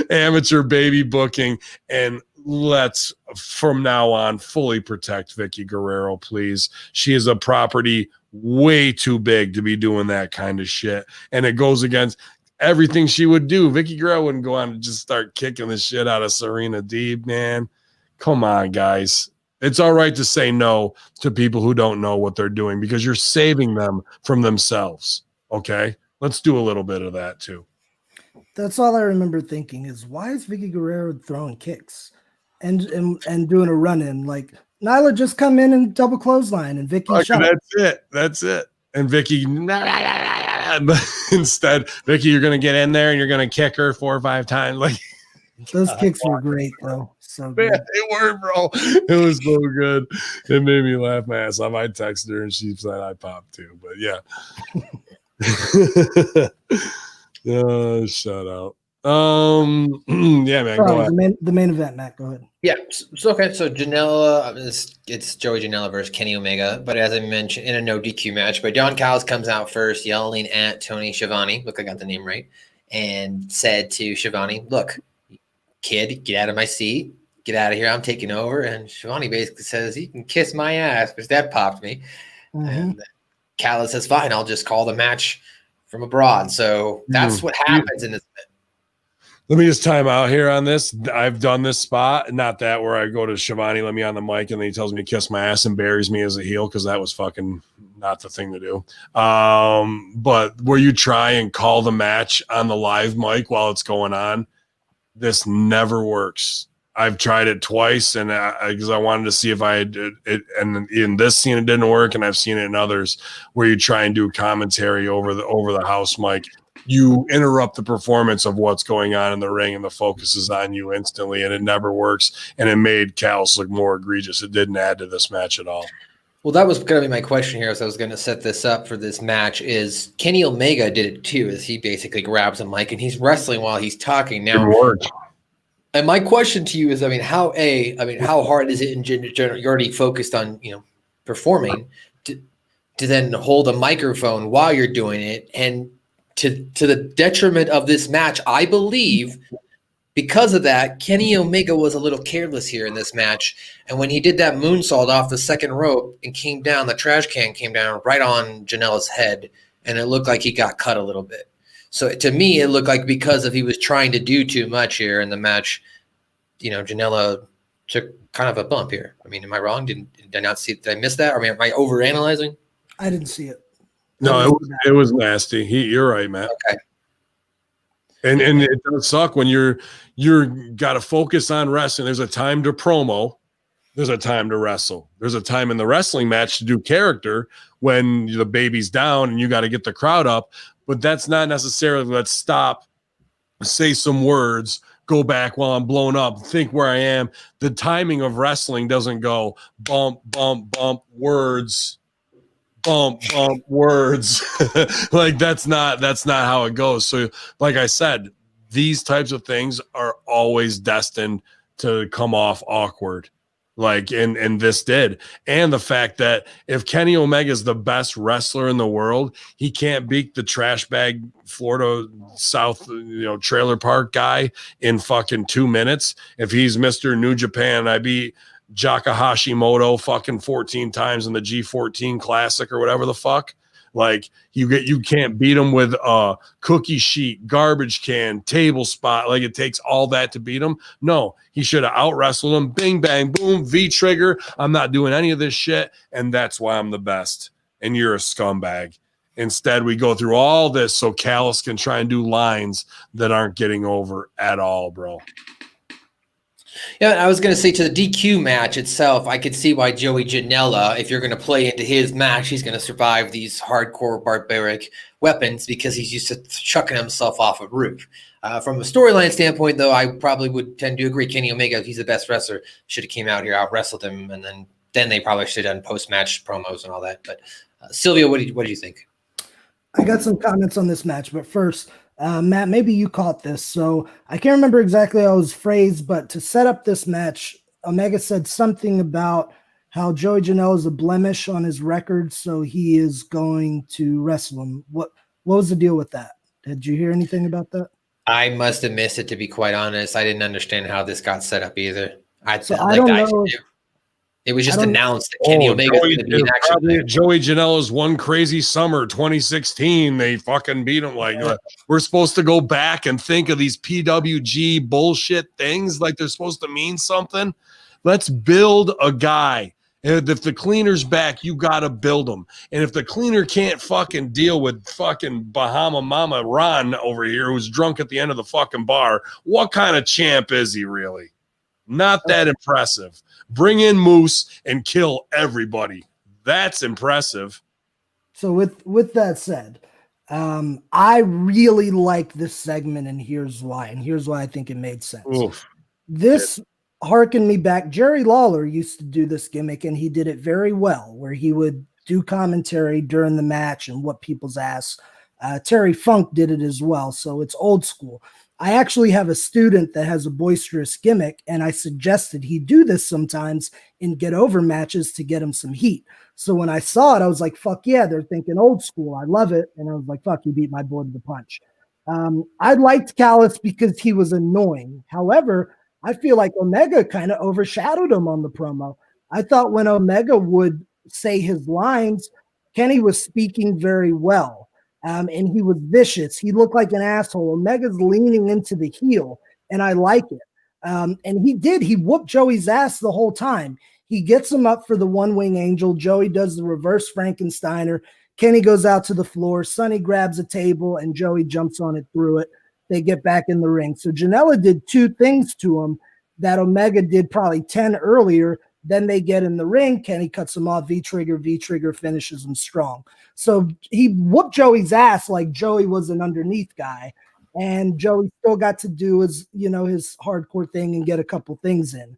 amateur baby booking, and let's from now on fully protect Vicky Guerrero, please. She is a property way too big to be doing that kind of shit, and it goes against everything she would do. Vicky Guerrero wouldn't go on and just start kicking the shit out of Serena Deeb, man. Come on, guys. It's all right to say no to people who don't know what they're doing because you're saving them from themselves. Okay? Let's do a little bit of that too. That's all I remember thinking is, why is Vicky Guerrero throwing kicks and doing a run-in? Like, Nyla just come in and double clothesline, and Vicky shut up. That's it. And Vicky, instead, Vicky, you're going to get in there and you're going to kick her 4 or 5 times. Like, those kicks were great, though. So good. Man, they were, bro. It was so good. It made me laugh my ass off. I texted her and she said I popped too. But yeah. Oh, shout out. Yeah, man. Sorry, go ahead. The main event, Matt. Go ahead. Yeah. So okay. So Janela, it's Joey Janela versus Kenny Omega. But as I mentioned, in a no DQ match, but Don Callis comes out first, yelling at Tony Schiavone. Look, I got the name right, and said to Schiavone, "Look, kid, get out of my seat. Get out of here. I'm taking over." And Schiavone basically says, "You can kiss my ass," because that popped me. Mm-hmm. And Callis says, "Fine, I'll just call the match from abroad." So that's what happens in this. Let me just time out here on this. I've done this spot, not that where I go to Schiavone, let me on the mic, and then he tells me to kiss my ass and buries me as a heel, because that was fucking not the thing to do. But where you try and call the match on the live mic while it's going on, this never works. I've tried it twice, and because I wanted to see if I had it, and in this scene it didn't work, and I've seen it in others where you try and do commentary over the house mic. You interrupt the performance of what's going on in the ring, and the focus is on you instantly, and it never works. And it made Callis look more egregious. It didn't add to this match at all. Well, that was going to be my question here, as I was going to set this up for this match. Is Kenny Omega did it too? As he basically grabs a mic and he's wrestling while he's talking. Now, it worked. And my question to you is, how hard is it in general? You're already focused on performing to then hold a microphone while you're doing it, and to the detriment of this match, I believe, because of that, Kenny Omega was a little careless here in this match. And when he did that moonsault off the second rope and came down, the trash can came down right on Janela's head, and it looked like he got cut a little bit. So to me, it looked like because he was trying to do too much here in the match, Janela took kind of a bump here. I mean, am I wrong? Did I not see? Did I miss that? Or am I overanalyzing? I didn't see it. No, it was nasty. You're right, Matt. Okay. And it does suck when you're got to focus on wrestling. There's a time to promo. There's a time to wrestle. There's a time in the wrestling match to do character when the baby's down and you got to get the crowd up. But that's not necessarily let's stop, say some words, go back while I'm blown up, think where I am. The timing of wrestling doesn't go bump, bump, bump, words, bump, bump, words. Like that's not how it goes. So like I said, these types of things are always destined to come off awkward. Like, and this did. And the fact that if Kenny Omega is the best wrestler in the world, he can't beat the trash bag Florida South, trailer park guy in fucking 2 minutes. If he's Mr. New Japan, I beat Jaka Hashimoto fucking 14 times in the G14 Classic or whatever the fuck. Like you can't beat him with a cookie sheet, garbage can, table spot. Like it takes all that to beat him. No, he should have out wrestled him. Bing, bang, boom, V trigger. I'm not doing any of this shit. And that's why I'm the best. And you're a scumbag. Instead, we go through all this so Callis can try and do lines that aren't getting over at all, bro. Yeah, I was going to say to the DQ match itself, I could see why Joey Janela, if you're going to play into his match, he's going to survive these hardcore barbaric weapons because he's used to chucking himself off a roof. From a storyline standpoint, though, I probably would tend to agree. Kenny Omega, if he's the best wrestler, should have came out here, out wrestled him, and then they probably should have done post-match promos and all that. But Silvio, what do you think? I got some comments on this match, but first, Matt, maybe you caught this. So I can't remember exactly how it was phrased, but to set up this match, Omega said something about how Joey Janela is a blemish on his record, so he is going to wrestle him. What was the deal with that? Did you hear anything about that? I must have missed it, to be quite honest. I didn't understand how this got set up either. I don't know. It was just announced that Kenny Omega is going to be in action. Joey Janela's One Crazy Summer 2016. They fucking beat him. We're supposed to go back and think of these PWG bullshit things like they're supposed to mean something. Let's build a guy. And if the cleaner's back, you got to build him. And if the cleaner can't fucking deal with fucking Bahama Mama Ron over here, who's drunk at the end of the fucking bar, what kind of champ is he really? Not that impressive. Bring in Moose and kill everybody. That's impressive. So with that said, I really like this segment, and here's why. And here's why I think it made sense. Oof. This harkened me back. Jerry Lawler used to do this gimmick, and he did it very well, where he would do commentary during the match and whoop people's ass. Terry Funk did it as well, so it's old school. I actually have a student that has a boisterous gimmick, and I suggested he do this sometimes in get over matches to get him some heat. So when I saw it, I was like, fuck yeah, they're thinking old school. I love it. And I was like, fuck, he beat my boy to the punch. I liked Callis because he was annoying. However, I feel like Omega kind of overshadowed him on the promo. I thought when Omega would say his lines, Kenny was speaking very well. And he was vicious. He looked like an asshole. Omega's leaning into the heel, and I like it. And he whooped Joey's ass the whole time. He gets him up for the one-wing angel. Joey does the reverse Frankensteiner. Kenny goes out to the floor. Sonny grabs a table, and Joey jumps on it through it. They get back in the ring. So Janela did two things to him that Omega did probably 10 earlier. Then they get in the ring. Kenny cuts him off. V-trigger finishes him strong. So he whooped Joey's ass like Joey was an underneath guy. And Joey still got to do his hardcore thing and get a couple things in.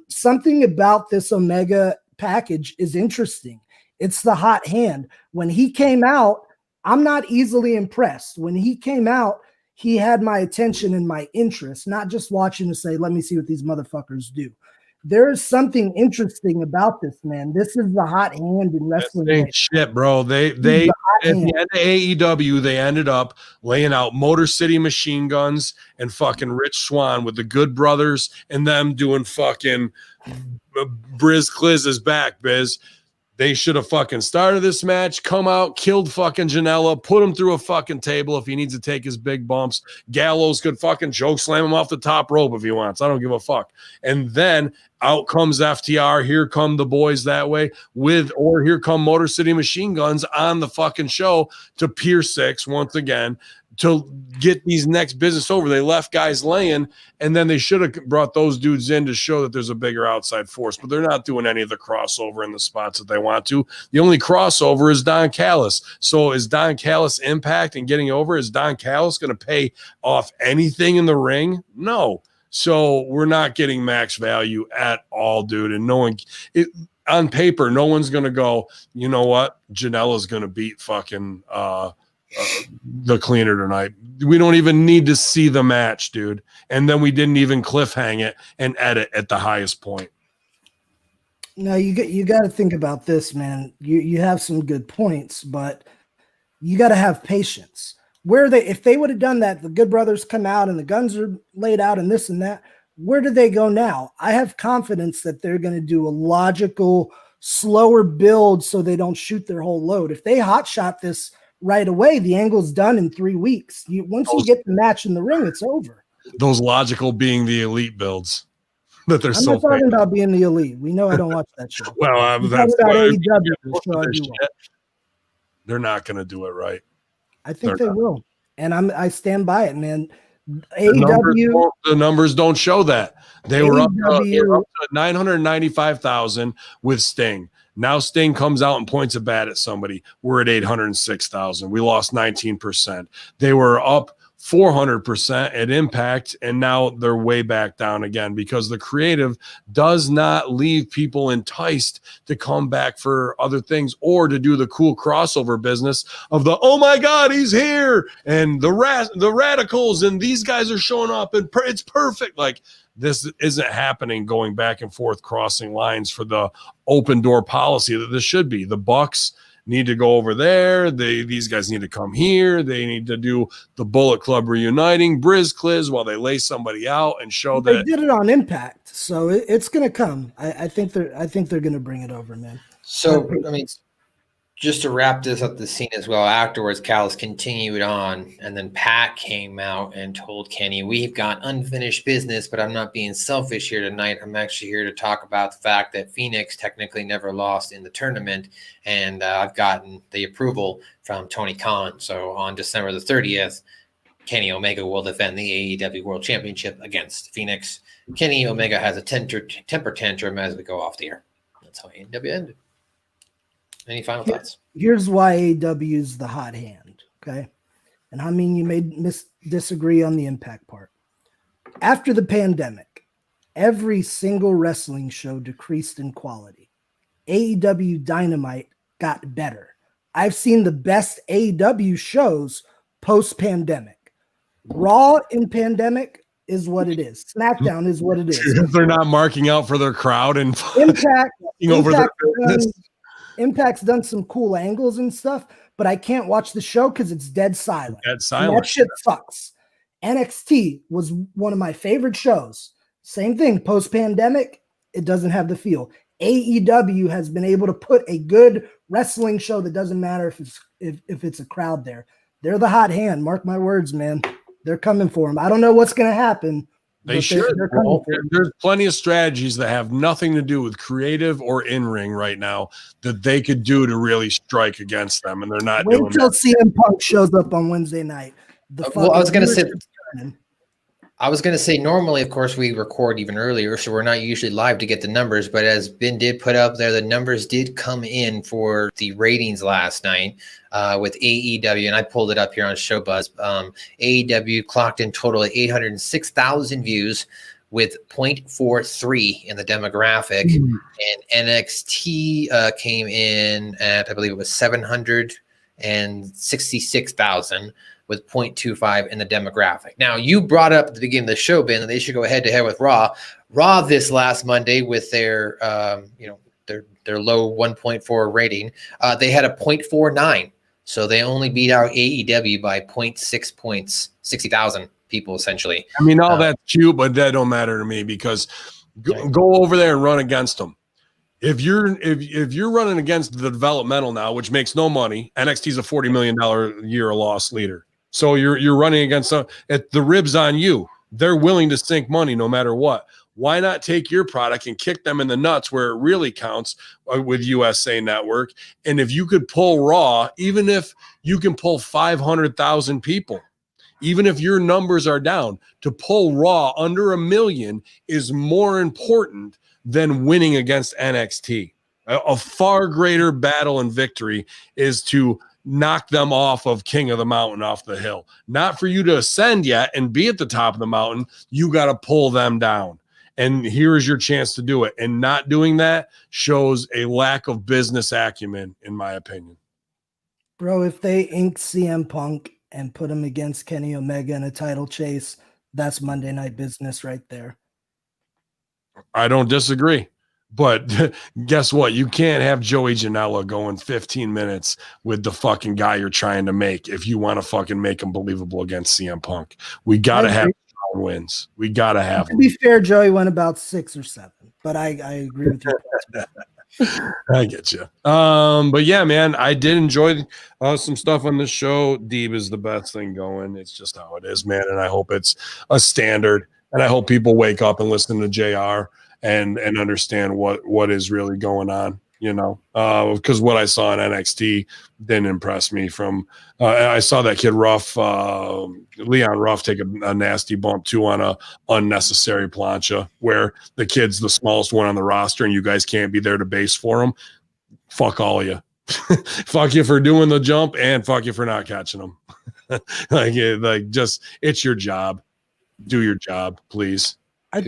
Something about this Omega package is interesting. It's the hot hand. When he came out, I'm not easily impressed. When he came out, he had my attention and my interest, not just watching to say, let me see what these motherfuckers do. There is something interesting about this, man. This is the hot hand in wrestling. Shit, bro. They at the end of AEW, they ended up laying out Motor City Machine Guns and fucking Rich Swann with the Good Brothers and them doing fucking Briz Cliz is back, Biz. They should have fucking started this match, come out, killed fucking Janela, put him through a fucking table if he needs to take his big bumps. Gallows could fucking choke slam him off the top rope if he wants. I don't give a fuck. And then out comes FTR. Here come the boys that way or here come Motor City Machine Guns on the fucking show to Pier 6 once again to get these next business over. They left guys laying, and then they should have brought those dudes in to show that there's a bigger outside force, but they're not doing any of the crossover in the spots that they want to. The only crossover is Don Callis. So is Don Callis Impact and getting over? Is Don Callis going to pay off anything in the ring? No. So we're not getting max value at all, dude. And on paper, no one's going to go, you know what? Janela's going to beat fucking the cleaner tonight. We don't even need to see the match, dude. And then we didn't even cliffhang it and edit at the highest point. Now you got to think about this, man. You have some good points, but you got to have patience. If they would have done that, the Good Brothers come out and the guns are laid out and this and that, where do they go now? I have confidence that they're going to do a logical, slower build so they don't shoot their whole load. If they hotshot this right away, the angle's done in 3 weeks. Once you get the match in the ring, it's over. Those logical being the elite builds that they're I'm not talking about being the elite. We know I don't watch that show. Well, that's they're not going to do it right. I think they will, and I stand by it, man. AEW, the numbers don't show that. They were up to 995,000 with Sting. Now Sting comes out and points a bat at somebody. We're at 806,000. We lost 19%. They were up 400% at Impact, and now they're way back down again because the creative does not leave people enticed to come back for other things or to do the cool crossover business of the, oh my God, he's here, and the radicals, and these guys are showing up, and it's perfect. Like, this isn't happening, going back and forth, crossing lines for the open door policy that this should be. The Bucks need to go over there. These guys need to come here. They need to do the Bullet Club reuniting, Briz Cliz, while they lay somebody out and show they that did it on Impact, so it's gonna come. I think they're gonna bring it over, man. So I mean, just to wrap this up, the scene as well. Afterwards, Callis continued on, and then Pat came out and told Kenny, "We've got unfinished business, but I'm not being selfish here tonight. I'm actually here to talk about the fact that Phoenix technically never lost in the tournament, and I've gotten the approval from Tony Khan. So on December the 30th, Kenny Omega will defend the AEW World Championship against Phoenix. Kenny Omega has a temper tantrum as we go off the air." That's how AEW ended. Any final thoughts? Here's why AEW is the hot hand, okay? And I mean, you may disagree on the Impact part. After the pandemic, every single wrestling show decreased in quality. AEW Dynamite got better. I've seen the best AEW shows post-pandemic. Raw in pandemic is what it is. SmackDown is what it is. they're not marking out for their crowd and Impact's done some cool angles and stuff, but I can't watch the show because it's dead silent. Dead silent. And that shit sucks. NXT was one of my favorite shows. Same thing, post-pandemic, it doesn't have the feel. AEW has been able to put a good wrestling show that doesn't matter if it's a crowd there. They're the hot hand. Mark my words, man. They're coming for them. I don't know what's going to happen. They should. There's plenty of strategies that have nothing to do with creative or in-ring right now that they could do to really strike against them, and they're not doing Wait till CM Punk shows up on Wednesday night. Well, I was going to say, normally, of course, we record even earlier, so we're not usually live to get the numbers. But as Ben did put up there, the numbers did come in for the ratings last night with AEW, and I pulled it up here on ShowBuzz. AEW clocked in total at 806,000 views with 0.43 in the demographic, and NXT came in at, I believe it was 766,000. With 0.25 in the demographic. Now, you brought up at the beginning of the show, Ben, that they should go head to head with Raw. Raw this last Monday with their, their low 1.4 rating, they had a 0.49. So they only beat out AEW by 0.6 points, 60,000 people essentially. I mean, all that's cute, but that don't matter to me because go over there and run against them. If you're running against the developmental now, which makes no money, NXT's a $40 million a year loss leader. So you're running against the ribs on you. They're willing to sink money no matter what. Why not take your product and kick them in the nuts where it really counts with USA Network? And if you could pull Raw, even if you can pull 500,000 people, even if your numbers are down, to pull Raw under 1 million is more important than winning against NXT. A far greater battle and victory is to knock them off of King of the Mountain, off the hill. Not for you to ascend yet and be at the top of the mountain. You got to pull them down. And here is your chance to do it. And not doing that shows a lack of business acumen, in my opinion. Bro, if they ink CM Punk and put him against Kenny Omega in a title chase, that's Monday Night Business right there. I don't disagree. But guess what? You can't have Joey Janela going 15 minutes with the fucking guy you're trying to make if you want to fucking make him believable against CM Punk. We got to have strong wins. We got to have them. To be fair, Joey went about 6 or 7, but I agree with you. I get you. But yeah, man, I did enjoy some stuff on this show. Deeb is the best thing going. It's just how it is, man. And I hope it's a standard. And I hope people wake up and listen to JR and understand what is really going on, because what I saw in NXT didn't impress me. I saw that kid Leon Ruff take a nasty bump too on a unnecessary plancha where the kid's the smallest one on the roster and you guys can't be there to base for him. Fuck all of you. Fuck you for doing the jump and fuck you for not catching them. It's your job. Do your job, please. I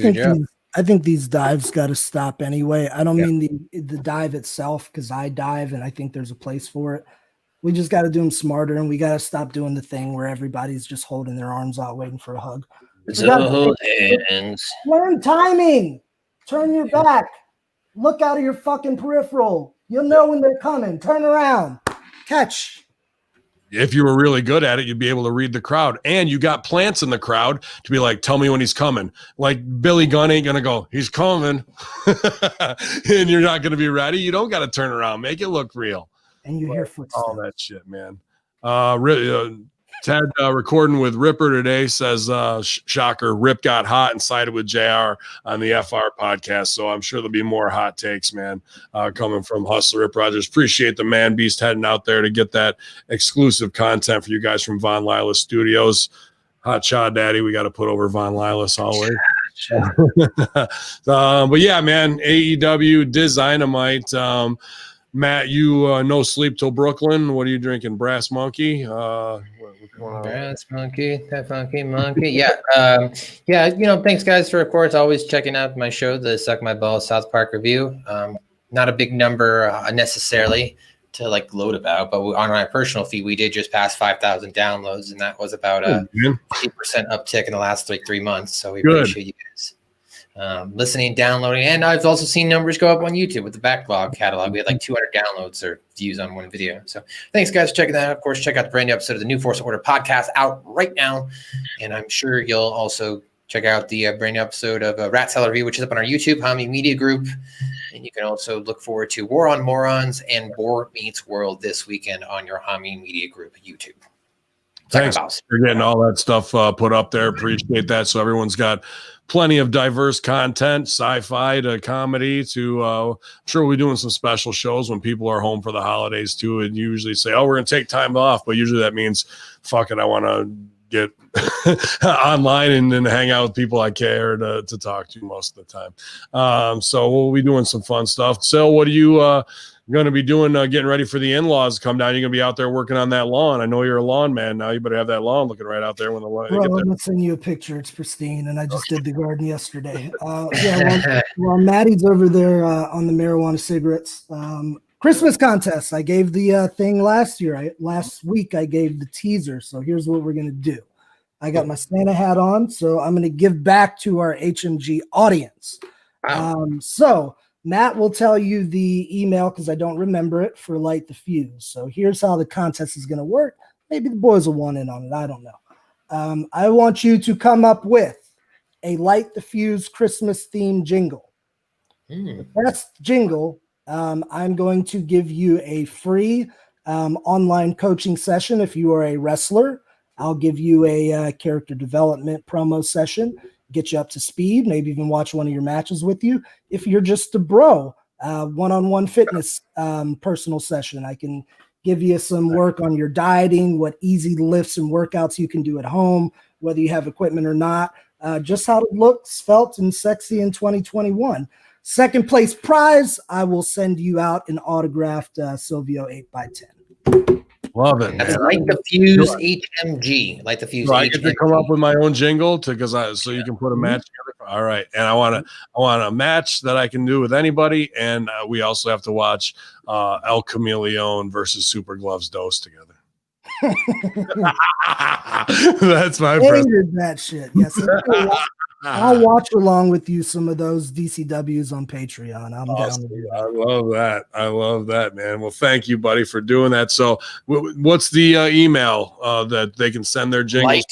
think these dives got to stop anyway. I don't mean the dive itself, because I dive and I think there's a place for it. We just got to do them smarter, and we got to stop doing the thing where everybody's just holding their arms out waiting for a hug. Learn timing. Turn your back. Look out of your fucking peripheral. You'll know when they're coming. Turn around. catch. If you were really good at it, you'd be able to read the crowd. And you got plants in the crowd to be like, tell me when he's coming. Like Billy Gunn ain't going to go, he's coming. And you're not going to be ready. You don't got to turn around. Make it look real. And you hear footsteps. All that shit, man. Ted recording with Ripper today says, shocker, Rip got hot and sided with JR on the FR podcast. So I'm sure there'll be more hot takes, man, coming from Hustler Rip Rogers. Appreciate the Man Beast heading out there to get that exclusive content for you guys from Von Lila Studios. Hot shot, Daddy. We got to put over Von Lilas always. But yeah, man, AEW, Dynamite. Matt, you no sleep till Brooklyn. What are you drinking? Brass Monkey? Brass Monkey, that funky monkey. Yeah. Thanks guys for, of course, always checking out my show, the Suck My Balls South Park review. Not a big number necessarily to like gloat about, but on my personal feed, we did just pass 5,000 downloads, and that was about a 8% uptick in the last 3 months. So we appreciate you guys. Listening, downloading, and I've also seen numbers go up on YouTube with the backlog catalog. We had like 200 downloads or views on one video. So thanks, guys, for checking that out. Of course, check out the brand new episode of the New Force Order podcast out right now. And I'm sure you'll also check out the brand new episode of Rat Salad Review, which is up on our YouTube, Hamin Media Group. And you can also look forward to War on Morons and War Meets World this weekend on your Hamin Media Group YouTube. Thanks for getting all that stuff put up there. Appreciate that. So everyone's got plenty of diverse content, sci-fi to comedy to I'm sure we'll be doing some special shows when people are home for the holidays too, and usually say, oh, we're gonna take time off, but usually that means fuck it, I want to get online and then hang out with people I care to talk to most of the time. So we'll be doing some fun stuff. So what are you going to be doing getting ready for the in-laws to come down? You're going to be out there working on that lawn. I know you're a lawn man now. You better have that lawn looking right out there when the lawn. Well, I'm going to send you a picture. It's pristine, and I just did the garden yesterday. While Maddie's over there on the marijuana cigarettes, Christmas contest. I gave the thing last week. I gave the teaser. So here's what we're going to do. I got my Santa hat on, so I'm going to give back to our HMG audience. Wow. So Matt will tell you the email because I don't remember it for Light the Fuse. So here's how the contest is going to work. Maybe the boys will want in on it. I don't know. I want you to come up with a Light the Fuse Christmas themed jingle. The best jingle, I'm going to give you a free online coaching session. If you are a wrestler, I'll give you a character development promo session. Get you up to speed, maybe even watch one of your matches with you. If you're just a bro, one-on-one fitness personal session, I can give you some work on your dieting, what easy lifts and workouts you can do at home, whether you have equipment or not, just how to look svelte and sexy in 2021. Second place prize, I will send you out an autographed Silvio 8x10. Love it. That's Light the Fuse HMG. Light the Fuse. So I get to come up with my own jingle so you can put a match together. All right, and I want a match that I can do with anybody, and we also have to watch El Chameleon versus Super Gloves Dose together. That's my favorite. That shit. Yes. I'll watch along with you some of those DCWs on Patreon. I'm down to do that. I love that, man. Well, thank you, buddy, for doing that. So what's the email that they can send their jingles?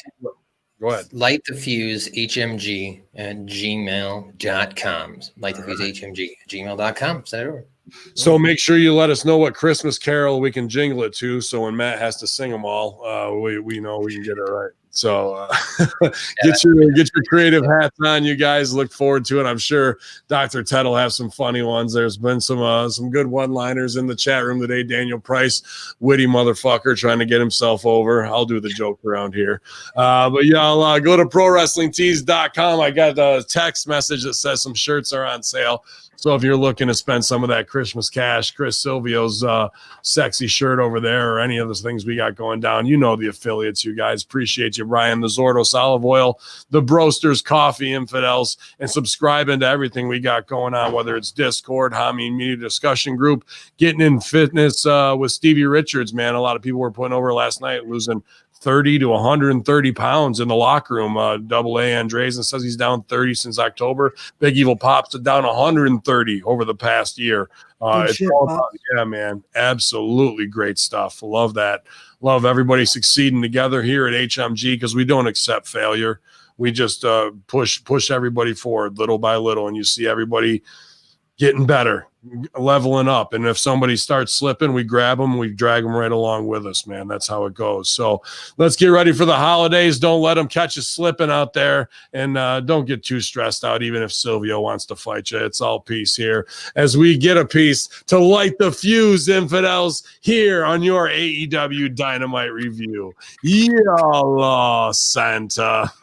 Go ahead. Light the Fuse HMG at gmail.com. Light the Fuse HMG at gmail.com. Send it over. So make sure you let us know what Christmas carol we can jingle it to. So when Matt has to sing them all, we know we can get it right. So get your creative hats on, you guys. Look forward to it. I'm sure Dr. Ted will have some funny ones. There's been some good one-liners in the chat room today. Daniel Price, witty motherfucker, trying to get himself over. I'll do the joke around here. But y'all go to ProWrestlingTees.com. I got a text message that says some shirts are on sale. So if you're looking to spend some of that Christmas cash, Chris Silvio's sexy shirt over there, or any of those things we got going down, you know the affiliates, you guys. Appreciate you, Brian. The Zordos Olive Oil, the Broasters Coffee Infidels, and subscribing to everything we got going on, whether it's Discord, Hamin Media Discussion Group, getting in fitness with Stevie Richards, man. A lot of people were putting over last night, losing 30 to 130 pounds in the locker room. Double A Andreessen says he's down 30 since October. Big Evil Pops it down 130 over the past year. It's all about, yeah, man, absolutely great stuff. Love that. Love everybody succeeding together here at HMG because we don't accept failure. We just push everybody forward little by little, and you see everybody getting better, leveling up. And if somebody starts slipping, we grab them, we drag them right along with us, man. That's how it goes. So let's get ready for the holidays. Don't let them catch you slipping out there, and don't get too stressed out, even if Silvio wants to fight you. It's all peace here as we get a piece to light the fuse, infidels, here on your AEW Dynamite review. Yalla, Santa.